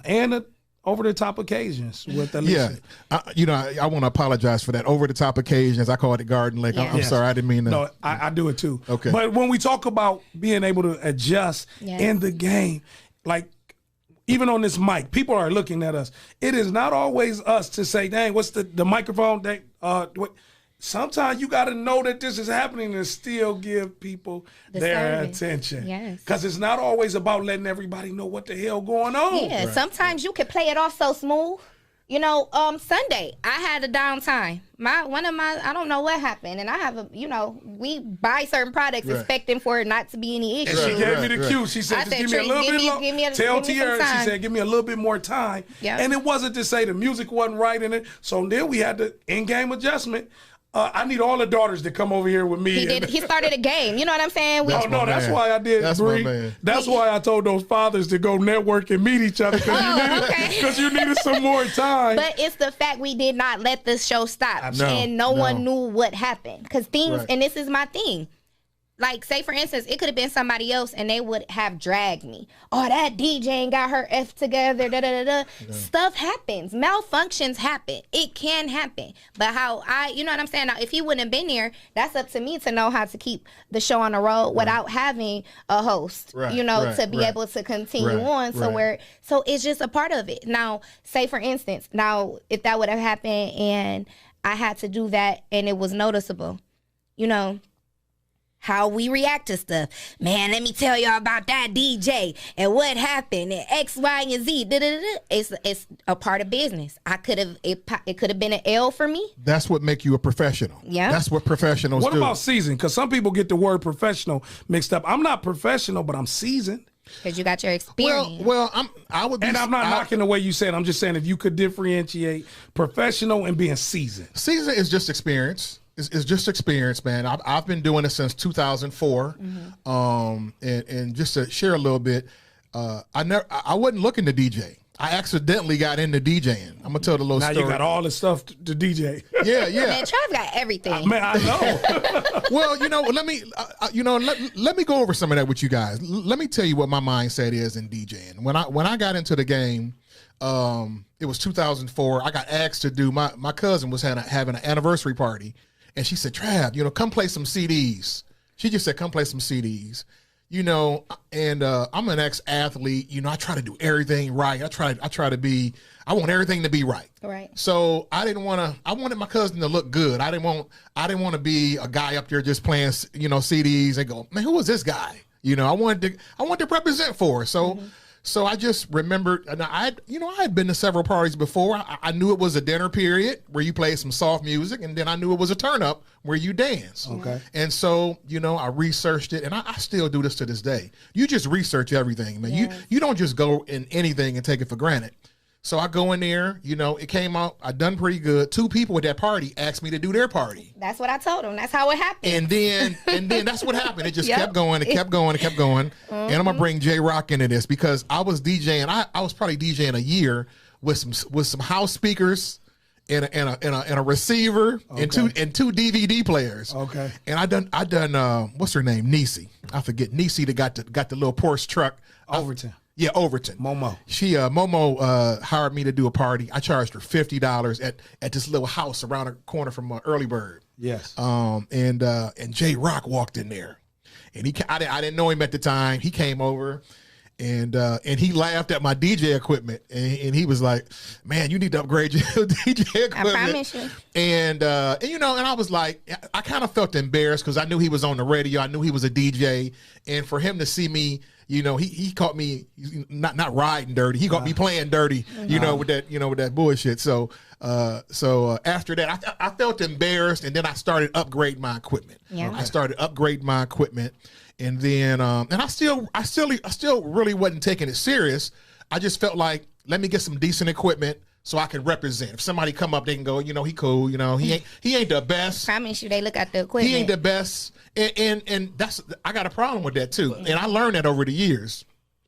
and over the top occasions with Alicia. I want to apologize for that. Over the top occasions, I called it Garden Lake. I'm sorry, I didn't mean that. No, I do it too. Okay, but when we talk about being able to adjust in the game, like even on this mic, people are looking at us. It is not always us to say, "Dang, what's the microphone?" Sometimes you got to know that this is happening and still give people their attention. Yes. Because it's not always about letting everybody know what the hell going on. Yeah, sometimes you can play it off so smooth. You know, Sunday, I had a downtime. I don't know what happened. And I have we buy certain products expecting for it not to be any issues. And she gave me the cue. She said, just give me a little bit more. Tell Tierra, she said, give me a little bit more time. Yep. And it wasn't to say the music wasn't right in it. So then we had the in-game adjustment. I need all the daughters to come over here with me. He started a game. You know what I'm saying? That's why I did. That's Bree. my man. That's why I told those fathers to go network and meet each other because you needed some more time. But it's the fact we did not let the show stop, and no one knew what happened. Because things, and this is my thing. Like, say, for instance, it could have been somebody else and they would have dragged me. Oh, that DJ ain't got her F together, Stuff happens. Malfunctions happen. It can happen. But you know what I'm saying? Now, if he wouldn't have been there, that's up to me to know how to keep the show on the road without having a host, to be able to continue on. So it's just a part of it. Now, say, for instance, if that would have happened and I had to do that and it was noticeable, how we react to stuff. Man, let me tell y'all about that DJ and what happened and X, Y, and Z. It's a part of business. It could have been an L for me. That's what make you a professional. Yeah. That's what professionals do. What about seasoned? Because some people get the word professional mixed up. I'm not professional, but I'm seasoned. Because you got your experience. Well, I'm not knocking the way you said. I'm just saying if you could differentiate professional and being seasoned. Seasoned is just experience. It's just experience, man. I've been doing it since 2004, and just to share a little bit, I wasn't looking to DJ. I accidentally got into DJing. I'm gonna tell the little story. Now you got all the stuff to DJ. Yeah. Man, Trav got everything. Man, I know. Well, let me go over some of that with you guys. Let me tell you what my mindset is in DJing. When I got into the game, it was 2004. I got asked to do my cousin was having an anniversary party. And she said, Trav, come play some CDs. She just said, come play some CDs. And I'm an ex-athlete. I try to do everything right. I want everything to be right. Right. So I wanted my cousin to look good. I didn't want to be a guy up there just playing, CDs and go, man, who is this guy? I wanted to represent for her. So, So I just remembered, and I had been to several parties before. I knew it was a dinner period where you play some soft music, and then I knew it was a turn up where you dance. Okay. And so, I researched it, and I still do this to this day. You just research everything, man. Yes. You don't just go in anything and take it for granted. So I go in there, it came out, I done pretty good. 2 people at that party asked me to do their party. That's what I told them. That's how it happened. And then that's what happened. It just kept going. It kept going. It kept going. And I'm gonna bring J-Rock into this because I was DJing. I was probably DJing a year with some house speakers and a receiver and two DVD players. Okay. And I done what's her name? Nisi. I forget. Nisi that got the little Porsche truck. Overton. Yeah, Overton. Momo. She Momo hired me to do a party. I charged her $50 at this little house around the corner from Early Bird. Yes. And J Rock walked in there, and I didn't know him at the time. He came over, and he laughed at my DJ equipment, and he was like, "Man, you need to upgrade your DJ equipment." I promise you. And you know, and I was like, I kind of felt embarrassed because I knew he was on the radio. I knew he was a DJ, and for him to see me, you know, he caught me not riding dirty. He caught me playing dirty, you know, with that bullshit. So after that, I felt embarrassed, and then I started upgrading my equipment. Yeah. I started upgrading my equipment, and then and I still really wasn't taking it serious. I just felt like, let me get some decent equipment so I can represent. If somebody come up, they can go, you know, he cool. You know, he ain't the best. Promise you, they look at the equipment. He ain't the best, and that's, I got a problem with that too, and I learned that over the years.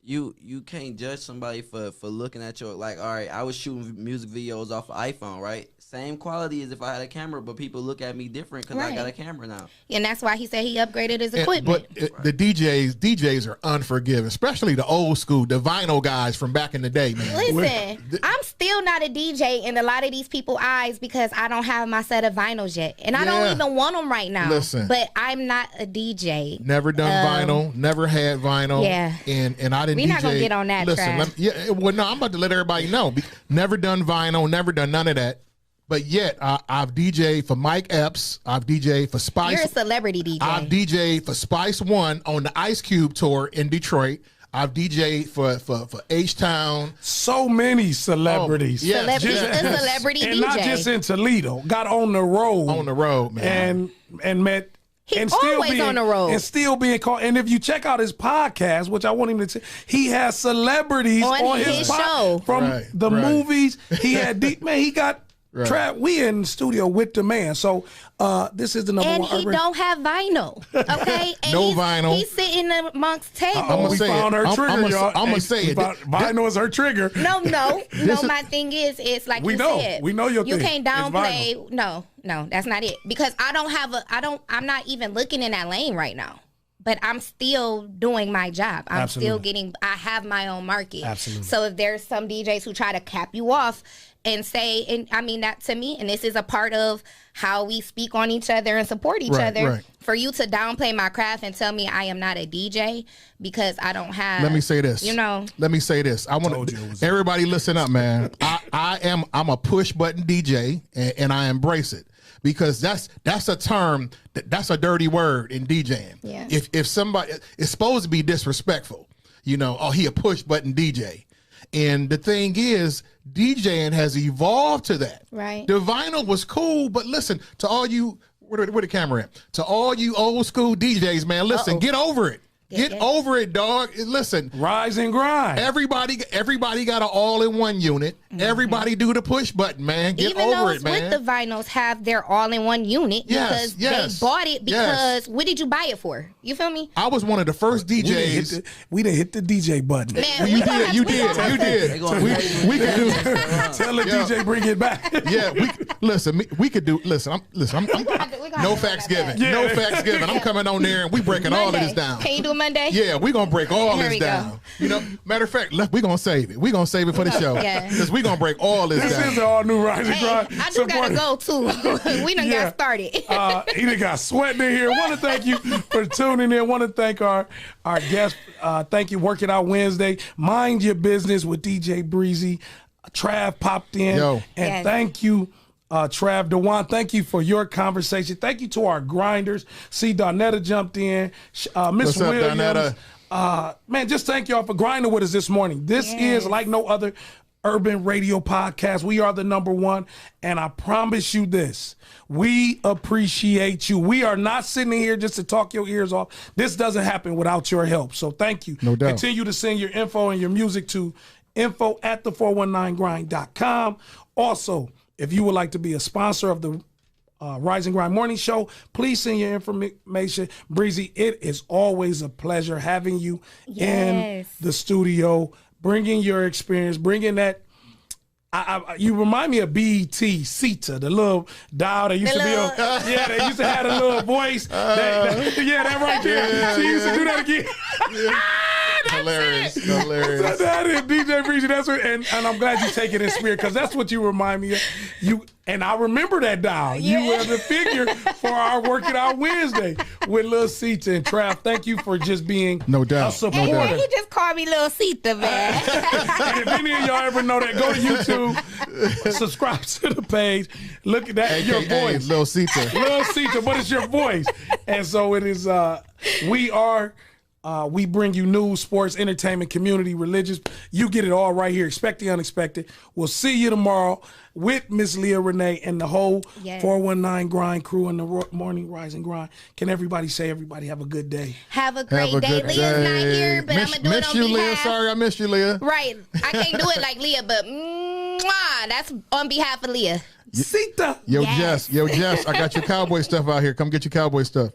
You can't judge somebody for looking at your, like, all right, I was shooting music videos off an iPhone, right? Same quality as if I had a camera, but people look at me different because I got a camera now. And that's why he said he upgraded his equipment. But the DJs are unforgiving, especially the old school, the vinyl guys from back in the day, man. Listen, I'm still not a DJ in a lot of these people's eyes because I don't have my set of vinyls yet. And I don't even want them right now. Listen. But I'm not a DJ. Never done vinyl, never had vinyl. Yeah. And I didn't We're not going to get on that track. I'm about to let everybody know. Never done vinyl, never done none of that. But yet, I've DJed for Mike Epps. I've DJed for Spice. You're a celebrity DJ. I've DJed for Spice One on the Ice Cube tour in Detroit. I've DJed for H-Town. So many celebrities. Oh, yes. He's a celebrity and DJ. not just in Toledo. Got on the road. On the road, man. And met. He's always on the road. And still being called. And if you check out his podcast, which I want him to say, he has celebrities on his show. From the movies. He had, he got. Right. We in the studio with the man. So this is the number one. And he don't have vinyl, okay? And No vinyl. He's sitting amongst tables. I'm gonna say found her trigger, y'all. I'm gonna say it. Vinyl is her trigger. No. My thing is, it's like you said. We know your you thing. can't downplay. No, that's not it. Because I'm not even looking in that lane right now. But I'm still doing my job. I'm still I have my own market. Absolutely. So if there's some DJs who try to cap you off and say, and I mean that to me, and this is a part of how we speak on each other and support each other. Right. For you to downplay my craft and tell me I am not a DJ because I don't have. Let me say this. Let me say this. I want to. Everybody, listen up, man. I'm a push button DJ, and I embrace it. Because that's a term, that's a dirty word in DJing. Yeah. If somebody, it's supposed to be disrespectful, you know, oh, he a push button DJ. And the thing is, DJing has evolved to that. Right. The vinyl was cool, but listen, to all you, where the camera at? To all you old school DJs, man, listen, get over it. Get over it, dog. Listen. Rise and grind. Everybody got an all-in-one unit. Mm-hmm. Everybody do the push button, man. Get Even over those it, man. with the vinyls have their all-in-one unit because they bought it because what did you buy it for? You feel me? I was one of the first DJs. We didn't hit the DJ button. Man, you did. We could do. Tell the DJ bring it back. Yeah, we could do. Listen, I'm no facts given. No facts given. I'm coming on there and we breaking all of this down. Can you do Monday? Yeah, we're gonna break all Here this we down. go. You know, matter of fact, we're gonna save it. We're gonna save it for the show. Yeah. Because we're gonna break all this This down. is all new Rise and Hey, Grind. I just gotta go too. We done got started. He done got sweating in here. Want to thank you for tuning in. Want to thank our guest. Thank you, Work It Out Wednesday. Mind Your Business with DJ Breezy. Trav popped in. And thank you, Trav Dewan. Thank you for your conversation. Thank you to our grinders. See, Donetta jumped in. Miss Williams. Donetta? Man, just thank y'all for grinding with us this morning. This is like no other urban radio podcast. We are the number one, and I promise you this, we appreciate you. We are not sitting here just to talk your ears off. This doesn't happen without your help. So thank you. No doubt. Continue to send your info and your music to info@the419grind.com. Also, if you would like to be a sponsor of the Rise and Grind Morning Show, please send your information. Breezy, it is always a pleasure having you in the studio, bringing your experience, bringing that you remind me of BET Sita, the little doll that used to be on. Yeah, they used to have a little voice. That right there. Yeah, she used to do that again. Hilarious. So that is DJ Breezy. That's what, and I'm glad you take it in spirit because that's what you remind me of. And I remember that doll. You were the figure for our Working Out Wednesday with Lil Sita and Trav. Thank you for just being a supporter. Hey, you just called me Lil Sita, man. And if any of y'all ever know that, go to YouTube, subscribe to the page. Look at that, AKA your voice. Lil Sita. Lil Sita, but it's your voice. And so it is, we bring you news, sports, entertainment, community, religious. You get it all right here. Expect the unexpected. We'll see you tomorrow with Miss Leah Renee and the whole 419 Grind crew and the Morning Rise and Grind. Can everybody say everybody have a good day? Have a great day. Leah's not here, but I'm going to do it on you, behalf. Leah. Sorry, I missed you, Leah. Right. I can't do it like Leah, but that's on behalf of Leah. Sita. Yo, Jess, I got your cowboy stuff out here. Come get your cowboy stuff.